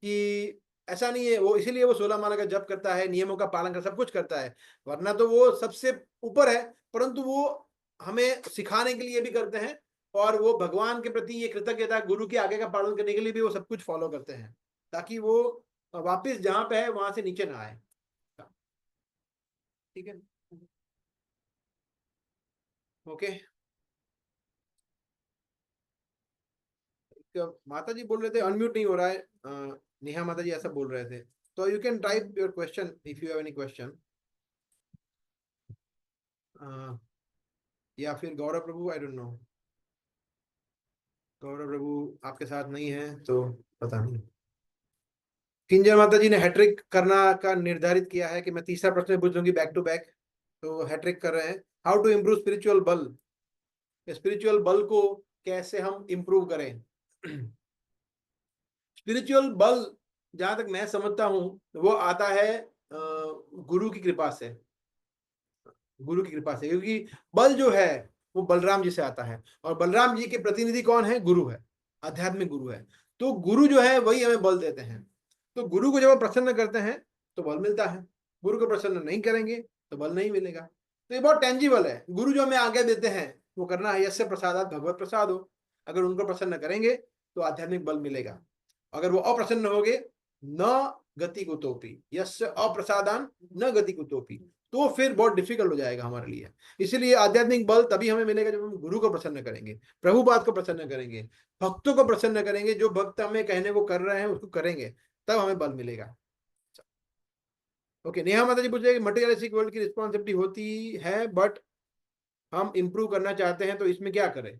कि ऐसा नहीं है, वो इसीलिए वो 16 माला का जप करता है, नियमों का पालन कर, सब कुछ करता है, वरना तो वो सबसे ऊपर है। परंतु वो हमें सिखाने के लिए भी करते हैं, और वो भगवान के प्रति ये कृतज्ञता, गुरु के आगे का पालन करने के लिए भी वो सब कुछ फॉलो करते हैं, ताकि वो वापस जहां पे है वहां से नीचे ना आए। ठीक है, ओके। माता जी बोल रहे थे अनम्यूट नहीं हो रहा है, नेहा माता जी ऐसा बोल रहे थे, तो you can type your question if you have any question, या फिर गौरव प्रभु, आई डोंट नो, गौरव प्रभु आपके साथ नहीं है तो पता नहीं। किंजल माता जी ने हैट्रिक करना का निर्धारित किया है कि मैं तीसरा प्रश्न पूछ लूंगी बैक टू बैक, तो हैट्रिक कर रहे हैं। हाउ टू इम्प्रूव स्पिरिचुअल बल, स्पिरिचुअल बल को कैसे हम इम्प्रूव करें। स्पिरिचुअल बल जहां तक मैं समझता हूं वो आता है गुरु की कृपा से, गुरु की कृपा से, क्योंकि बल जो है वो बलराम जी से आता है, और बलराम जी के प्रतिनिधि कौन है, गुरु है, आध्यात्मिक गुरु है। तो गुरु जो है वही हमें बल देते हैं। तो गुरु को जब हम प्रसन्न करते हैं तो बल मिलता है, गुरु को प्रसन्न नहीं करेंगे तो बल नहीं मिलेगा। तो ये बहुत टेंजिबल है, गुरु जो हमें आज्ञा देते हैं वो करना है। यस्य प्रसादात भगवत प्रसाद हो, अगर उनको प्रसन्न करेंगे तो आध्यात्मिक बल मिलेगा। अगर वो अप्रसन्न होंगे, न गति कुतोपि, यस्य अप्रसादान न गति कुतोपि, तो फिर बहुत डिफिकल्ट हो जाएगा हमारे लिए। इसीलिए आध्यात्मिक बल तभी हमें मिलेगा जब हम गुरु को प्रसन्न करेंगे, प्रभुपाद को प्रसन्न करेंगे, भक्तों को प्रसन्न करेंगे, जो भक्त हमें कहने को कर रहे हैं उसको करेंगे, तब हमें बल मिलेगा। ओके, नेहा माता जी पूछ रहे हैं कि मटेरियलिस्टिक वर्ल्ड की रिस्पॉन्सिबिलिटी होती है बट हम इंप्रूव करना चाहते हैं तो इसमें क्या करें।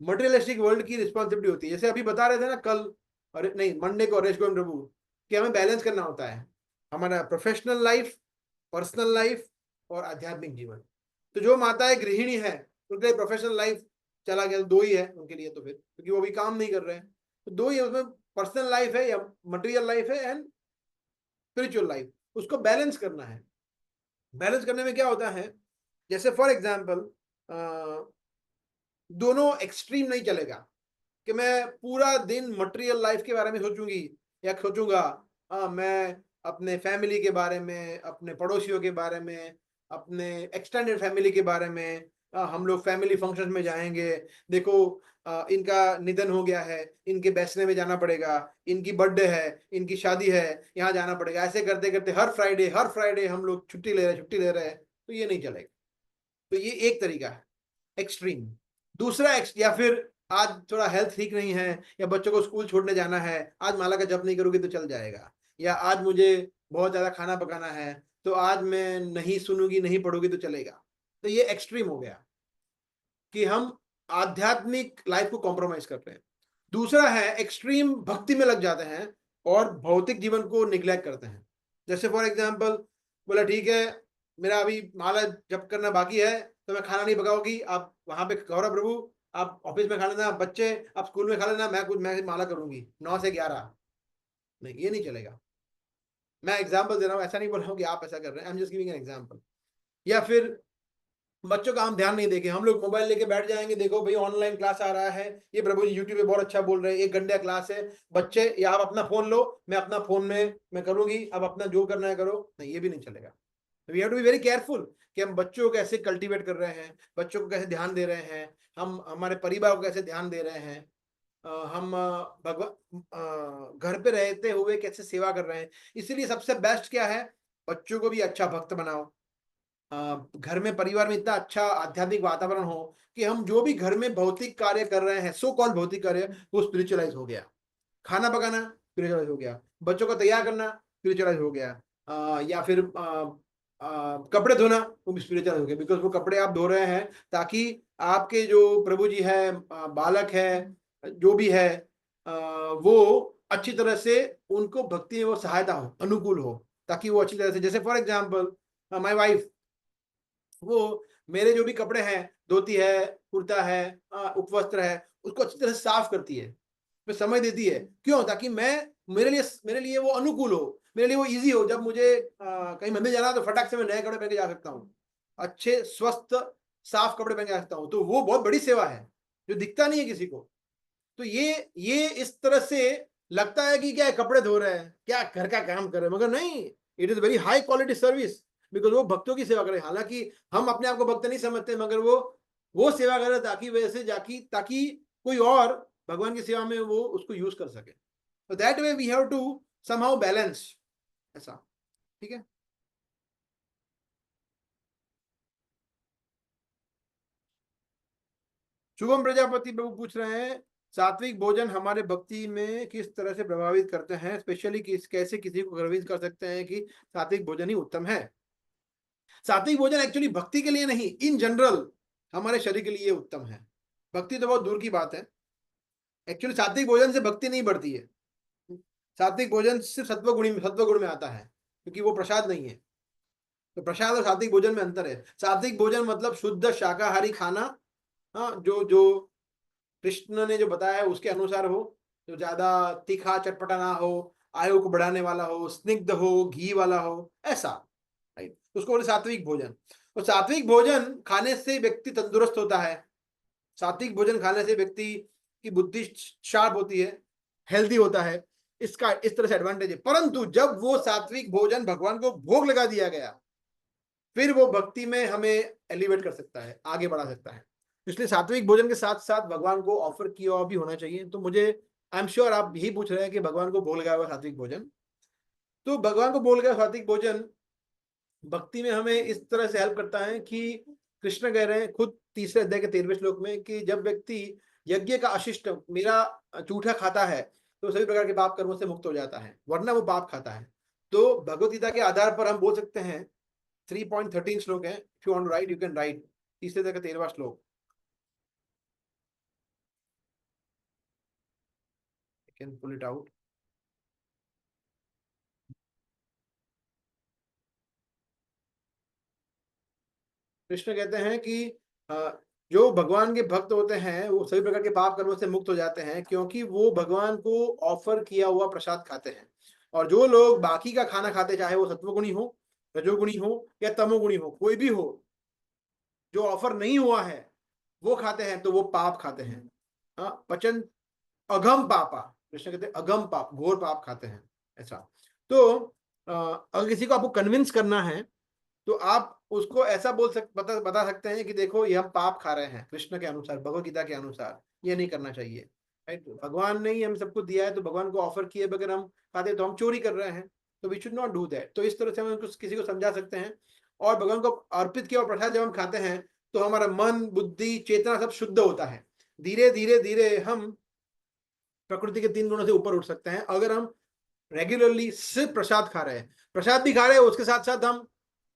मटेरियलिस्टिक वर्ल्ड की रिस्पॉन्सिबिलिटी होती है, जैसे अभी बता रहे थे ना कल, और नहीं मंडे को हरेश गोविंद प्रभु, कि हमें बैलेंस करना होता है हमारा प्रोफेशनल लाइफ, पर्सनल लाइफ और आध्यात्मिक जीवन। तो जो माताएं गृहिणी है उनके लिए प्रोफेशनल लाइफ चला गया, 2 ही है उनके लिए, तो फिर क्योंकि वो भी काम नहीं कर रहे हैं, तो 2 ही है, उसमें पर्सनल लाइफ है या मटेरियल लाइफ है एंड स्पिरिचुअल लाइफ, उसको बैलेंस करना है। बैलेंस करने में क्या होता है, जैसे फॉर एग्जाम्पल दोनों एक्सट्रीम नहीं चलेगा कि मैं पूरा दिन मटेरियल लाइफ के बारे में सोचूंगी या सोचूंगा मैं अपने फैमिली के बारे में, अपने पड़ोसियों के बारे में, अपने एक्सटेंडेड फैमिली के बारे में, हम लोग फैमिली फंक्शन में जाएंगे, देखो इनका निधन हो गया है, इनके बैठने में जाना पड़ेगा, इनकी बर्थडे है, इनकी शादी है, यहाँ जाना पड़ेगा, ऐसे करते करते हर फ्राइडे हम लोग छुट्टी ले रहे हैं, तो ये नहीं चलेगा। तो ये एक तरीका है एक्सट्रीम। दूसरा या फिर आज थोड़ा हेल्थ ठीक नहीं है, या बच्चों को स्कूल छोड़ने जाना है, आज माला का जप नहीं करोगे तो चल जाएगा, या आज मुझे बहुत ज्यादा खाना पकाना है, तो आज मैं नहीं सुनूंगी नहीं पढ़ूंगी तो चलेगा। तो ये एक्सट्रीम हो गया कि हम आध्यात्मिक लाइफ को कॉम्प्रोमाइज कर रहे हैं। दूसरा है एक्सट्रीम भक्ति में लग जाते हैं और भौतिक जीवन को निग्लेक्ट करते हैं। जैसे फॉर एग्जांपल बोला ठीक है मेरा अभी माला जप करना बाकी है तो मैं खाना नहीं पकाऊंगी, आप वहां पे गौरव प्रभु आप ऑफिस में खा लेना, बच्चे आप स्कूल में खा लेना, मैं माला करूंगी 9 से 11। नहीं, ये नहीं चलेगा। मैं एग्जाम्पल दे रहा हूँ, ऐसा नहीं बोल रहा हूँ कि आप ऐसा कर रहे हैं, I am just giving an example. या फिर बच्चों का हम ध्यान नहीं देंगे, हम लोग मोबाइल लेके बैठ जाएंगे, देखो भाई ऑनलाइन क्लास आ रहा है, ये प्रभु जी यूट्यूब पे बहुत अच्छा बोल रहे हैं, 1 घंटे क्लास है, बच्चे या आप अपना फोन लो, मैं अपना फोन में मैं करूंगी, अब अपना जो करना है करो। नहीं, ये भी नहीं चलेगा। We have to be very careful कि हम बच्चों को कैसे कल्टीवेट कर रहे हैं, बच्चों को कैसे ध्यान दे रहे हैं, हम हमारे परिवार को कैसे ध्यान दे रहे हैं, हम भगवान घर पे रहते हुए कैसे सेवा कर रहे हैं। इसीलिए सबसे बेस्ट क्या है, बच्चों को भी अच्छा भक्त बनाओ, घर में परिवार में इतना अच्छा आध्यात्मिक वातावरण हो कि हम जो भी घर में भौतिक कार्य कर रहे हैं, सो कॉल भौतिक कार्य, वो स्पिरिचुअलाइज हो गया। खाना पकाना स्पिरिचुअलाइज हो गया, बच्चों को तैयार करना स्पिरिचुअलाइज हो गया, या फिर कपड़े धोना वो भी स्पिरिचुअल हो गया, बिकॉज वो कपड़े आप धो रहे हैं ताकि आपके जो प्रभु जी है, बालक है, जो भी है, वो अच्छी तरह से उनको भक्ति में वो सहायता हो, अनुकूल हो, ताकि वो अच्छी तरह से, जैसे फॉर एग्जाम्पल माई वाइफ, वो मेरे जो भी कपड़े हैं, धोती है, कुर्ता है, उपवस्त्र है, उसको अच्छी तरह से साफ करती है, मैं समय देती है। क्यों? ताकि मेरे लिए वो अनुकूल हो, मेरे लिए वो इजी हो। जब मुझे कहीं मंदिर जाना है तो फटाक से मैं नए कपड़े पहन के जा सकता हूँ, अच्छे स्वस्थ साफ कपड़े पहन के जा सकता हूँ। तो वो बहुत बड़ी सेवा है जो दिखता नहीं है किसी को। तो ये इस तरह से लगता है कि क्या कपड़े धो रहे हैं, क्या घर का काम कर रहे हैं, मगर नहीं, it is very high quality service, because वो भक्तों की सेवा कर रहे हैं। हालांकि हम अपने आप को भक्त नहीं समझते, मगर वो सेवा कर रहे हैं ताकि वैसे ताकि कोई और भगवान की सेवा में वो उसको यूज कर सके। तो that way we have to somehow balance, ऐसा। ठीक है। शुभम प्रजापति प्रभु पूछ रहे हैं, सात्विक भोजन हमारे भक्ति में किस तरह से प्रभावित करते हैं, स्पेशली कैसे किसी को कन्विंस कर सकते हैं कि सात्विक भोजन ही उत्तम है। सात्विक भोजन एक्चुअली भक्ति के लिए नहीं, इन जनरल हमारे शरीर के लिए उत्तम है। भक्ति तो बहुत दूर की बात है। एक्चुअली सात्विक भोजन से भक्ति नहीं बढ़ती है, सात्विक भोजन सिर्फ सत्व गुण में आता है, क्योंकि वो प्रसाद नहीं है। तो प्रसाद और सात्विक भोजन में अंतर है। सात्विक भोजन मतलब शुद्ध शाकाहारी खाना, हाँ, जो कृष्ण ने जो बताया है उसके अनुसार हो, जो ज्यादा तीखा चटपटा ना हो, आयु को बढ़ाने वाला हो, स्निग्ध हो, घी वाला हो, ऐसा, राइट, उसको बोले सात्विक भोजन। और सात्विक भोजन खाने से व्यक्ति तंदुरुस्त होता है, सात्विक भोजन खाने से व्यक्ति की बुद्धि शार्प होती है, हेल्दी होता है, इसका इस तरह से एडवांटेज है। परंतु जब वो सात्विक भोजन भगवान को भोग लगा दिया गया, फिर वो भक्ति में हमें एलिवेट कर सकता है, आगे बढ़ा सकता है। इसलिए सात्विक भोजन के साथ साथ भगवान को ऑफर किया हुआ भी होना चाहिए। तो मुझे आई एम श्योर आप यही पूछ रहे हैं कि भगवान को भोग लगाया हुआ सात्विक भोजन, तो भगवान को भोग लगाया सात्विक भोजन भक्ति में हमें इस तरह से हेल्प करता है कि कृष्ण कह रहे हैं खुद 3 अध्याय के 13वें श्लोक में कि जब व्यक्ति यज्ञ का अशिष्ट मेरा चूठा खाता है तो सभी प्रकार के पाप कर्मों से मुक्त हो जाता है, वरना वो पाप खाता है। तो भगवत गीता के आधार पर हम बोल सकते हैं 3.13 श्लोक है, if you want to write you can write, 3 अध्याय का 13वां श्लोक, I can pull it out. Krishna कहते हैं कि जो भगवान के भक्त होते हैं वो सभी प्रकार के पाप कर्मों से मुक्त हो जाते हैं, क्योंकि वो भगवान को ऑफर किया हुआ प्रसाद खाते हैं। और जो लोग बाकी का खाना खाते, चाहे वो सत्वगुणी हो, रजोगुणी हो या तमोगुणी हो, कोई भी हो, जो ऑफर नहीं हुआ है वो खाते हैं, तो वो पाप खाते हैं। पचन अघम पापा, कृष्ण कहते हैं अघम पाप, घोर पाप खाते हैं, ऐसा। तो अगर किसी को आपको कन्विंस करना है तो आप उसको ऐसा बता सकते हैं कि देखो ये हम पाप खा रहे हैं, कृष्ण के अनुसार, भगवत गीता के अनुसार ये नहीं करना चाहिए, राइट। भगवान ने ही हम सबको दिया है, तो भगवान को ऑफर किए बगैर हम खाते तो हम चोरी कर रहे हैं, तो we should not do that. तो इस तरह से हम किसी को समझा सकते हैं। और भगवान को अर्पित किया हुआ प्रसाद जब हम खाते हैं तो हमारा मन, बुद्धि, चेतना सब शुद्ध होता है। धीरे धीरे धीरे हम प्रकृति के 3 गुणों से ऊपर उठ सकते हैं अगर हम रेगुलरली सिर्फ प्रसाद खा रहे हैं। प्रसाद भी खा रहे हैं, उसके साथ साथ हम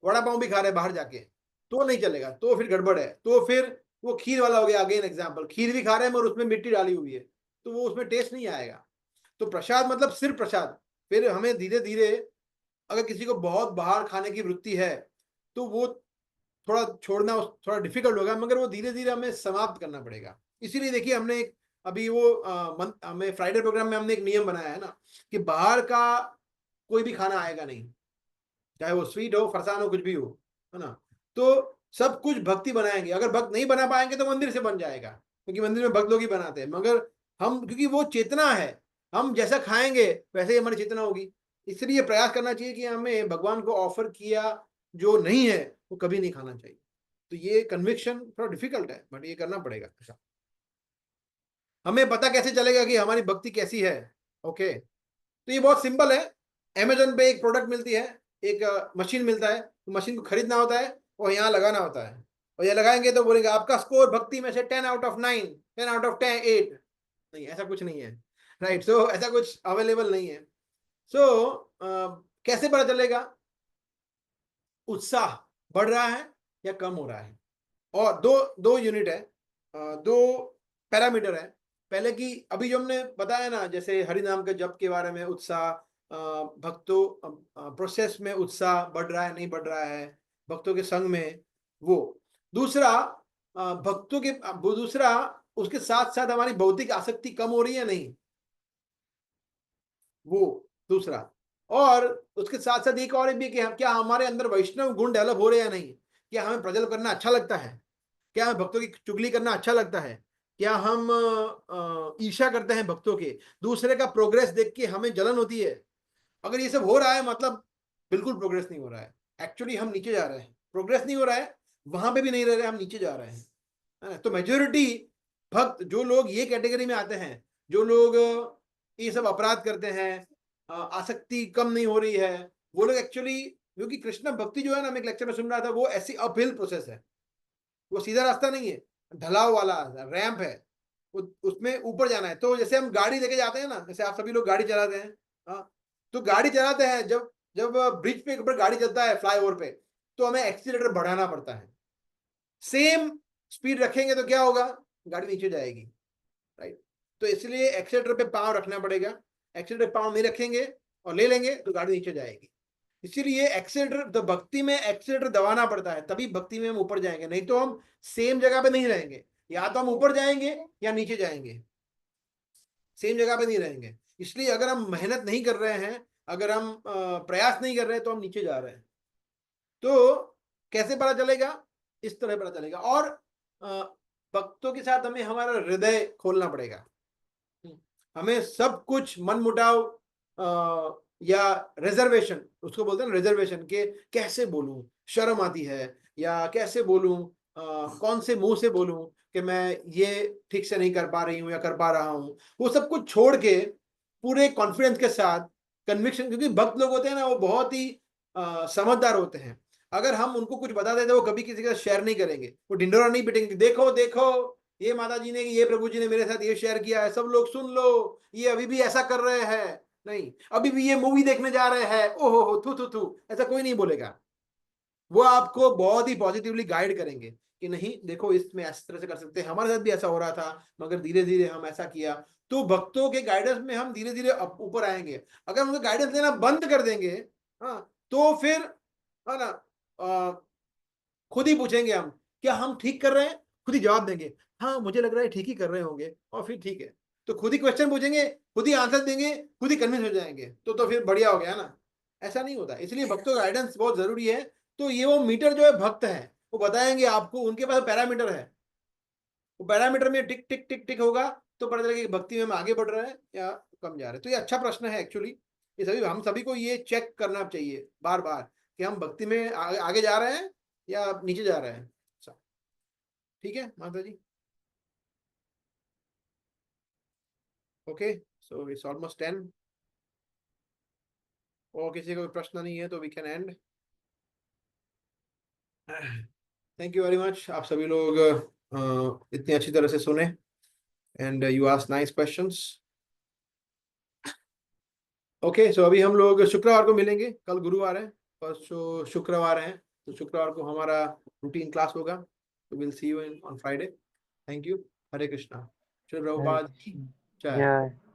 वड़ा पाव भी खा रहे हैं बाहर जाके, तो नहीं चलेगा, तो फिर गड़बड़ है। तो फिर वो खीर वाला हो गया, अगेन एग्जाम्पल, खीर भी खा रहे हैं और उसमें मिट्टी डाली हुई है, तो वो उसमें टेस्ट नहीं आएगा। तो प्रसाद मतलब सिर्फ प्रसाद। फिर हमें धीरे धीरे, अगर किसी को बहुत बाहर खाने की वृत्ति है तो वो थोड़ा छोड़ना थोड़ा डिफिकल्ट होगा, मगर वो धीरे धीरे हमें समाप्त करना पड़ेगा। इसीलिए देखिए हमने अभी वो हमें फ्राइडे प्रोग्राम में हमने एक नियम बनाया है ना कि बाहर का कोई भी खाना आएगा नहीं, चाहे वो स्वीट हो, फरसान हो, कुछ भी हो, है ना। तो सब कुछ भक्ति बनाएंगे। अगर भक्त नहीं बना पाएंगे तो मंदिर से बन जाएगा, क्योंकि मंदिर में भक्त लोग ही बनाते हैं। मगर हम, क्योंकि वो चेतना है, हम जैसा खाएंगे वैसे ही हमारी चेतना होगी। इसलिए प्रयास करना चाहिए कि हमें भगवान को ऑफर किया जो नहीं है वो कभी नहीं खाना चाहिए। तो ये कन्विक्शन थोड़ा डिफिकल्ट है, बट ये करना पड़ेगा। हमें पता कैसे चलेगा कि हमारी भक्ति कैसी है? ओके, तो ये बहुत सिंपल है। अमेजोन पे एक प्रोडक्ट मिलती है, एक मशीन मिलता है, तो मशीन को खरीदना होता है और यहाँ लगाना होता है, और ये लगाएंगे तो बोलेगा आपका स्कोर भक्ति में से 10/9, 10/10, 8। नहीं, ऐसा कुछ नहीं है, राइट। सो ऐसा कुछ अवेलेबल नहीं है। सो कैसे पता चलेगा उत्साह बढ़ रहा है या कम हो रहा है? और दो यूनिट है, दो पैरामीटर है। पहले की अभी जो हमने बताया ना, जैसे हरि नाम के जप के बारे में उत्साह, भक्तों प्रोसेस में उत्साह बढ़ रहा है नहीं बढ़ रहा है, भक्तों के संग में, वो दूसरा भक्तों के, दूसरा उसके साथ साथ हमारी भौतिक आसक्ति कम हो रही है नहीं, वो दूसरा। और उसके साथ साथ एक और भी कि क्या हमारे अंदर वैष्णव गुण डेवलप हो रहे हैं नहीं, क्या हमें प्रजल करना अच्छा लगता है, क्या हमें भक्तों की चुगली करना अच्छा लगता है, क्या हम ईर्ष्या करते हैं भक्तों के, दूसरे का प्रोग्रेस देख के हमें जलन होती है। अगर ये सब हो रहा है मतलब बिल्कुल प्रोग्रेस नहीं हो रहा है, एक्चुअली हम नीचे जा रहे हैं। प्रोग्रेस नहीं हो रहा है, वहां पे भी नहीं रह रहे, हम नीचे जा रहे हैं। तो मेजोरिटी भक्त, जो लोग ये कैटेगरी में आते हैं, जो लोग ये सब अपराध करते हैं, आसक्ति कम नहीं हो रही है, वो लोग एक्चुअली, क्योंकि कृष्ण भक्ति जो है ना, मैं एक लेक्चर में सुन रहा था, वो ऐसी अपहिल प्रोसेस है, वो सीधा रास्ता नहीं है, ढलाव वाला रैंप है, उसमें ऊपर जाना है। तो जैसे हम गाड़ी लेके जाते हैं ना, जैसे आप सभी लोग गाड़ी चलाते हैं, हाँ, तो गाड़ी चलाते हैं, जब जब ब्रिज पे ऊपर गाड़ी चलता है, फ्लाईओवर पे, तो हमें एक्सीलरेटर बढ़ाना पड़ता है। सेम स्पीड रखेंगे तो क्या होगा, गाड़ी नीचे जाएगी, राइट। तो इसलिए एक्सीलरेटर पे पांव रखना पड़ेगा। एक्सीलरेटर पांव नहीं रखेंगे और ले लेंगे तो गाड़ी नीचे जाएगी। इसीलिए एक्सीलरेटर, तो भक्ति में एक्सीलरेटर दबाना पड़ता है, तभी भक्ति में हम ऊपर जाएंगे, नहीं तो हम सेम जगह पे नहीं रहेंगे। या तो हम ऊपर जाएंगे या नीचे जाएंगे, सेम जगह पे नहीं रहेंगे। इसलिए अगर हम मेहनत नहीं कर रहे हैं, अगर हम प्रयास नहीं कर रहे हैं, तो हम नीचे जा रहे हैं। तो कैसे पता चलेगा? इस तरह पता चलेगा। और भक्तों के साथ हमें हमारा हृदय खोलना पड़ेगा। हमें सब कुछ मन मुटाव या रिजर्वेशन, उसको बोलते हैं रिजर्वेशन, के कैसे बोलूं, शर्म आती है, या कैसे बोलूं, कौन से मुंह से बोलूं कि मैं ये ठीक से नहीं कर पा रही हूं या कर पा रहा हूं, वो सब कुछ छोड़ के पूरे कॉन्फिडेंस के साथ, कन्विक्शन, क्योंकि भक्त लोग होते हैं ना, वो बहुत ही समझदार होते हैं। अगर हम उनको कुछ बता देते, वो कभी किसी के साथ शेयर नहीं करेंगे, वो ढिंडोरा नहीं पिटेंगे, देखो देखो ये माता जी ने, ये प्रभु जी ने मेरे साथ ये शेयर किया है, सब लोग सुन लो, ये अभी भी ऐसा कर रहे हैं, नहीं अभी भी ये मूवी देखने जा रहे हैं, ओहो हो थू थू थू, ऐसा कोई नहीं बोलेगा। वो आपको बहुत ही पॉजिटिवली गाइड करेंगे कि नहीं देखो, इसमें इस तरह से कर सकते हैं, हमारे साथ भी ऐसा हो रहा था, मगर धीरे धीरे हम ऐसा किया। तो भक्तों के गाइडेंस में हम धीरे धीरे ऊपर आएंगे। अगर हम गाइडेंस लेना बंद कर देंगे, हाँ, तो फिर, है ना, खुद ही पूछेंगे हम क्या हम ठीक कर रहे हैं, खुद ही जवाब देंगे हाँ मुझे लग रहा है ठीक ही कर रहे होंगे, और फिर ठीक है, तो खुद ही क्वेश्चन पूछेंगे, खुद ही आंसर देंगे, खुद ही कन्विंस हो जाएंगे, तो फिर बढ़िया हो गया ना। ऐसा नहीं होता, इसलिए भक्तों का गाइडेंस बहुत जरूरी है। तो ये वो मीटर जो है भक्त है, वो बताएंगे आपको, उनके पास पैरामीटर है, वो पैरामीटर में टिक टिक टिक टिक होगा तो पता चलेगा कि भक्ति में हम आगे बढ़ रहे हैं या कम जा रहे हैं। तो ये अच्छा प्रश्न है एक्चुअली, ये सभी हम सभी को ये चेक करना चाहिए बार बार कि हम भक्ति में आगे जा रहे हैं या नीचे जा रहे हैं। ठीक है माता जी, ओके, सो इट्स ऑलमोस्ट 10। और किसी को प्रश्न नहीं है तो we can end. Thank you very much, आप सभी लोग इतनी अच्छी तरह से सुने, and you ask nice questions. Okay so अभी हम लोग शुक्रवार को मिलेंगे, कल गुरुवार है, परसों शुक्रवार है, तो शुक्रवार को हमारा रूटीन क्लास होगा, तो will see you on Friday. Thank you. Hare Krishna. Shri Prabhupada की जय। Yeah.